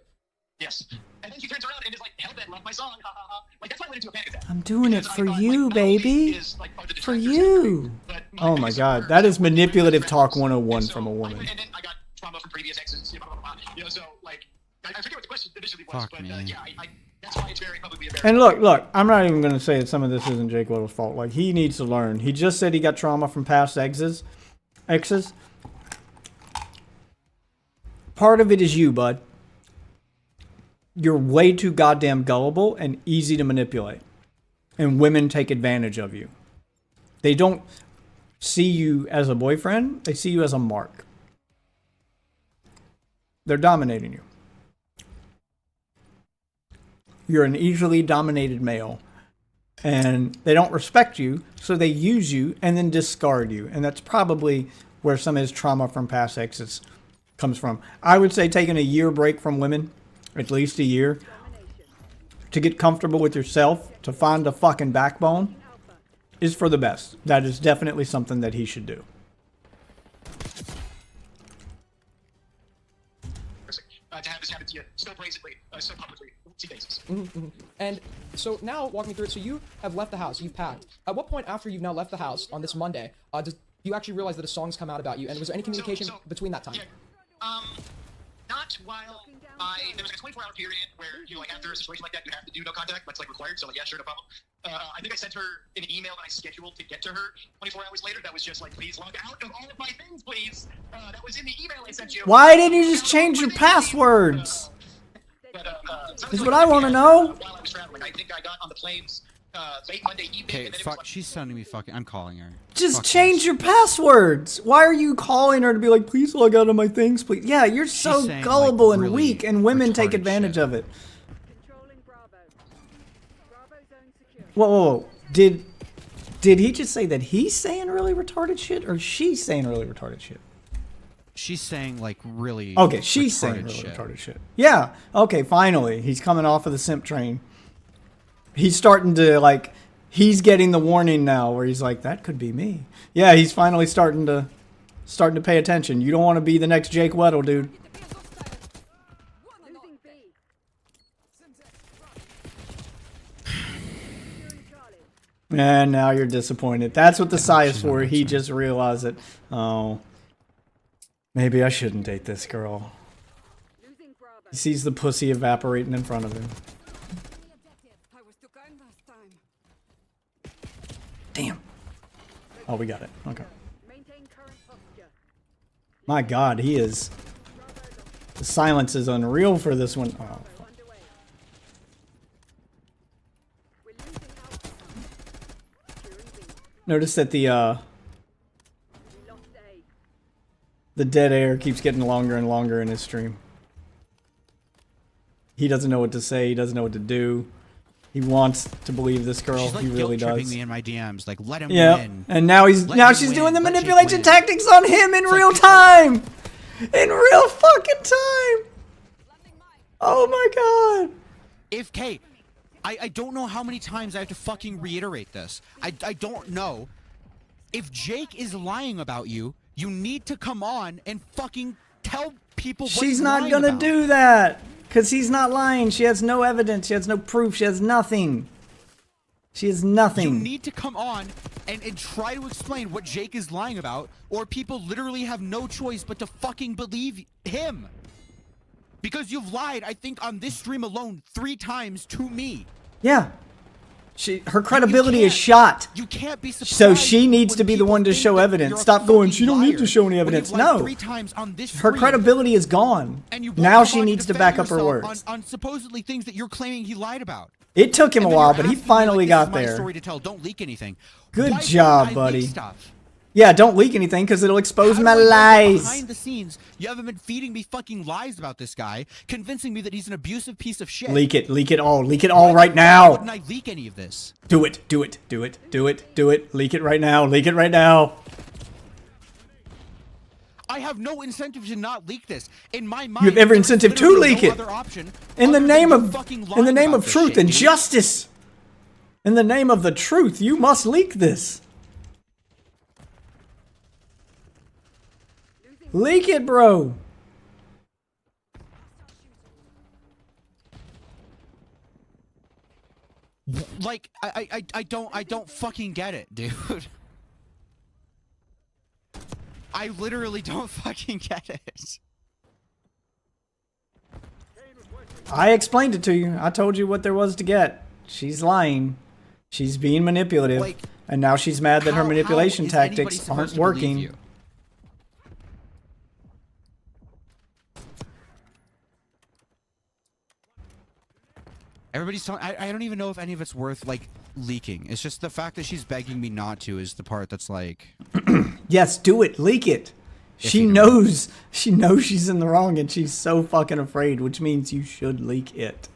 Yes. And then she turns around and is like, Hellbent, love my song. Ha ha ha. Like that's why I went into a panic attack. I'm doing it Because I for thought, you, like, not only baby. is, like, are the For detractors you. angry, but Oh my biggest God, supporters that is are my manipulative friends. talk 101 And so from a woman. And then I got trauma from previous exes. Blah, blah, blah, blah. So like, I forget what the question initially was, Fuck but me. yeah, I that's why it's very publicly embarrassing. And look, I'm not even going to say that some of this isn't Jake Weddle's fault. Like, he needs to learn. He just said he got trauma from past exes. Part of it is you, bud. You're way too goddamn gullible and easy to manipulate. And women take advantage of you. They don't see you as a boyfriend. They see you as a mark. They're dominating you. You're an easily dominated male. And they don't respect you, so they use you and then discard you. And that's probably where some of his trauma from past exes comes from. I would say taking a year break from women, at least a year, to get comfortable with yourself, to find a fucking backbone, is for the best. That is definitely something that he should do. To have this happen to you so brazenly, so publicly, see faces. And so now, walk me through it. So you have left the house. You've packed. At what point after you've now left the house on this Monday, does you actually realize that a song's come out about you? And was there any communication between that time? Yeah, not while there was like a 24-hour period where, you know, like after a situation like that, you have to do no contact. That's like required. So like, yeah, sure, no problem. I think I sent her an email that I scheduled to get to her 24 hours later. That was just like, please log out of all of my things, please. That was in the email I sent you. Why didn't you just change your passwords? Is what I want to know. While I was traveling, I think I got on the planes late Monday evening. Okay, and then fuck. She's sending me fucking. I'm calling her. Just Fuck change this. your passwords. Why are you calling her to be like, please log out of my things, please? Yeah, you're so saying, gullible like, and really weak, and women take retarded advantage shit. of it. Whoa, whoa, whoa. Did he just say that he's saying really retarded shit, or she's saying really retarded shit? She's saying like really. Okay, she's saying really retarded shit. Yeah. Okay, finally, he's coming off of the simp train. He's starting to like. He's getting the warning now, where he's like, that could be me. Yeah, he's finally starting to pay attention. You don't want to be the next Jake Weddle, dude. And now you're disappointed. That's what the sigh is for. He just realized it. Oh, maybe I shouldn't date this girl. He sees the pussy evaporating in front of him. Damn. Oh, we got it. Okay. My God, he is. The silence is unreal for this one. Oh. Notice that the dead air keeps getting longer and longer in his stream. He doesn't know what to say. He doesn't know what to do. He wants to believe this girl. She's like He really guilt-tripping does. me in my DMs, like let him Yeah, win. and now she's win. doing the Let Jake manipulation win. tactics on him in real time. In real fucking time. Oh my God. If Kate, I don't know how many times I have to fucking reiterate this. I don't know. If Jake is lying about you, you need to come on and fucking tell people what She's he's not lying gonna about. do that. Because he's not lying. She has no evidence. She has no proof. She has nothing. She has nothing. You need to come on and try to explain what Jake is lying about, or people literally have no choice but to fucking believe him. Because you've lied, I think, on this stream alone 3 times to me. Yeah. Her credibility is shot. You can't be surprised. So she needs when to be the people one to think show that evidence. you're a Stop going, fucking she don't need to liar. show any When evidence. you've lied No. 3 times on this Her stream, credibility is gone. and you won't Now come she on needs to defend back up her yourself words. on supposedly things that you're claiming he lied about. It took him a And then while, you're but he asking me, finally like, got this is my there. story to tell. Don't leak anything. Good Why job, wouldn't I leak buddy. stuff? Yeah, don't leak anything because it'll expose How my do I know that lies. Behind the scenes, you haven't been feeding me fucking lies about this guy, convincing me that he's an abusive piece of shit. Leak it all right Why now. wouldn't I leak any of this? Do it, do it, do it, do it, do it. Leak it right now, leak it right now. I have no incentive to not leak this. In my mind, You have every there's incentive to literally leak no it. other option In the other than name you of fucking in lying the name about of this truth shit, and dude. justice. In the name of the truth, you must leak this. Leak it, bro. Like, I don't fucking get it, dude. I literally don't fucking get it. I explained it to you. I told you what there was to get. She's lying. She's being manipulative. Like, and now she's mad that her how manipulation is anybody tactics supposed aren't to believe working. you? Everybody's telling. I don't even know if any of it's worth like leaking. It's just the fact that she's begging me not to is the part that's like. Yes, do it. Leak it. She you don't- knows. She knows she's in the wrong, and she's so fucking afraid, which means you should leak it.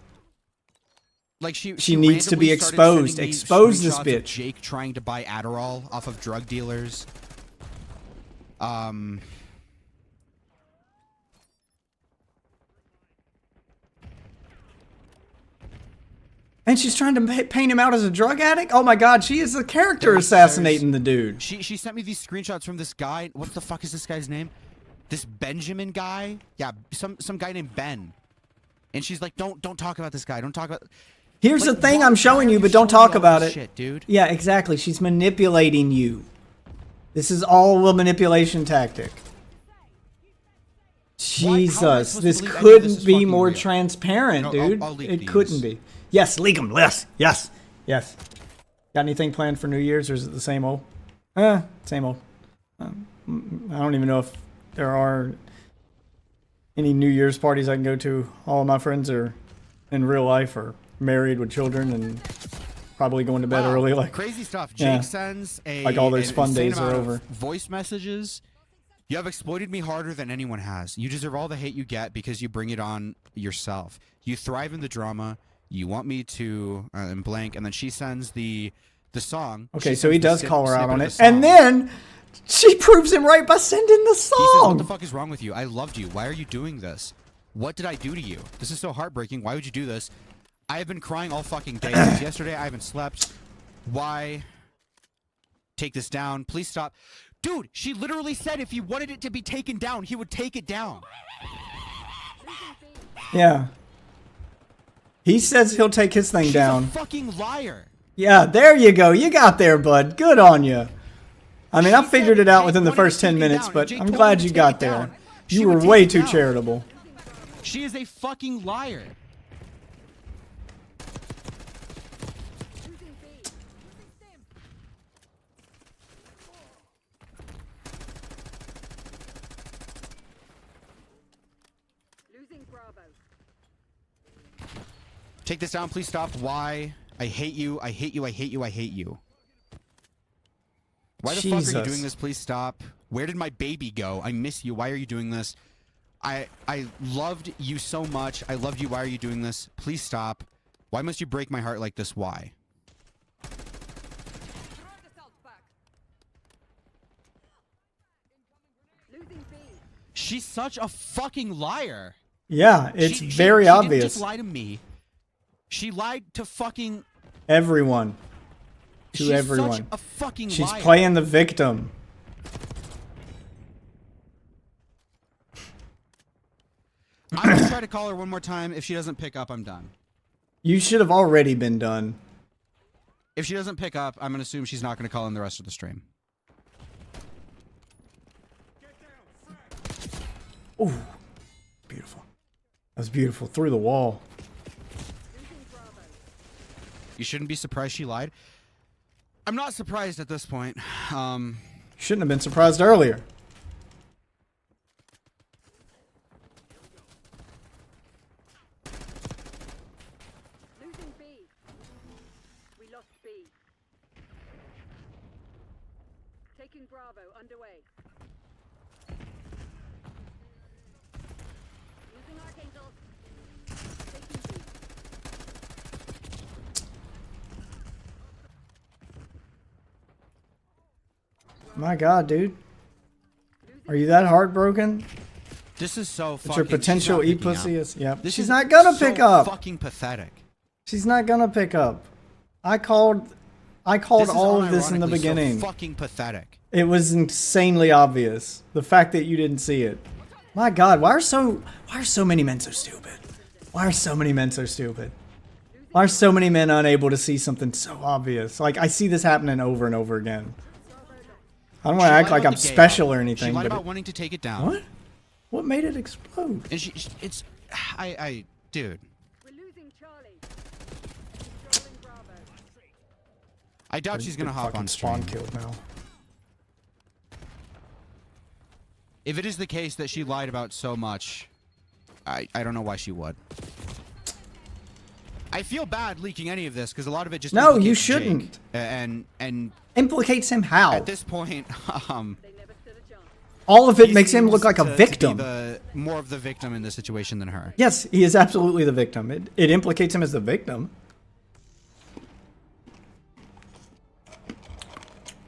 Like she needs to be randomly started exposed. sending me Expose this screenshots of bitch. Jake trying to buy Adderall off of drug dealers. And she's trying to paint him out as a drug addict? Oh my god, she is a character assassinating the dude. She sent me these screenshots from this guy. What the fuck is this guy's name? This Benjamin guy? Yeah, some guy named Ben. And she's like, don't talk about this guy. Don't talk about... Here's Like, the thing why- I'm why showing are you, but don't showing talk me all about this it. shit, dude? Yeah, exactly. She's manipulating you. This is all a manipulation tactic. Jesus, supposed this to believe any of this couldn't is be fucking more real? transparent, No, dude. I'll leak It these. couldn't be. Yes, leak them. Yes. Got anything planned for New Year's, or is it the same old? Same old. I don't even know if there are any New Year's parties I can go to. All of my friends are in real life or married with children and probably going to bed Wow, early. Like crazy stuff. Jake yeah. sends a Like all those an fun insane days are amount of over. Voice messages. You have exploited me harder than anyone has. You deserve all the hate you get because you bring it on yourself. You thrive in the drama. You want me to and blank, and then she sends the song. Okay, She so he sends the does call her out snippet on of it, the and song. then she proves him right by sending the He says, "What song. the fuck is wrong with you? I loved you. Why are you doing this? What did I do to you? This is so heartbreaking. Why would you do this? I have been crying all fucking day since yesterday. I haven't slept. Why? Take this down. Please stop." Dude, she literally said if he wanted it to be taken down, he would take it down. Yeah. He says he'll take his thing She's down. a fucking liar. Yeah, there you go. You got there, bud. Good on you. I mean, I She figured said it out Jake within the wanted first it 10 taken minutes, down, but and Jake I'm told glad him you to got take it there. down. She You would were take way it too down. charitable. She is a fucking liar. Take this down, please stop. Why? I hate you. I hate you. I hate you. I hate you. Why the fuck are you Jesus. doing this? Please stop. Where did my baby go? I miss you. Why are you doing this? I loved you so much. I loved you. Why are you doing this? Please stop. Why must you break my heart like this? Why? She's such a fucking liar. Yeah, it's She very didn't obvious. just lie to me. She lied to fucking Everyone. To She's everyone. such a fucking She's liar. playing the victim. I'm gonna try to call her one more time. If she doesn't pick up, I'm done. You should have already been done. If she doesn't pick up, I'm gonna assume she's not gonna call in the rest of the stream. Ooh. Beautiful. That was beautiful. Through the wall. You shouldn't be surprised she lied. I'm not surprised at this point. Shouldn't have been surprised earlier. Losing B. We lost B. Taking Bravo underway. Losing Archangel. Taking B. My God, dude. Are you that heartbroken? This is so That fucking. your potential she's e not picking pussy up. is. Yeah. This She's is not gonna so pick up. Fucking pathetic. She's not gonna pick up. I called This is all of this in the unironically beginning. So fucking pathetic. It was insanely obvious. The fact that you didn't see it. My God, why are so many men so stupid? Why are so many men so stupid? Why are so many men unable to see something so obvious? Like, I see this happening over and over again. I don't want She to act lied like about I'm the gay special or out. anything, She lied but about wanting to take it down. what? What made it explode? And it's, dude. We're losing Charlie. Controlling Bravo. I doubt she's gonna hop Fucking on spawn stream. killed now. If it is the case that she lied about so much, I don't know why she would. I feel bad leaking any of this because a lot of it just No, you implicates Jake. shouldn't. And Implicates him how? at this point, All of it he makes him seems look like a to be victim. more of the victim in this situation than her. Yes, he is absolutely the victim. It implicates him as the victim.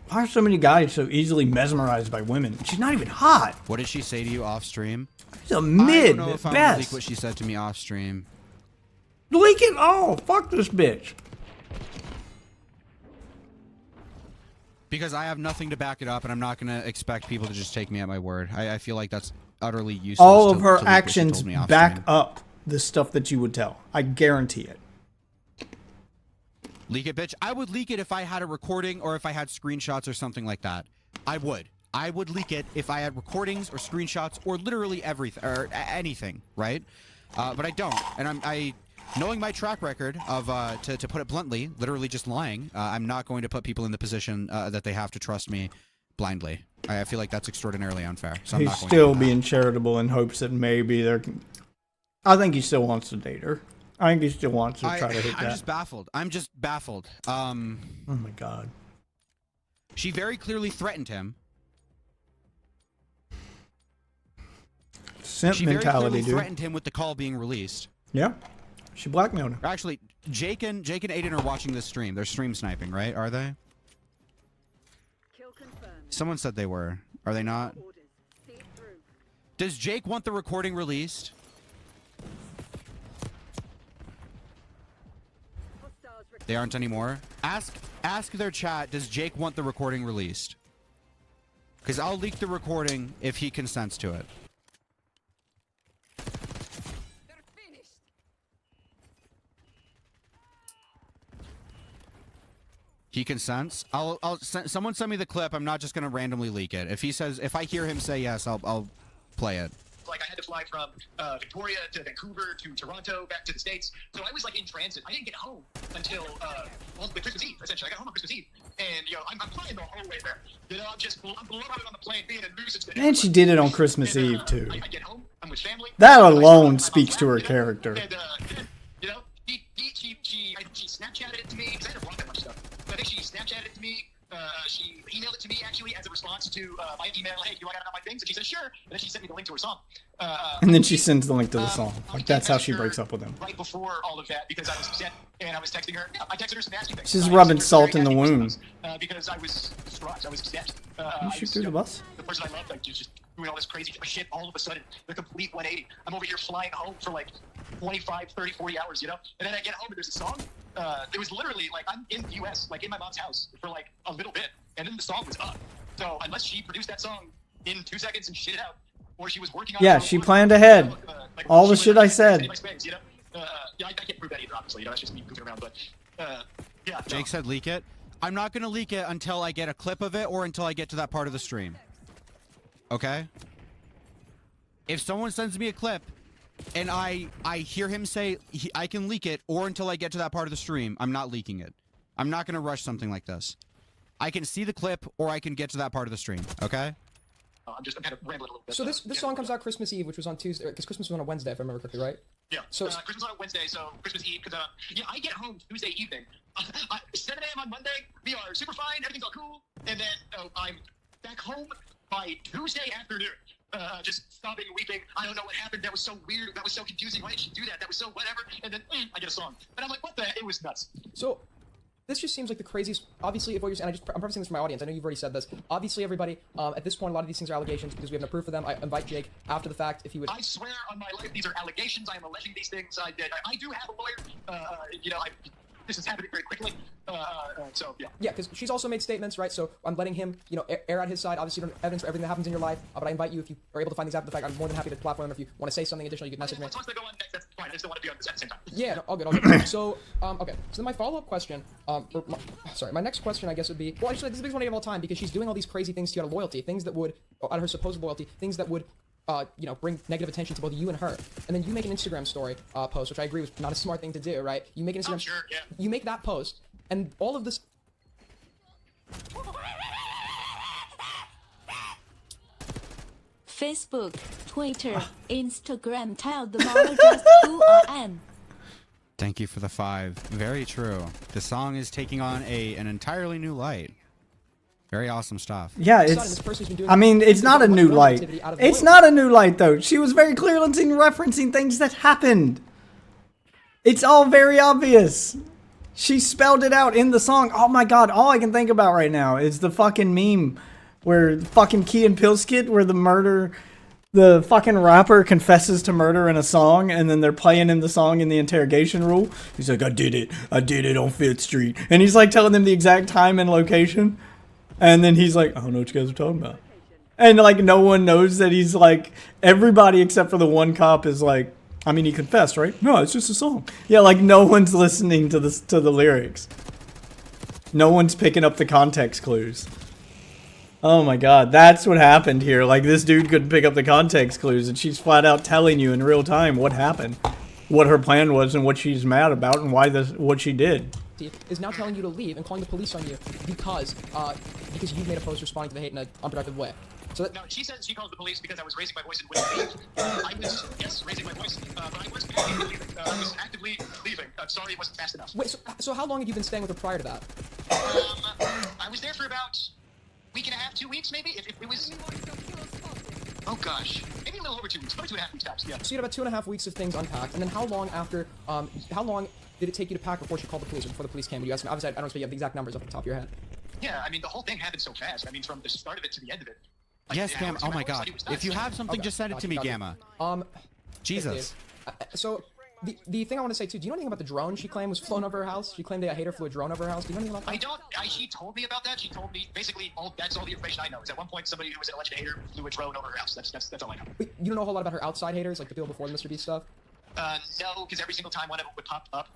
Why are so many guys so easily mesmerized by women? She's not even hot. What did she say to you off stream? She's a I mid don't know if at I'm gonna leak best. what she said to me off stream. Leak leak it? Oh, fuck this bitch. Because I have nothing to back it up, and I'm not going to expect people to just take me at my word. I feel like that's utterly useless. All of to her leak what she actions told me off back stream. up the stuff that you would tell. I guarantee it. Leak it, bitch. I would leak it if I had a recording or if I had screenshots or something like that. I would. I would leak it if I had recordings or screenshots or literally everything or anything, right? But I don't, and I knowing my track record of, to put it bluntly, literally just lying, I'm not going to put people in the position that they have to trust me blindly. I feel like that's extraordinarily unfair. So I'm He's not going still to do that. being charitable in hopes that maybe there can... I think he still wants to date her. I think he still wants to try to hit that. I'm just baffled. I'm just baffled. Oh my god. She very clearly threatened him. Simp She very mentality, clearly dude. threatened him with the call being released. Yeah. She blackmailed him. Actually, Jake and Aiden are watching this stream. They're stream sniping, right? Are they? Kill confirmed. Someone said they were. Are they not? Orders. See it through. Does Jake want the recording released? Hostiles They aren't anymore. Ask their chat, does Jake want the recording released? Because I'll leak the recording if he consents to it. He consents. Someone send me the clip. I'm not just gonna randomly leak it. If he says, if I hear him say yes, I'll play it. Like I had to fly from Victoria to Vancouver to Toronto back to the States, so I was like in transit. I didn't get home until the Christmas Eve. Essentially, I got home on Christmas Eve, and I'm flying the whole way there. I'm blown out on the plane, being a nuisance to And she did it on Christmas Eve too. I get home, I'm with family. That alone speaks to her character. And she Snapchatted it to me because I didn't block that much stuff. But I think she Snapchatted it to me. She emailed it to me actually as a response to my email. Hey, do I got it on my things? And she said sure. And then she sent me the link to her song. And then she sends the link to the song. Like that's how she breaks up with him. Right before all of that, because I was upset and I was texting her. Yeah, I texted her some nasty things. She's I rubbing texted her salt very in the nasty wound. things, because I was distraught. I was upset. You shoot through the bus? The person I loved, like, just doing all this crazy shit all of a sudden. The complete 180. I'm over here flying home for like 25, 30, 40 hours, And then I get home and there's a song. It was literally like I'm in the US, like in my mom's house for like a little bit. And then the song was up. So unless she produced that song in 2 seconds and shit it out, or she was working on Yeah, it, she planned ahead. All the shit I said. Yeah, I can't prove that either, obviously. That's just me goofing around. But yeah. Jake said leak it. I'm not gonna leak it until I get a clip of it or until I get to that part of the stream. Okay? If someone sends me a clip and I hear him say I can leak it or until I get to that part of the stream, I'm not leaking it. I'm not gonna rush something like this. I can see the clip or I can get to that part of the stream, okay? I'm kind of rambling a little bit. So this song comes out Christmas Eve, which was on Tuesday, because Christmas was on a Wednesday, if I remember correctly, right? Yeah. So Christmas on a Wednesday, so Christmas Eve, because I get home Tuesday evening. 7 a.m. on Monday, we are super fine, everything's all cool, and then I'm back home by Tuesday afternoon. Just sobbing and weeping. I don't know what happened. That was so weird. That was so confusing. Why did she do that? That was so whatever. And then I get a song, and I'm like, what the? It was nuts. So this just seems like the craziest. Obviously, if what you're saying, I'm prefacing this for my audience. I know you've already said this. Obviously, everybody, at this point, a lot of these things are allegations because we have no proof of them. I invite Jake after the fact if he would. I swear on my life, these are allegations. I am alleging these things. I do have a lawyer. This is happening very quickly. So yeah. Yeah, because she's also made statements, right? So I'm letting him, air out his side. Obviously, you don't have evidence for everything that happens in your life. But I invite you, if you are able to find these after the fact, I'm more than happy to platform them. If you want to say something additional, you can message me. Once they go on next, that's fine. I just don't want to be on this at the same time. Yeah, no, all good, all good. So, okay. So then my follow-up question, my next question, I guess, would be, well, actually, this is the biggest one of all time because she's doing all these crazy things to you out of loyalty, things that would, out of her supposed loyalty, things that would, bring negative attention to both you and her. And then you make an Instagram story post, which I agree was not a smart thing to do, right? You make an Instagram, sure, yeah. You make that post, and all of this. Facebook, Twitter, Instagram, tell them all just who I am. Thank you for the 5. Very true. The song is taking on an entirely new light. Very awesome stuff. Yeah, I mean, it's not a new light. It's not a new light, though. She was very clearly referencing things that happened. It's all very obvious. She spelled it out in the song. Oh my god, all I can think about right now is the fucking meme where fucking Key and Pilskit, where the murder the fucking rapper confesses to murder in a song, and then they're playing him the song in the interrogation room. He's like, I did it on 5th Street. And he's like telling them the exact time and location. And then he's like, I don't know what you guys are talking about. And like no one knows that he's like, everybody except for the one cop is like, I mean, he confessed, right? No, it's just a song. Yeah, like no one's listening to the lyrics. No one's picking up the context clues. Oh my god, that's what happened here. Like, this dude couldn't pick up the context clues, and she's flat out telling you in real time what happened, what her plan was, and what she's mad about, and what she did. Is now telling you to leave and calling the police on you because you've made a post responding to the hate in an unproductive way. So no, she says she calls the police because I was raising my voice and wouldn't leave. I was, yes, raising my voice, but I was actively leaving. I was actively leaving. I'm sorry it wasn't fast enough. Wait, so how long have you been staying with her prior to that? I was there for about week and a half, 2 weeks, maybe? If it was... Oh, gosh. Maybe a little over 2 weeks. Probably 2.5 weeks, tops, yeah. So you had about 2.5 weeks of things unpacked, and then how long after, how long did it take you to pack before she called the police, or before the police came? You asked me, obviously, I don't expect you have the exact numbers off the top of your head. Yeah, I mean, the whole thing happened so fast. I mean, from the start of it to the end of it. Like, yes, Gamma. Oh my god. If you have something, just send it to me, Gamma. Jesus. So, the thing I want to say too, do you know anything about the drone she claimed was flown over her house? She claimed that a hater flew a drone over her house. Do you know anything about that? I don't. She told me about that. She told me basically that's all the information I know. Is at one point somebody who was an alleged hater flew a drone over her house. That's all I know. Wait, you don't know a whole lot about her outside haters, like the people before the Mr. Beast stuff? No, because every single time one of them would pop up,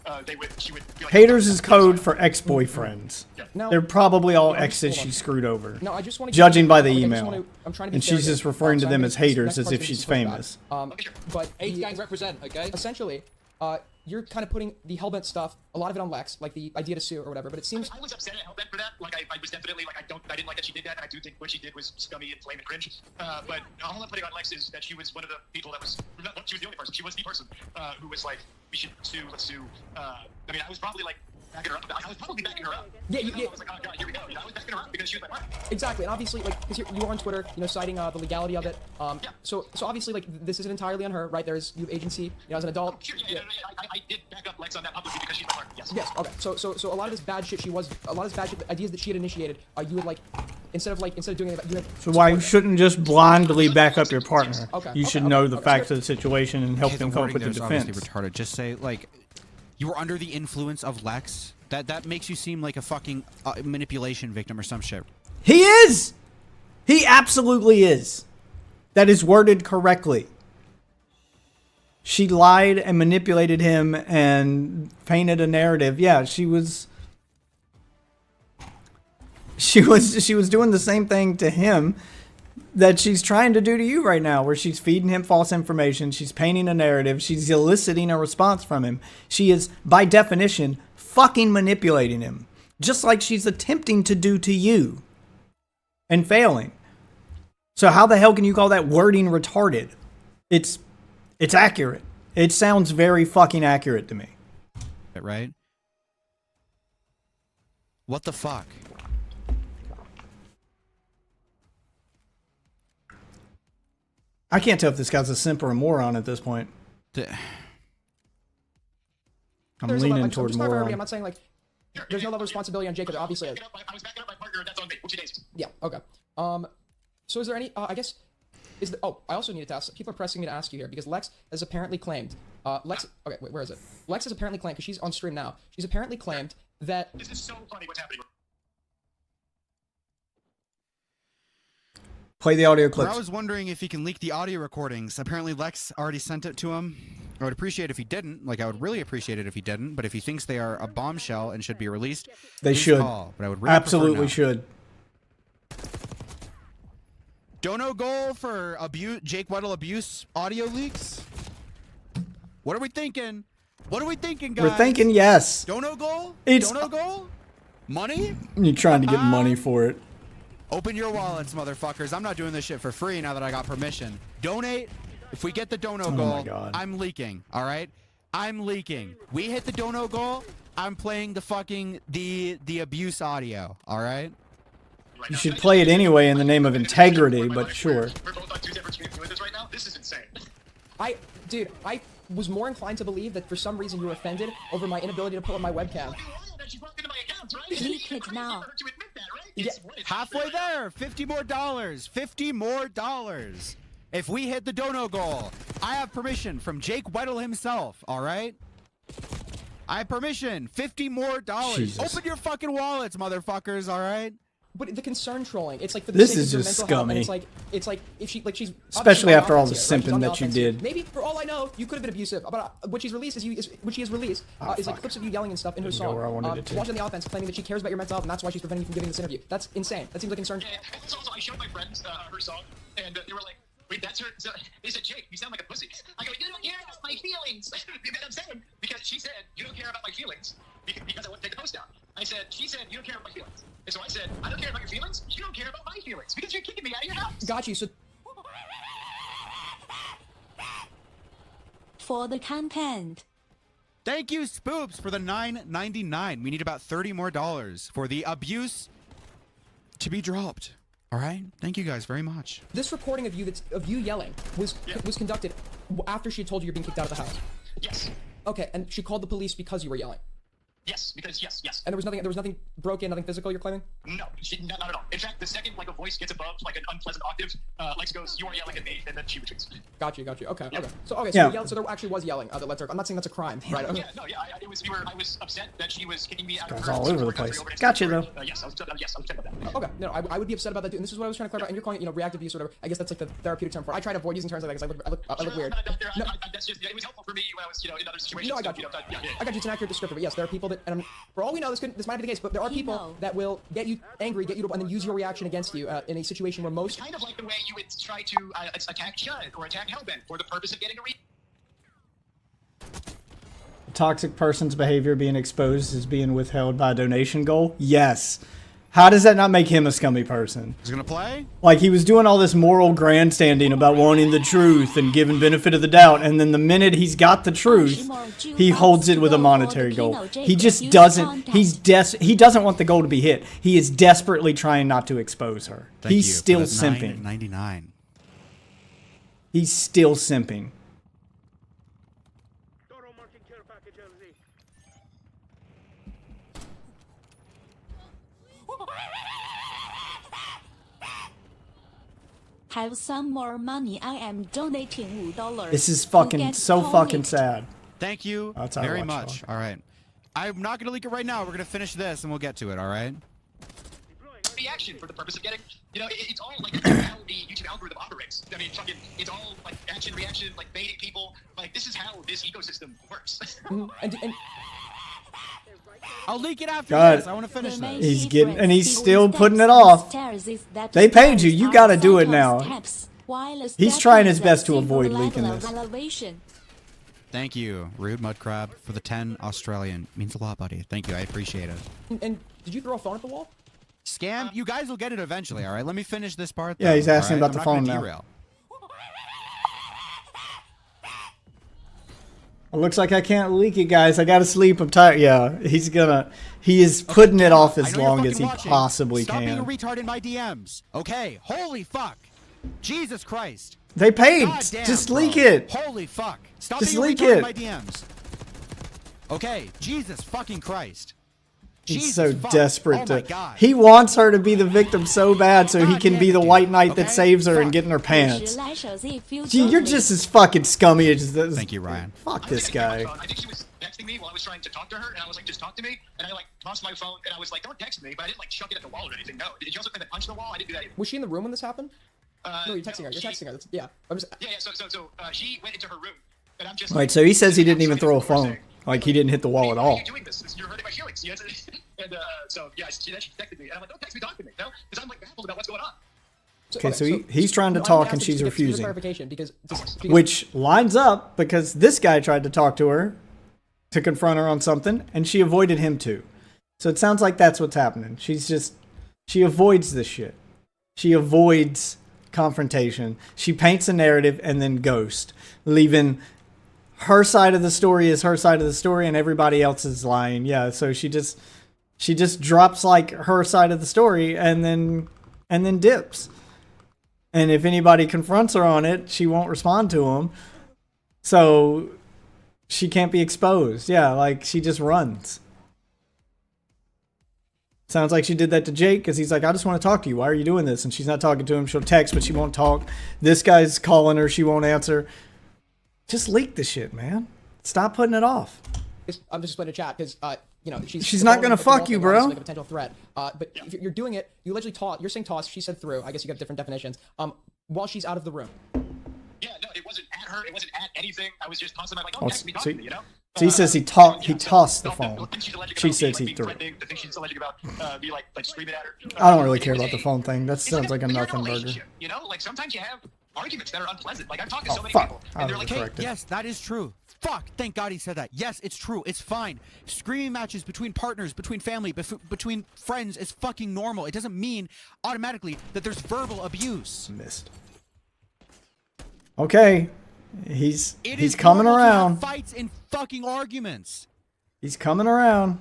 she would be like, Haters is code for ex-boyfriends. Now, they're probably all exes she screwed over. No, I just want to judging by the email. I'm trying to be and she's just referring to them as haters as if she's famous. But AIDS gangs represent, okay? Essentially, you're kind of putting the Hellbent stuff, a lot of it on Lex, like the idea to sue or whatever, but it seems... I was upset at Hellbent for that. Like, I was definitely, like, I didn't like that she did that, and I do think what she did was scummy and flame and cringe. But all I'm putting on Lex is that she was one of the people that was... Not, she was the only person. She was the person who was like, we should sue, let's sue. I mean, I was probably, like, backing her up. I was probably backing her up. Yeah, I was like, oh, God, here we go. You know, I was backing her up because she was my partner. Exactly, and obviously, like, because you were on Twitter, you know, citing the legality of it. Yeah. So obviously, like, this isn't entirely on her, right? There's you agency, you know, as an adult. Sure, yeah. I did back up Lex on that publicly because she's my partner. Yes. Yes. Okay. So a lot of this bad shit ideas that she had initiated, you would like, instead of doing it, you had. So why you shouldn't just blindly back up your partner? Okay. You should know the facts of the situation and help them come up with the defense. Retarded. Just say like, you were under the influence of Lex. That makes you seem like a fucking manipulation victim or some shit. He is! He absolutely is. That is worded correctly. She lied and manipulated him and painted a narrative. Yeah, she was doing the same thing to him that she's trying to do to you right now, where she's feeding him false information, she's painting a narrative, she's eliciting a response from him. She is, by definition, fucking manipulating him, just like she's attempting to do to you and failing. So how the hell can you call that wording retarded? It's accurate. It sounds very fucking accurate to me. Right? What the fuck? I can't tell if this guy's a simp or a moron at this point. I'm leaning toward moron. I'm not saying like there's no level of responsibility on Jacob. There obviously is. I was backing up my partner, and that's on me. Whoopsie days. Yeah. Okay. So is there any? I guess. I also needed to ask. People are pressing me to ask you here because Lex has apparently claimed. Lex. Okay. Wait. Where is it? Lex has apparently claimed because she's on stream now. She's apparently claimed that. This is so funny. What's happening? Play the audio clips. I was wondering if he can leak the audio recordings. Apparently Lex already sent it to him. I would appreciate if he didn't. Like, I would really appreciate it if he didn't. But if he thinks they are a bombshell and should be released, they should. Call. But I would really absolutely should. Dono goal for Jake Weddle abuse audio leaks? What are we thinking? What are we thinking, guys? We're thinking yes. Dono goal? It's Dono goal? Money? You're trying to get money for it. Open your wallets, motherfuckers. I'm not doing this shit for free now that I got permission. Donate. If we get the dono goal, I'm leaking, all right? I'm leaking. We hit the dono goal, I'm playing the fucking, the abuse audio, all right? You should play it anyway in the name of integrity, but sure. We're both on 2 separate screens doing this right now. This is insane. Dude, I was more inclined to believe that for some reason you were offended over my inability to pull up my webcam. Leak it now. Yeah, halfway there. $50 more. $50 more. If we hit the dono goal, I have permission from Jake Weddle himself, all right? I have permission. $50 more. Jesus. Open your fucking wallets, motherfuckers, all right? But the concern trolling, it's like for the This sake is of your just mental health, and scummy. it's like if she's Especially obviously on after all the offense here, right? She's simping on the that you offense here. did. Maybe for all I know, you could have been abusive. But what she's released is what she has released is like fuck. clips of you yelling and stuff in her Didn't go song. where I wanted it to. Watching the offense, claiming that she cares about your mental health, and that's why she's preventing you from giving this interview. That's insane. That seems like concern. Yeah, also, I showed my friends her song, and they were like, wait, that's her? So they said, Jake, you sound like a pussy. I go, you don't care about my feelings. I'm saying, because she said, you don't care about my feelings, because I wouldn't take the post down. She said, you don't care about my feelings. And so I said, I don't care about your feelings, you don't care about my feelings, because you're kicking me out of your house. Got you. So For the content. Thank you, Spoops, for the $9.99. We need about $30 more for the abuse to be dropped. All right? Thank you guys very much. this recording of you yelling was conducted after she had told you you're being kicked out of the house. Yes. Okay, and she called the police because you were yelling. Yes, because yes. And there was nothing broken, nothing physical. You're claiming? No, not at all. In fact, the second like a voice gets above like an unpleasant octave, Lex goes, "You are yelling at me," and then she retreats. Got you. Okay. Yeah. Okay. So Yeah. so there actually was yelling. That lets her. I'm not saying that's a crime, right? Okay. Yeah, no, yeah. I was upset that she was kicking me out of Guy's her all over the place. country. Gotcha, though. Yes, I was upset about that. Okay. No, I would be upset about that too. And this is what I was trying to clarify. And you're calling it, reactive use or whatever. I guess that's like the therapeutic term for it. I try to avoid using terms like that because I look weird. No. That's just it was helpful for me when I was in other situations. No, I got you. I got you. It's an accurate descriptor. But yes, there are people that, and for all we know, this might be the case, but there are people that will get you angry, get you to, and then use your reaction against you in a situation where most. Kind of like the way you would try to attack Chud or attack Hellbent for the purpose of getting a Toxic person's behavior being exposed is being withheld by a donation goal? Yes. How does that not make him a scummy person? He's gonna play? Like, he was doing all this moral grandstanding about wanting the truth and giving benefit of the doubt, and then the minute he's got the truth, he holds it with a monetary goal. He just doesn't, he doesn't want the goal to be hit. He is desperately trying not to expose her. He's still simping. $9.99. He's still simping. Total marking care package LZ. Have some more money. I am donating $5. This is to fucking get so fucking Pollicked. sad. Thank you That's how I very watch much. it. All right. I'm not going to leak it right now. We're going to finish this and we'll get to it, all right? reaction for the purpose of getting, it's all like how the YouTube algorithm operates. I mean, fucking, it's all like action, reaction, like baiting people. Like, this is how this ecosystem works. And I'll leak it after God. this. I want to finish this. He's getting, and he's still putting it off. They paid you. You got to do it now. He's trying his best to avoid leaking this. Thank you, Rude Mud Crab, for the 10 Australian. Means a lot, buddy. Thank you. I appreciate it. And did you throw a phone at the wall? Scam, you guys will get it eventually, all right? Let me finish this part. Yeah, though, he's asking all about the I'm not phone gonna now. derail. It looks like I can't leak it, guys. I gotta sleep. I'm tired. Yeah, he is putting it off I as know you're long fucking as he watching. possibly Stop being a can. retard in my DMs. Okay, holy fuck. Jesus Christ. They paid. God damn, Just bro. leak it. Holy fuck. Stop Just being a leak retard in it. my DMs. Okay, Jesus fucking Christ. He's Jesus so fuck. desperate Oh my to. God. He wants her to be the victim so bad, so he God can damn be it, the dude. white knight Okay? that saves her and Fuck. get in her pants. Gee, you're just as fucking scummy as this. Thank you, Ryan. Fuck this guy. I think she was texting me while I was trying to talk to her, and I was like, just talk to me. And I like tossed my phone, and I was like, don't text me, but I didn't like chuck it at the wall or anything. No. Did you also kind of punch the wall? I didn't do that either. Was she in the room when this happened? No, you're texting her. You're texting her. That's, yeah. I'm just. Yeah. So she went into her room, and I'm just. Wait, so he says he didn't even throw a phone. Like, he didn't hit the wall at Why are all. you doing this? You're hurting my feelings. Yes. And so yeah, she texted me, and I'm like, don't text me, talk to me, no, because I'm like baffled about what's going on. Okay, so he's trying to no, I'm talk asking and she's just to get refusing. clarification because Which lines up because this guy tried to talk to her to confront her on something, and she avoided him too. So it sounds like that's what's happening. She avoids this shit. She avoids confrontation. She paints a narrative and then ghosts, leaving her side of the story is her side of the story and everybody else is lying. Yeah, so she just drops like her side of the story and then dips. And if anybody confronts her on it, she won't respond to them. So she can't be exposed. Yeah, like she just runs. Sounds like she did that to Jake because he's like, I just want to talk to you. Why are you doing this? And she's not talking to him. She'll text, but she won't talk. This guy's calling her. She won't answer. Just leak the shit, man. Stop putting it off. I'm just putting a chat because you know she's not gonna fuck you, bro. Like a potential threat. But if you're doing it, you allegedly toss. You're saying toss. She said through. I guess you got different definitions. While she's out of the room. Yeah, no, it wasn't at her. It wasn't at anything. I was just constantly like, oh, text me, talk to me, you know? So he says he tossed the phone. She says he threw it. The thing she's alleging about me like screaming at her. I don't really care about the phone thing. That sounds like a nothing burger. You know, like sometimes you have arguments that are unpleasant. Like I've talked to so many fuck. people, I and they're was like, hey, corrected. Yes, that is true. Fuck, thank God he said that. Yes, it's true. It's fine. Screaming matches between partners, between family, between friends is fucking normal. It doesn't mean automatically that there's verbal abuse. Missed. Okay. He's coming normal to have around. fights and fucking arguments. He's coming around.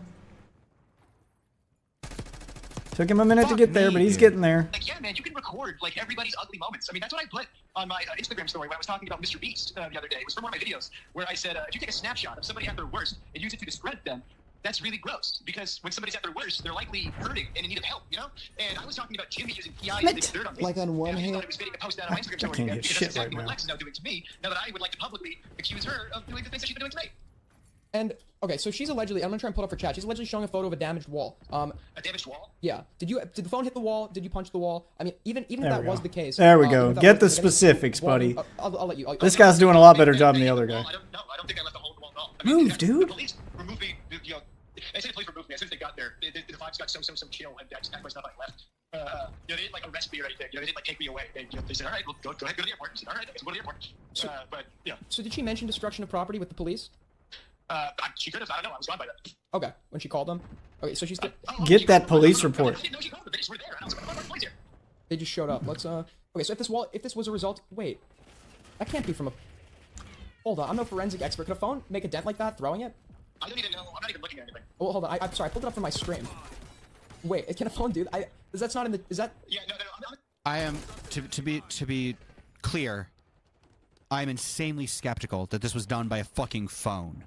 Took him a minute to get there, but he's getting there. like, yeah, man, you can record like everybody's ugly moments. I mean, that's what I put on my Instagram story when I was talking about Mr. Beast the other day. It was from one of my videos where I said, if you take a snapshot of somebody at their worst and use it to discredit them, that's really gross, because when somebody's at their worst, they're likely hurting and in need of help, you know? And I was talking about Jimmy using PI to dig dirt on me. Like on one and I hand, thought it was fitting to post that on my Instagram story can't again, get because shit that's exactly right what now. Lex is now doing to me, now that I would like to publicly accuse her of doing the things that she's been doing to me. And okay, so she's allegedly. I'm gonna try and pull up her chat. She's allegedly showing a photo of a damaged wall. A damaged wall? Yeah. Did the phone hit the wall? Did you punch the wall? I mean, even if There that we was go. the case. There we even go. if that Get was the case, specifics, well, buddy. I'll let you. This guy's doing a lot better job than the other guy. I don't think I left a hole in the wall at all. I mean, Move, dude. The police removed me, you know, I say the police removed me. As soon as they got there, the vibes got so chill, and I just packed my stuff and I left. You know, they didn't like arrest me or anything. You know, they didn't like take me away. They said, all right, well, go ahead, go to the airport. I said, all right, let's go to the airport. But yeah. So did she mention destruction of property with the police? She could have. I don't know. I was gone by then. Okay, when she called them. Okay, so she's. Get that police report. I didn't know she called them. They just were there. And I was like, oh, the police here. They just showed up. Let's Okay, so if this was a result, wait, that can't be from a. Hold on, I'm no forensic expert. Could a phone make a dent like that, throwing it? I don't even know. I'm not even looking at anything. Oh, hold on. I'm sorry. I pulled it up from my stream. Wait, can a phone do that? That's not in the. Is that? Yeah, no. I am to be clear. I am insanely skeptical that this was done by a fucking phone.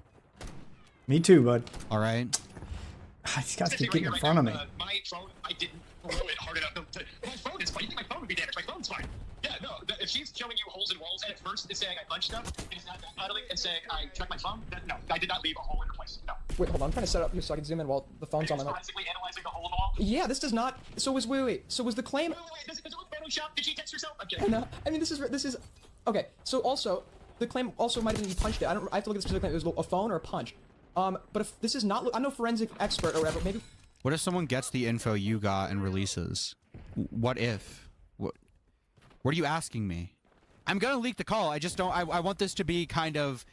Me too, bud. All right. These guys keep getting in front of me. My phone, I didn't throw it hard enough to. My phone is fine. You think my phone would be damaged? My phone's fine. Yeah, no. If she's showing you holes in walls, and at first it's saying I punched stuff, and it's not backpedaling and saying I checked my phone, no, I did not leave a hole in the place. No. Wait, hold on. I'm trying to set up here so I can zoom in while the phone's on my. Forensically analyzing the hole in the wall. Yeah, this does not. So was wait. So was the claim? Wait. Does it look Photoshop? Did she text herself? I'm kidding. No, I mean this is. Okay, so also the claim also might have been you punched it. I have to look at the specific claim. It was a phone or a punch. But if this is not, I'm no forensic expert or whatever. Maybe. What if someone gets the info you got and releases? What if? What are you asking me? I'm gonna leak the call. I just don't. I want this to be kind of.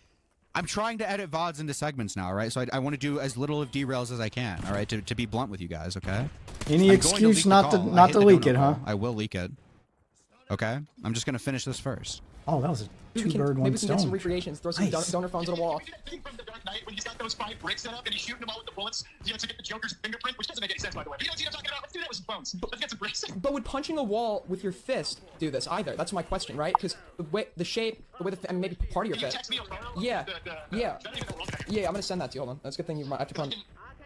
I'm trying to edit VODs into segments now, right? So I want to do as little of derails as I can, all right? To be blunt with you guys, okay? Any excuse not to leak it, huh? I will leak it. Okay? I'm just gonna finish this first. Oh, that was a Maybe two-bird, we one can get some stone. recreations. Throw some Nice. donor phones on the wall. You that thing from the Dark Knight when he's got those 5 bricks set up and he's shooting them all with the bullets, you know, to get the Joker's fingerprint, which doesn't make any sense, by the way. But you know what I'm talking about? Let's do that with some phones. Let's get some bricks. But would punching a wall with your fist do this either? That's my question, right? Because the way, the shape, the way I mean, maybe part of your Can you fist. text me a photo? Yeah. Yeah. I don't even know. Okay. Yeah, I'm gonna send that to you. Hold on. That's a good thing you might have to come.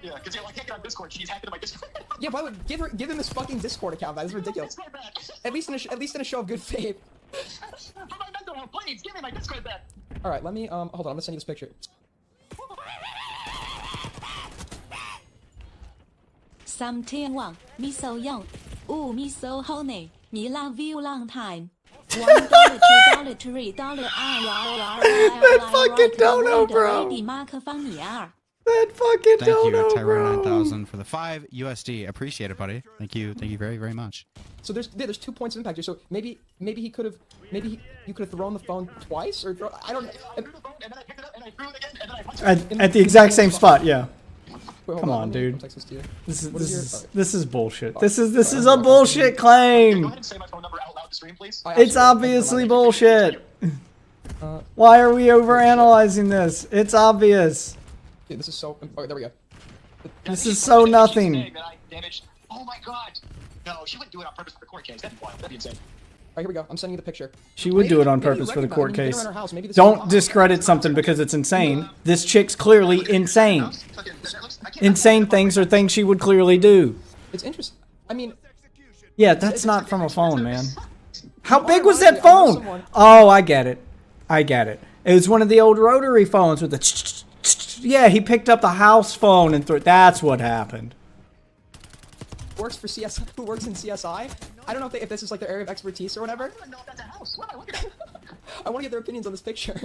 Yeah, because I can't get on Discord. She's hacked into my Discord. Yeah, why would give him this fucking Discord account? That is ridiculous. Discord back. At least in a show of good faith. For my mental health, please give me my Discord back. All right, let me hold on. I'm gonna send you this picture. 3天王 me so young, ooh me so honey, me love you long time. $1, $2, $3, That fucking dono, bro. That fucking Thank you, dono, Tyra bro. 9000 for the 5 USD. Appreciate it, buddy. Thank you very, very much. So there's 2 points of impact here. So maybe he could have you could have thrown the phone twice or I don't know. And then I picked it up and I threw it again and then I punched it. At the exact same spot, yeah. Wait, hold Come on, let me dude. text this to you. This is bullshit. This is a bullshit claim. Go ahead and say my phone number out loud to stream, please. It's obviously bullshit. Why are we overanalyzing this? It's obvious. Dude, this is so. Oh, there we go. This is so nothing. That I damaged. Oh my god. No, she wouldn't do it on purpose for the court case. That'd be wild. That'd be insane. Alright, here we go. I'm sending you the picture. She would do it on Maybe you purpose for the recognize- court I mean, you've been case. around her house. Maybe this Don't is- discredit something because it's insane. This chick's clearly insane. Insane things are things she would clearly do. It's interesting. I mean, Yeah, that's not from a phone, man. How big Alright, was well, that I know phone? someone- Oh, I get it. I get it. It was one of the old rotary phones with the. Yeah, he picked up the house phone and threw it. That's what happened. works for CS, who works in CSI. I don't know if this is like their area of expertise or whatever. I don't know if that's a house. What am I looking at? I want to get their opinions on this picture.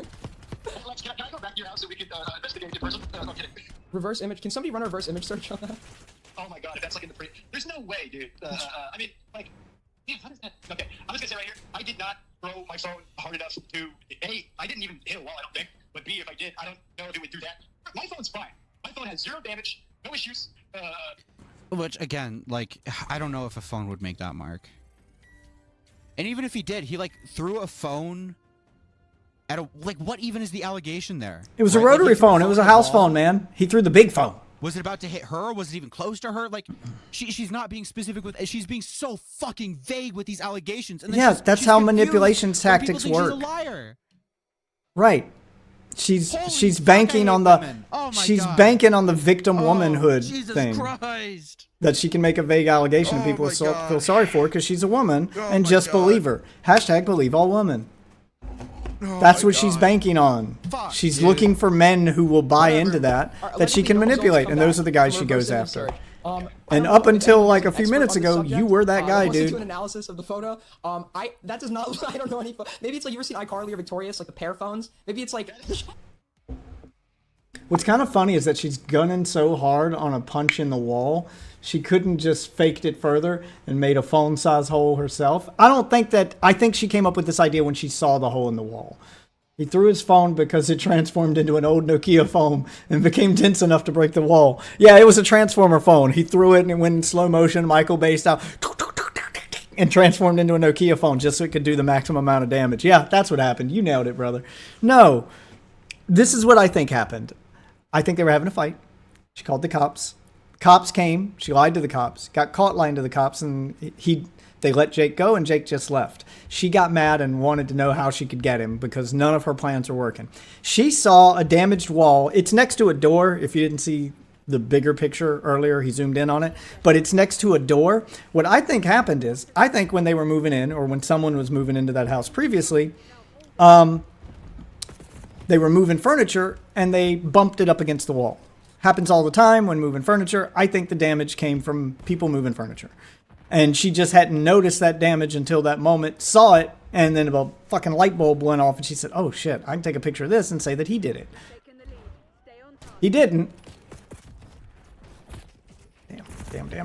Lex, can I go back to your house so we can investigate the person? No, I'm kidding. Reverse image. Can somebody run a reverse image search on that? Oh my god, if that's like in the pre. There's no way, dude. I mean, like, yeah, how does that? Okay, I'm just gonna say right here, I did not throw my phone hard enough to. A, I didn't even hit a wall, I don't think. But B, if I did, I don't know if it would do that. My phone's fine. My phone has 0 damage, no issues. Which, again, like, I don't know if a phone would make that mark. And even if he did, he, like, threw a phone at a... Like, what even is the allegation there? It was a Right? Like, rotary he threw phone. It was a at house wall. phone, man. He threw the big phone. Was it about to hit her? Was it even close to her? Like, she's not being specific with... She's being so fucking vague with these allegations. And then Yeah, she's how confused manipulation when people tactics think work. She's a liar. Right. She's Holy fuck, banking I on hate the women. Oh my she's God. banking on the victim womanhood Jesus thing Christ. that she can make a vague allegation and Oh people my God. feel sorry for because she's a woman and my just God. believe her. Hashtag believe all women. Oh That's my what she's God. banking on. Fuck, she's dude. looking for men who will buy into that Alright, that she allegedly, can no results manipulate, come and those back are the guys from she a goes reverse after. image search. I And don't up know if until anyone's like a an few expert minutes on this ago, subject. you were that guy, Once you do dude. an analysis of the photo, that does not. I don't know any. Maybe it's like you ever seen iCarly or Victorious, like the pair phones. Maybe it's like. What's kind of funny is that she's gunning so hard on a punch in the wall, she couldn't just faked it further and made a phone size hole herself. I think she came up with this idea when she saw the hole in the wall. He threw his phone because it transformed into an old Nokia phone and became dense enough to break the wall. Yeah, it was a transformer phone. He threw it and it went in slow motion, Michael Bay style, and transformed into a Nokia phone just so it could do the maximum amount of damage. Yeah, that's what happened. You nailed it, brother. No, this is what I think happened. I think they were having a fight. She called the cops. Cops came. She lied to the cops. Got caught lying to the cops, and they let Jake go, and Jake just left. She got mad and wanted to know how she could get him because none of her plans were working. She saw a damaged wall. It's next to a door. If you didn't see the bigger picture earlier, he zoomed in on it. But it's next to a door. What I think happened is, I think when they were moving in, or when someone was moving into that house previously, they were moving furniture and they bumped it up against the wall. Happens all the time when moving furniture. I think the damage came from people moving furniture. And she just hadn't noticed that damage until that moment, saw it, and then a fucking light bulb went off and she said, oh shit, I can take a picture of this and say that he did it. Taking the lead. Stay on target. He didn't.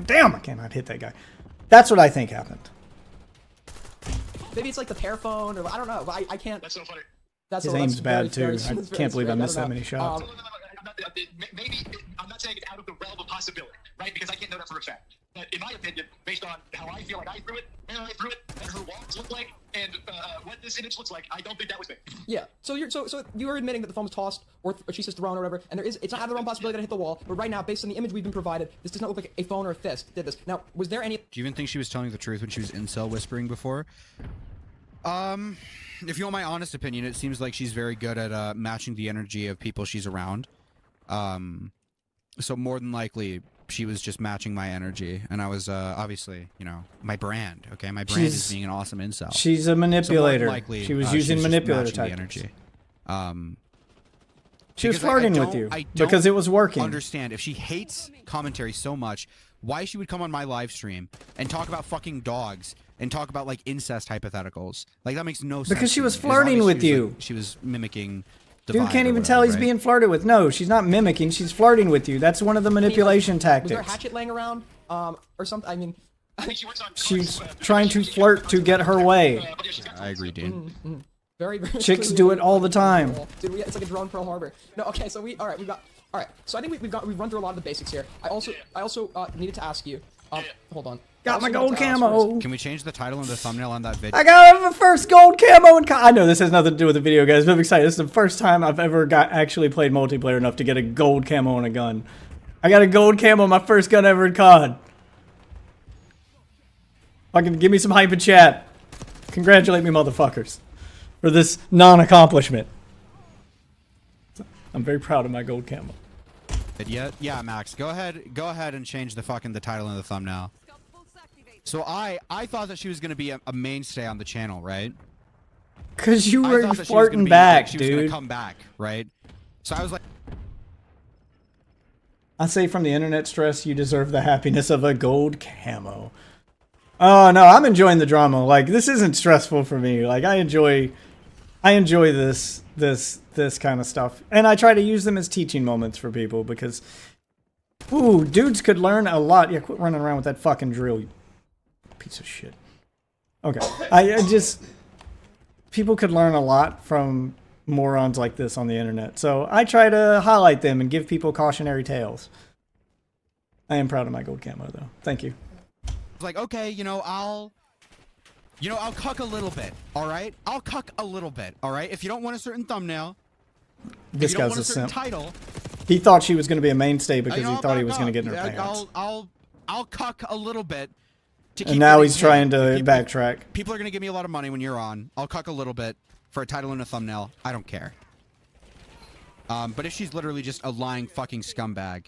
Damn. I cannot hit that guy. That's what I think happened. Maybe it's like the pair phone, or I don't know. I can't. That's so funny. That's His that's aim's bad very- too. very- I it's can't believe I very- missed don't that know. many shots. No, I'm not, maybe I'm not saying it's out of the realm of possibility, right? Because I can't know that for a fact. But in my opinion, based on how I feel like I threw it, where I threw it, what her walls look like, and what this image looks like, I don't think that was me. Yeah. So you were admitting that the phone was tossed, or she says thrown, or whatever, and it's not out of the realm of possibility that it hit the wall. But right now, based on the image we've been provided, this does not look like a phone or a fist did this. Now, was there any? Do you even think she was telling the truth when she was incel whispering before? If you want my honest opinion, it seems like she's very good at matching the energy of people she's around. So more than likely, she was just matching my energy, and I was obviously, you know, my brand. Okay, my brand is being an awesome incel. She's a So more than manipulator. likely, She was using just manipulator matching tactics. the energy. She was Because I flirting with don't- you I don't because it was working. Understand if she hates commentary so much, why she would come on my live stream and talk about fucking dogs and talk about like incest hypotheticals. Like that makes no sense. Because she to was me. flirting Obviously with she was, you. like, she was mimicking. The Dude vibe can't or even tell whatever, he's right? being flirted with. No, she's not mimicking. She's flirting with you. That's one of the manipulation Was there a tactics. hatchet laying around, or something? I mean, I think she works on. She's trying to flirt to get her way. I agree, Dean. very. Chicks clearly do it all the time. Dude, it's like a drone Pearl Harbor. No, okay, so all right. So I think we've run through a lot of the basics here. I also needed to ask you. Hold on. I Got also my wanted gold to ask camo. first- Can we change the title and the thumbnail on that video? I got my first gold camo and I know this has nothing to do with the video, guys, but I'm excited. This is the first time I've ever actually played multiplayer enough to get a gold camo on a gun. I got a gold camo, my first gun ever in COD. Fucking give me some hype in chat. Congratulate me, motherfuckers, for this non-accomplishment. I'm very proud of my gold camo. Yet? Yeah, Max. Go ahead and change the title and the thumbnail. So I thought that she was gonna be a mainstay on the channel, right? Cause you I were thought that she was gonna farting be, back, like, she was gonna dude. come back, right? So I was like, I say from the internet stress, you deserve the happiness of a gold camo. Oh no, I'm enjoying the drama. Like, this isn't stressful for me. Like, I enjoy this kind of stuff, and I try to use them as teaching moments for people because, ooh, dudes could learn a lot. Yeah, quit running around with that fucking drill, you piece of shit. Okay, I just, people could learn a lot from morons like this on the internet, so I try to highlight them and give people cautionary tales. I am proud of my gold camo though. Thank you. like, okay, I'll cuck a little bit, all right? I'll cuck a little bit, all right? If you don't want a certain thumbnail, This if you don't guy's want a a certain simp. title, He thought she was going to be a mainstay because he I'll thought he back was going to up. get in her pants. I'll cuck a little bit. To keep And now getting he's trying paid. to backtrack. People are gonna give me a lot of money when you're on. I'll cuck a little bit for a title and a thumbnail. I don't care. But if she's literally just a lying fucking scumbag,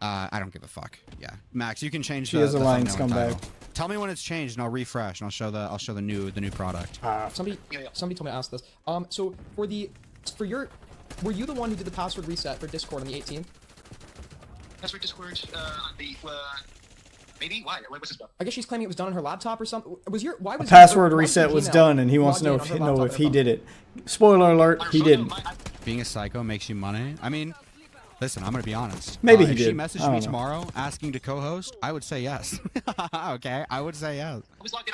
I don't give a fuck. Yeah, Max, you can change. She the, is a the lying thumbnail and scumbag. title. Tell me when it's changed, and I'll refresh, and I'll show the new product. Somebody told me to ask this. So were you the one who did the password reset for Discord on the 18th? Password Discord on the maybe why? What was this about? I guess she's claiming it was done on her laptop or something. Why was Password why reset your was Gmail done, and he wants to logged in know on her if laptop he or did it. Spoiler alert: he didn't. Being a psycho makes you money. I mean, listen, I'm gonna be honest. Maybe he if did. she I messaged don't me know. tomorrow asking to co-host, I would say yes. Okay, I would say yes.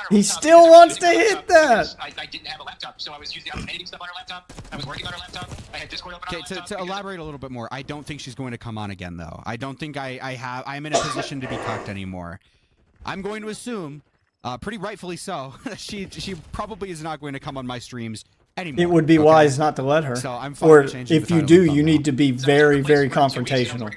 He still wants to hit that. I didn't have a laptop, so I was editing stuff on her laptop. I was working on her laptop. I had Discord open on Okay, her laptop. to elaborate a little bit more, I don't think she's going to come on again, though. I don't think I'm in a position to be cucked anymore. I'm going to assume, pretty rightfully so, she probably is not going to come on my streams anymore. It would be okay? wise not to let her. So I'm fine Or with changing if the you title do, and you thumbnail. need to be very, very confrontational.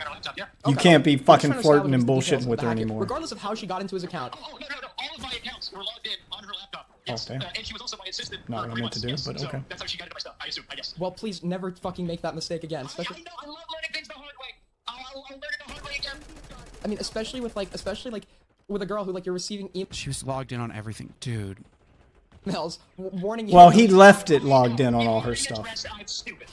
You can't be fucking Trying to flirting establish and the details bullshitting of with the her hack. anymore. Regardless of how she got into his account. Oh, no. All of my accounts were logged in on her laptop. Yes. Okay. And she was also my assistant Not for what I 3 meant to months. do, Yes. but okay. So that's how she got into my stuff, I guess. Well, please never fucking make that mistake again. I Especially, know, I love learning things the hard way. I'll learn it the hard way again. I mean, especially with a girl who you're receiving She was logged in on everything, dude. emails warning you. Well, he left it logged in on all her stuff. I'm stupid.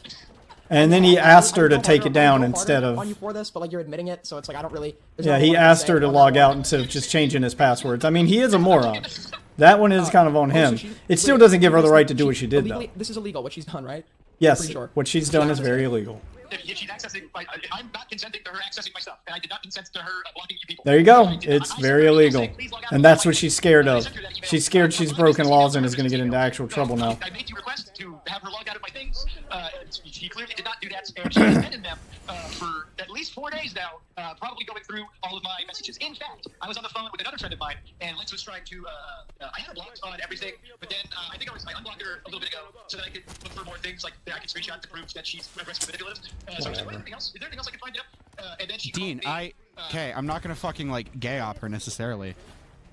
And then he asked her to I take go it down harder instead on of... you for this, but you're admitting it, so it's I don't really. there's Yeah, not a he lot I can asked say her to on log that out one. instead of just changing his passwords. I mean, he is a moron. That one is kind of on So him. she- It still wait, doesn't give her the this- right to do what she did, though. illegally- This is illegal, what she's done, right? Yes, Pretty sure. what she's done is very illegal. If she's accessing, I'm not consenting to her accessing my stuff, and I did not consent to her blocking you people. There you go. I did not- It's I sent very her an email illegal. saying, "Please log out And of that's my what she's scared I of. sent her that email. She's scared she's broken laws and is going to get into actual trouble now. I made you request to have her log out of my things. She clearly did not do that, and she has been in them for at least 4 days now, probably going through all of my messages. In fact, I was on the phone with another friend of mine, and Lex was trying to, I had her blocked on everything, but then I think I unblocked her a little bit ago so that I could look for more things, like that I could screenshot to prove that she's aggressive and manipulative. So I was like, "Wait, anything else? Is there anything else I can find out?" And then she Dean, called me, okay, I'm not gonna fucking gay op her necessarily,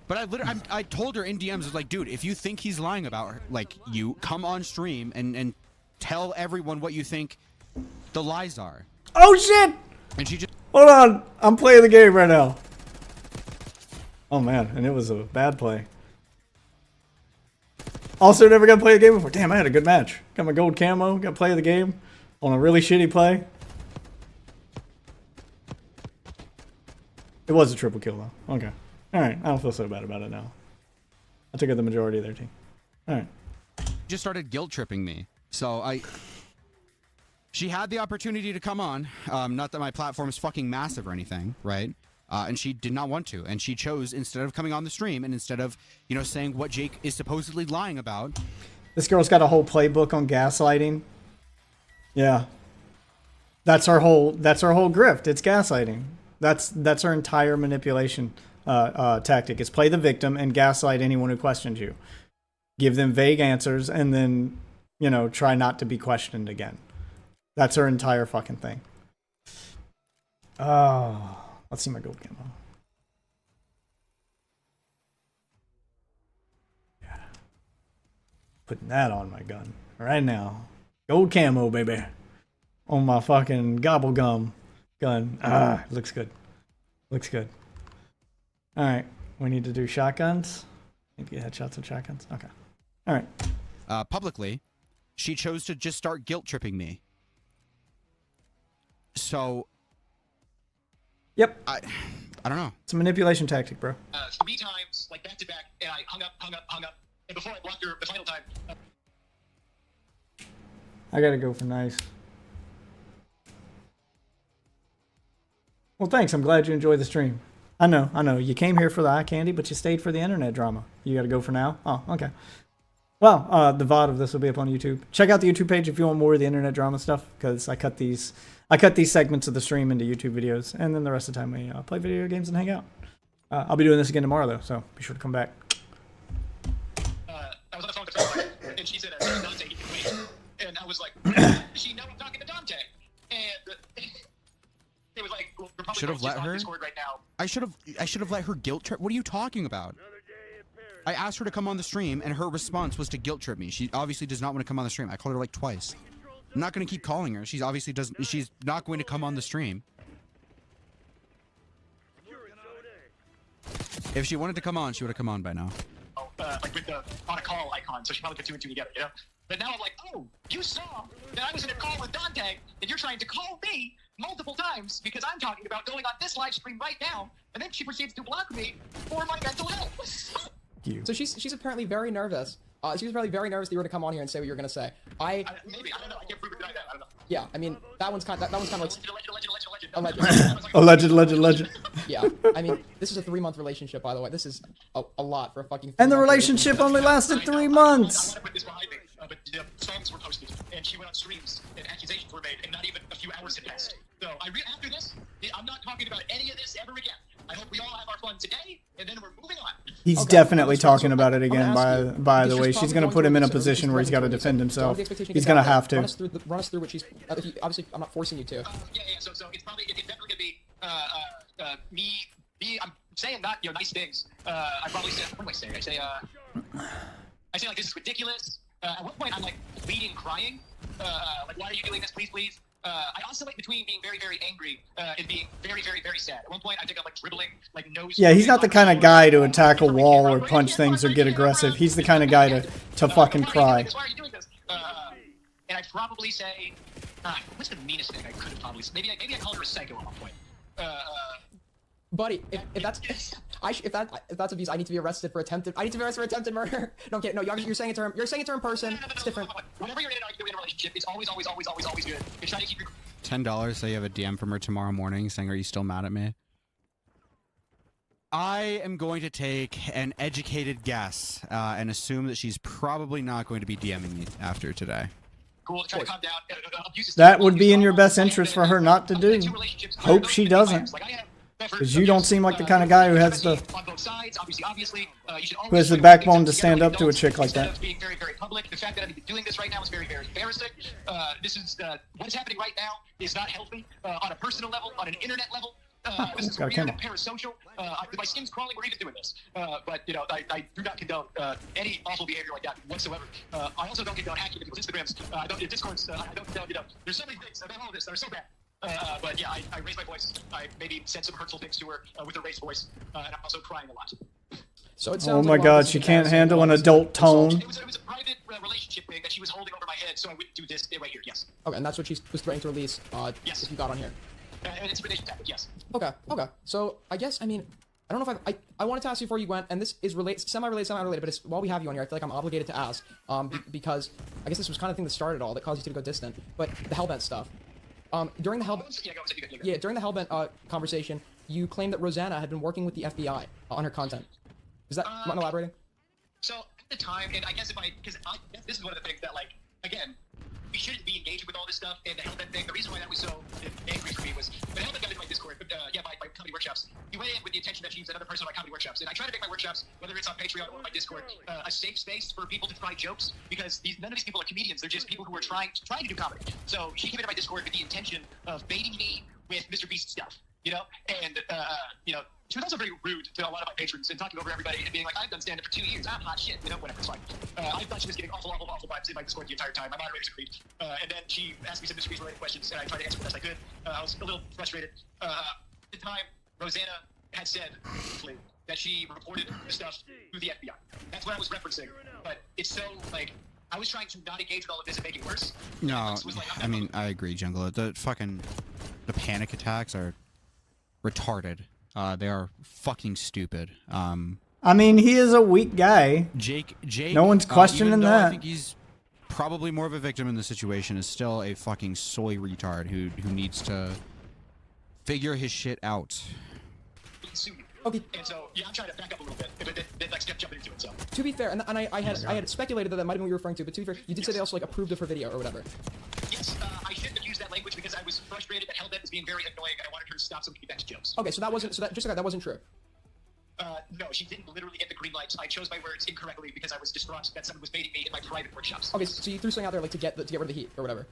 but I told her in DMs, I was like, dude, if you think he's lying about her, you come on stream and tell everyone what you think the lies are. Oh, shit! And she just Hold on. I'm playing the game right now. Oh, man. And it was a bad play. Also, never got to play a game before. Damn, I had a good match. Got my gold camo. Got to play the game on a really shitty play. It was a triple kill, though. Okay. Alright. I don't feel so bad about it now. I took out the majority of their team. Alright. just started guilt tripping me. So she had the opportunity to come on. Not that my platform is fucking massive or anything, right? And she did not want to. And she chose, instead of coming on the stream and instead of, saying what Jake is supposedly lying about. This girl's got a whole playbook on gaslighting. Yeah. That's her whole grift. It's gaslighting. That's her entire manipulation tactic. Is play the victim and gaslight anyone who questions you. Give them vague answers and then, try not to be questioned again. That's her entire fucking thing. Oh, let's see my gold camo. Yeah. Putting that on my gun right now. Gold camo, baby. on my fucking gobble gum gun. Ah, looks good. Looks good. All right, we need to do shotguns. I think you headshots with shotguns. Okay. All right. Publicly, she chose to just start guilt tripping me. So. Yep. I don't know. It's a manipulation tactic, bro. 3 times, like back to back, and I hung up, and before I blocked her the final time. I gotta go for nice. Well, thanks. I'm glad you enjoyed the stream. I know. You came here for the eye candy, but you stayed for the internet drama. You gotta go for now? Oh, okay. Well, the VOD of this will be up on YouTube. Check out the YouTube page if you want more of the internet drama stuff, because I cut these segments of the stream into YouTube videos, and then the rest of the time we play video games and hang out. I'll be doing this again tomorrow, though, so be sure to come back. I was on the phone with the friend, and she said, Dante, you can wait. And I was like, she know I'm talking to Dante. And it was like, well, Should have let her. Discord right now. I should have let her guilt trip. What are you talking about? I asked her to come on the stream, and her response was to guilt trip me. She obviously does not want to come on the stream. I called her like twice. I'm not going to keep calling her. She's obviously doesn't. She's not going to come on the stream. If she wanted to come on, she would have come on by now. Like with the on a call icon, so she probably put 2 and 2 together, you know? But now I'm like, oh, you saw that I was in a call with Dante, and you're trying to call me multiple times because I'm talking about going on this live stream right now, and then she proceeds to block me for my mental health. So she's apparently very nervous. She was probably very nervous that you were to come on here and say what you were gonna say. Maybe, I don't know. I can't prove or deny that. I don't know. Yeah, I mean that one's kind of like Alleged. Yeah, I mean this is a 3-month relationship, by the way. This is a lot for a fucking. And the relationship only lasted 3 months. I want to put this behind me, but the songs were posted, and she went on streams, and accusations were made, and not even a few hours had passed. So after this, I'm not talking about any of this ever again. I hope we all have our fun today, and then we're moving on. He's definitely talking about it again. By the way, she's gonna put him in a position where he's got to defend himself. He's gonna have to. Run us through what she's. Obviously, I'm not forcing you to. Yeah. So it's definitely gonna be me. I'm saying not nice things. I probably say, what do I say? I say like this is ridiculous. At one point I'm like bleeding, crying. Like why are you doing this? Please. I oscillate between being very, very angry and being very, very, very sad. At one point, I think I'm like dribbling, like nose. Yeah, he's not the kind of guy to attack a wall or punch things or get aggressive. He's the kind of guy to fucking cry. Why are you doing this? And I'd probably say, what's the meanest thing I could have probably said? Maybe I called her a psycho at one point. Buddy, if that's abuse, I need to be arrested for attempted. I need to be arrested for attempted murder. No, okay, no, you're saying it to her. You're saying it to her in person. It's different. Whenever you're in a relationship, it's always good. You're trying to keep your. $10. So you have a DM from her tomorrow morning saying, "Are you still mad at me?" I am going to take an educated guess and assume that she's probably not going to be DMing me after today. Cool. Try to calm down. That would be in your best interest for her not to do. Hope she doesn't. Because you don't seem like the kind of guy who has the backbone to stand up to a chick like that. Being very, very public. The fact that I'm doing this right now is very, very embarrassing. This is what's happening right now is not healthy on a personal level, on an internet level. This is weird and parasocial. My skin's crawling. We're even doing this. But I do not condone any awful behavior like that whatsoever. I also don't condone hacking people's Instagrams. I don't Discords. I don't condone. There's so many things about all of this that are so bad. But yeah, I raised my voice. I maybe said some hurtful things to her with a raised voice, and I'm also crying a lot. So it sounds oh my God, she can't handle an adult tone. It was a private relationship thing that she was holding over my head, so I would do this right here. Yes. Okay, and that's what she was threatening to release. Yes. If you got on here. And it's a relation tactic. Yes. Okay. So I guess I don't know if I wanted to ask you before you went, and this is semi-related, but it's while we have you on here, I feel like I'm obligated to ask, because I guess this was kind of the thing that started all that caused you to go distant. But the Hellbent stuff. During the Hellbent conversation, you claimed that Rosanna had been working with the FBI on her content. Is that am I elaborating? So at the time, and I guess this is one of the things that again, we shouldn't be engaging with all this stuff and the Hellbent thing. The reason why that was so angry for me was the Hellbent got into my Discord, my comedy workshops. He went in with the intention that she's another person on my comedy workshops, and I try to make my workshops, whether it's on Patreon or my Discord, a safe space for people to try jokes because none of these people are comedians. They're just people who are trying to do comedy. So she came into my Discord with the intention of baiting me with Mr. Beast stuff. you know, and you know, she was also very rude to a lot of my patrons and talking over everybody and being like, I've done stand-up for 2 years, I'm hot shit, you know, whatever, it's fine. I thought she was getting awful vibes in my Discord the entire time. My moderators agreed. And then she asked me some discreet-related questions, and I tried to answer the best I could. I was a little frustrated. At the time, Rosanna had said that she reported the stuff to the FBI. That's what I was referencing. But it's so, like, I was trying to not engage with all of this and make it worse. No, I mean, I agree, Jungle. The panic attacks are retarded. They are fucking stupid. I mean, he is a weak guy. Jake. No one's questioning even though that. I think he's probably more of a victim in the situation. Is still a fucking soy retard who needs to figure his shit out. Okay. And so, yeah, I'm trying to back up a little bit, but then like step jumping into it. So. To be fair, and I had speculated that might have been what you were referring to, but to be fair, you did say they also like approved of her video or whatever. Yes, I shouldn't have used that language because I was frustrated that Hellbent was being very annoying and I wanted her to stop so we could get back to jokes. Okay, so that wasn't that wasn't true. No, she didn't literally get the green light. I chose my words incorrectly because I was distraught that someone was baiting me in my private workshops. Okay, so you threw something out there like to get rid of the heat or whatever.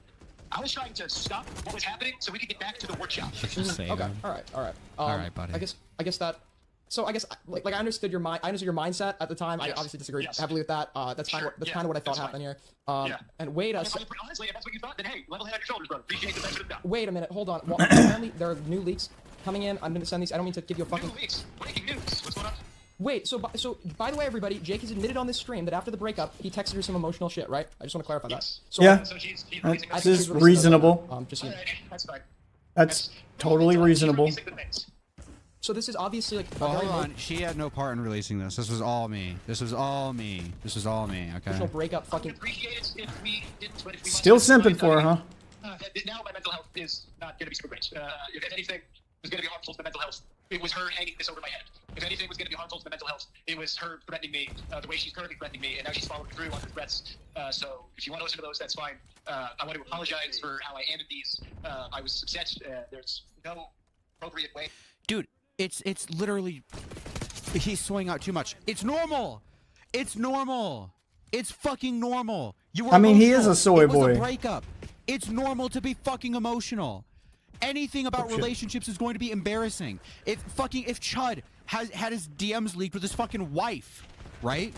I was trying to stop what was happening so we could get back to the workshop. Okay, all right. All right, buddy. I guess that. So I guess like I understood your mindset at the time. Yes. I obviously disagree heavily with that. That's kind of kind of what I thought happened here. And wait a honestly, if that's what you thought, then hey, level head on your shoulders, bro. Appreciate the benefit of the doubt. wait a minute, hold on. Well, apparently there are new leaks coming in. I'm gonna send these. I don't mean to give you a fucking. New leaks. Breaking news. What's going on? Wait, so by the way, everybody, Jake has admitted on this stream that after the breakup, he texted her some emotional shit, right? I just want to clarify that. So, yeah, so she's this is reasonable. Just so you know. That's fine. That's totally reasonable. So this is obviously like. Well, hold on. She had no part in releasing this. This was all me. This was all me. Okay. Emotional breakup. Fucking. Still simping for her, huh? Now my mental health is not going to be super great. If anything was going to be harmful to my mental health, it was her hanging this over my head. If anything was going to be harmful to my mental health, it was her threatening me the way she's currently threatening me, and now she's following through on her threats. So if you want to listen to those, that's fine. I want to apologize for how I ended these. I was upset. There's no appropriate way. Dude, it's literally he's swinging out too much. It's normal. It's normal. It's fucking normal. You were. I mean, he emotional. is a soy It was boy. a breakup. It's normal to be fucking emotional. Anything about relationships is going to be embarrassing. If Chud had his DMs leaked with his fucking wife, right?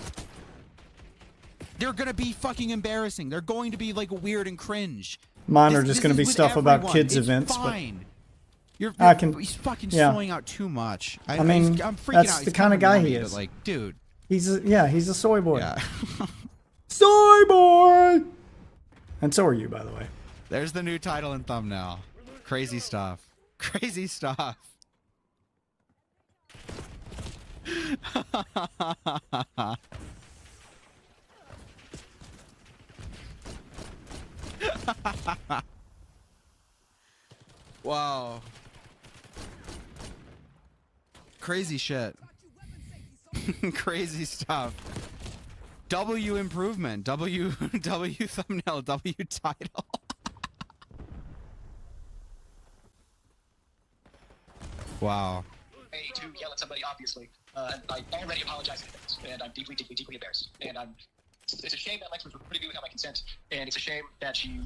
They're gonna be fucking embarrassing. They're going to be like weird and cringe. Mine are just going to be stuff about kids' it's events. Fine. He's fucking yeah. slowing out too much. I mean, I'm freaking that's out. the kind of guy he is. Like, dude. He's a soy boy. Yeah. Soy boy. And so are you, by the way. There's the new title and thumbnail. Crazy stuff. Crazy stuff. Wow. Crazy shit. Crazy stuff. W improvement. W thumbnail. W title. Wow. To yell at somebody, obviously. And I already apologized in advance, and I'm deeply embarrassed. And it's a shame that Lex was recording me without my consent, and it's a shame that she,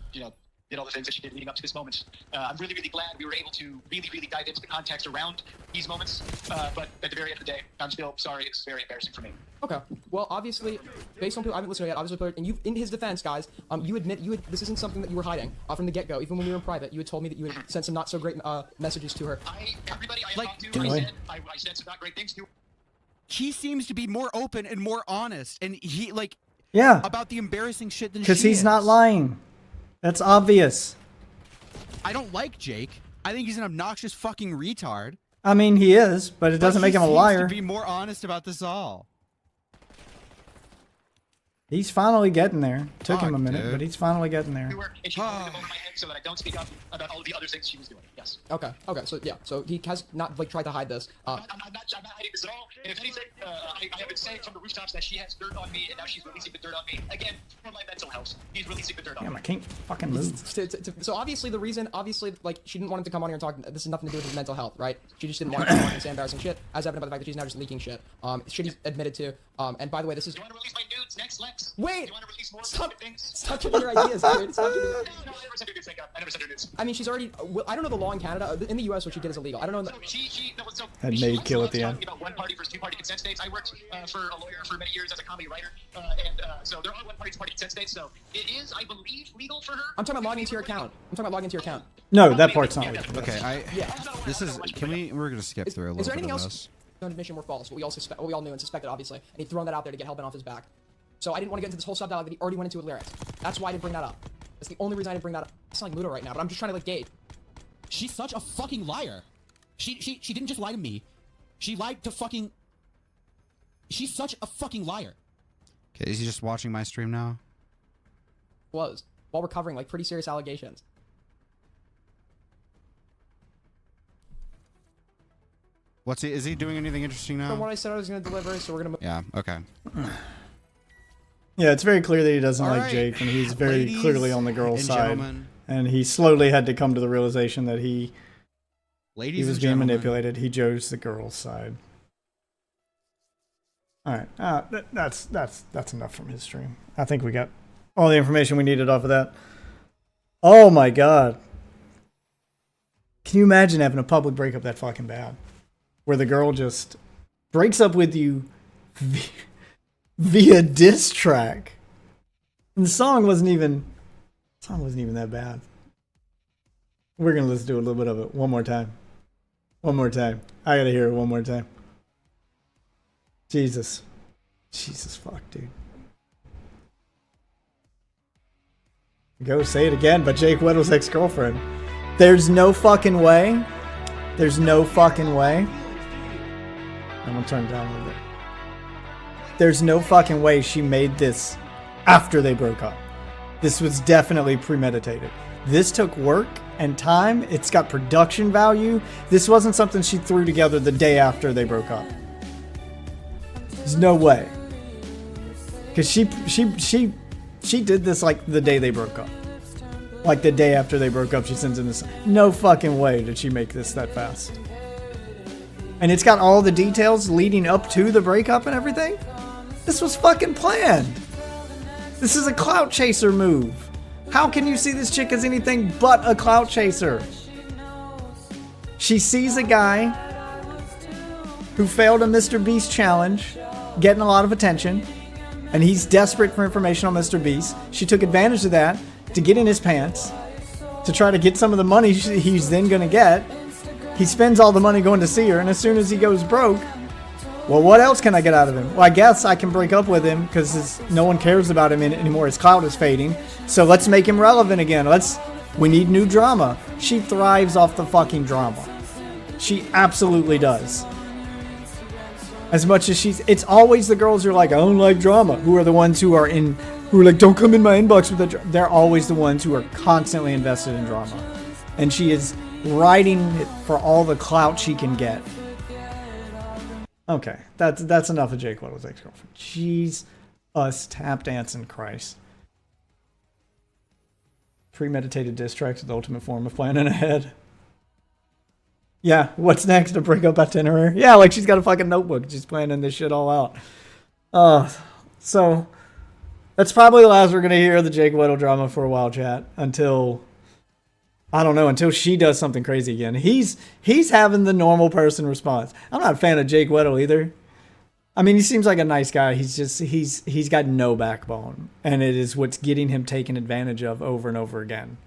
did all the things that she did leading up to this moment. I'm really glad we were able to really dive into the context around these moments. But at the very end of the day, I'm still sorry. It's very embarrassing for me. Okay. Well, obviously, based on people I haven't listened to yet, obviously, and you, in his defense, guys, you admit this isn't something that you were hiding from the get-go. Even when we were in private, you had told me that you had sent some not so great messages to her. Everybody I talked to, I said some not great things to her. He seems to be more open and more honest, and he about the embarrassing shit than she is. Because he's not lying. That's obvious. I don't like Jake. I think he's an obnoxious fucking retard. I mean, he is, but it doesn't make him a liar. He seems to be more honest about this all. He's finally getting there. Took him a minute, but he's finally getting there. And she told me to vote in my head so that I don't speak up about all of the other things she was doing. Yes. Okay. So yeah. So he has not tried to hide this. I'm not hiding this at all. And if anything, I have been saying from the rooftops that she has dirt on me, and now she's releasing the dirt on me again for my mental health. He's releasing the dirt on me. Damn, I can't fucking move. So obviously the reason, like she didn't want him to come on here and talk. This has nothing to do with his mental health, right? She just didn't want him to come on here and say embarrassing shit, as evident by the fact that she's now just leaking shit. Shit he's admitted to. And by the way, this is. You want to release my nudes next, Lex? Wait! Do you want to release more Stop, private things? stop giving her ideas, dude. Stop giving her... No, I never sent her nudes, thank God. I never sent her nudes. I mean, she's already... I don't know the law in Canada. In the US, what she did is illegal. I don't know... In the... Had made kill at the end. Talking about one-party versus two-party consent states. I worked for a lawyer for many years as a comedy writer, so there are one-party, two-party consent states, so it is, I believe, legal for her. I'm talking about logging into your account. I'm talking about logging into your account. No, that part's not legal. Okay, Yeah. This is. We're gonna skip through a little Is there bit anything of else? this. No admission were false. What we all knew and suspected, obviously. And he'd thrown that out there to get hellbent off his back. So I didn't want to get into this whole sub-dialogue that he already went into with lyrics. That's why I didn't bring that up. That's the only reason I didn't bring that up. I sound like Ludo right now, but I'm just trying to like gauge. She's such a fucking liar. She didn't just lie to me. She lied to fucking... She's such a fucking liar. Okay, is he just watching my stream now? While we're covering like pretty serious allegations. Is he doing anything interesting now? From what I said I was going to deliver, so we're going to... Yeah, okay. Yeah, it's very clear that he doesn't like Alright. Jake, and he's very Ladies clearly on the girl's and side. gentlemen. And he slowly had to come to the realization that he Ladies was and being gentlemen. manipulated. He chose the girl's side. All right, that's enough from his stream. I think we got all the information we needed off of that. Oh my god. Can you imagine having a public breakup that fucking bad? Where the girl just breaks up with you via diss track. And the song wasn't even that bad. We're gonna listen to a little bit of it one more time. One more time. I gotta hear it one more time. Jesus fuck, dude. Go say it again, but Jake Weddle's ex-girlfriend. There's no fucking way. There's no fucking way. I'm gonna turn it down a little bit. There's no fucking way she made this after they broke up. This was definitely premeditated. This took work and time. It's got production value. This wasn't something she threw together the day after they broke up. There's no way. Because she did this like the day they broke up. Like the day after they broke up, she sends in this. No fucking way did she make this that fast. And it's got all the details leading up to the breakup and everything. This was fucking planned. This is a clout chaser move. How can you see this chick as anything but a clout chaser? She sees a guy who failed a Mr. Beast challenge, getting a lot of attention, and he's desperate for information on Mr. Beast. She took advantage of that to get in his pants, to try to get some of the money he's then going to get. He spends all the money going to see her, and as soon as he goes broke, well, what else can I get out of him? Well, I guess I can break up with him because no one cares about him anymore. His clout is fading. So let's make him relevant again. We need new drama. She thrives off the fucking drama. She absolutely does. As much as it's always the girls who are like, I don't like drama, who are the ones who are like, don't come in my inbox with that. They're always the ones who are constantly invested in drama. And she is riding it for all the clout she can get. Okay, that's enough of Jake Weddle's ex-girlfriend. Jeez, us tap dancing Christ. Premeditated diss tracks is the ultimate form of planning ahead. Yeah, what's next? A breakup itinerary? Yeah, like she's got a fucking notebook. She's planning this shit all out. So that's probably the last we're gonna hear of the Jake Weddle drama for a while, chat. Until she does something crazy again. He's having the normal person response. I'm not a fan of Jake Weddle either. I mean, he seems like a nice guy. He's got no backbone, and it is what's getting him taken advantage of over and over again.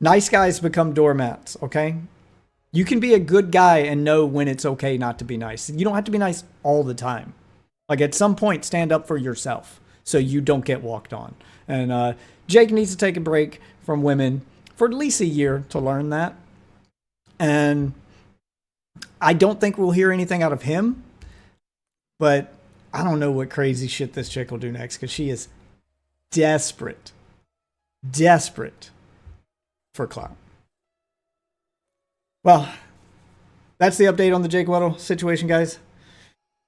Nice guys become doormats, okay? You can be a good guy and know when it's okay not to be nice. You don't have to be nice all the time. Like at some point, stand up for yourself so you don't get walked on. And Jake needs to take a break from women for at least a year to learn that. And I don't think we'll hear anything out of him. But I don't know what crazy shit this chick will do next because she is desperate for clout. Well, that's the update on the Jake Weddle situation, guys.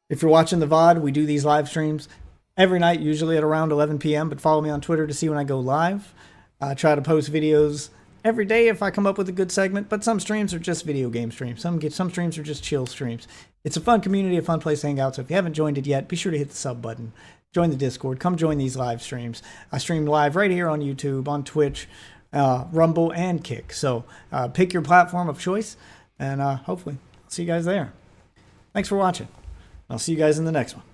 If you're watching the VOD, we do these live streams every night, usually at around 11 p.m. But follow me on Twitter to see when I go live. I try to post videos every day if I come up with a good segment, but some streams are just video game streams. Some streams are just chill streams. It's a fun community, a fun place to hang out. So if you haven't joined it yet, be sure to hit the sub button. join the Discord. Come join these live streams. I stream live right here on YouTube, on Twitch, Rumble, and Kick. So pick your platform of choice, and hopefully I'll see you guys there. Thanks for watching. I'll see you guys in the next one.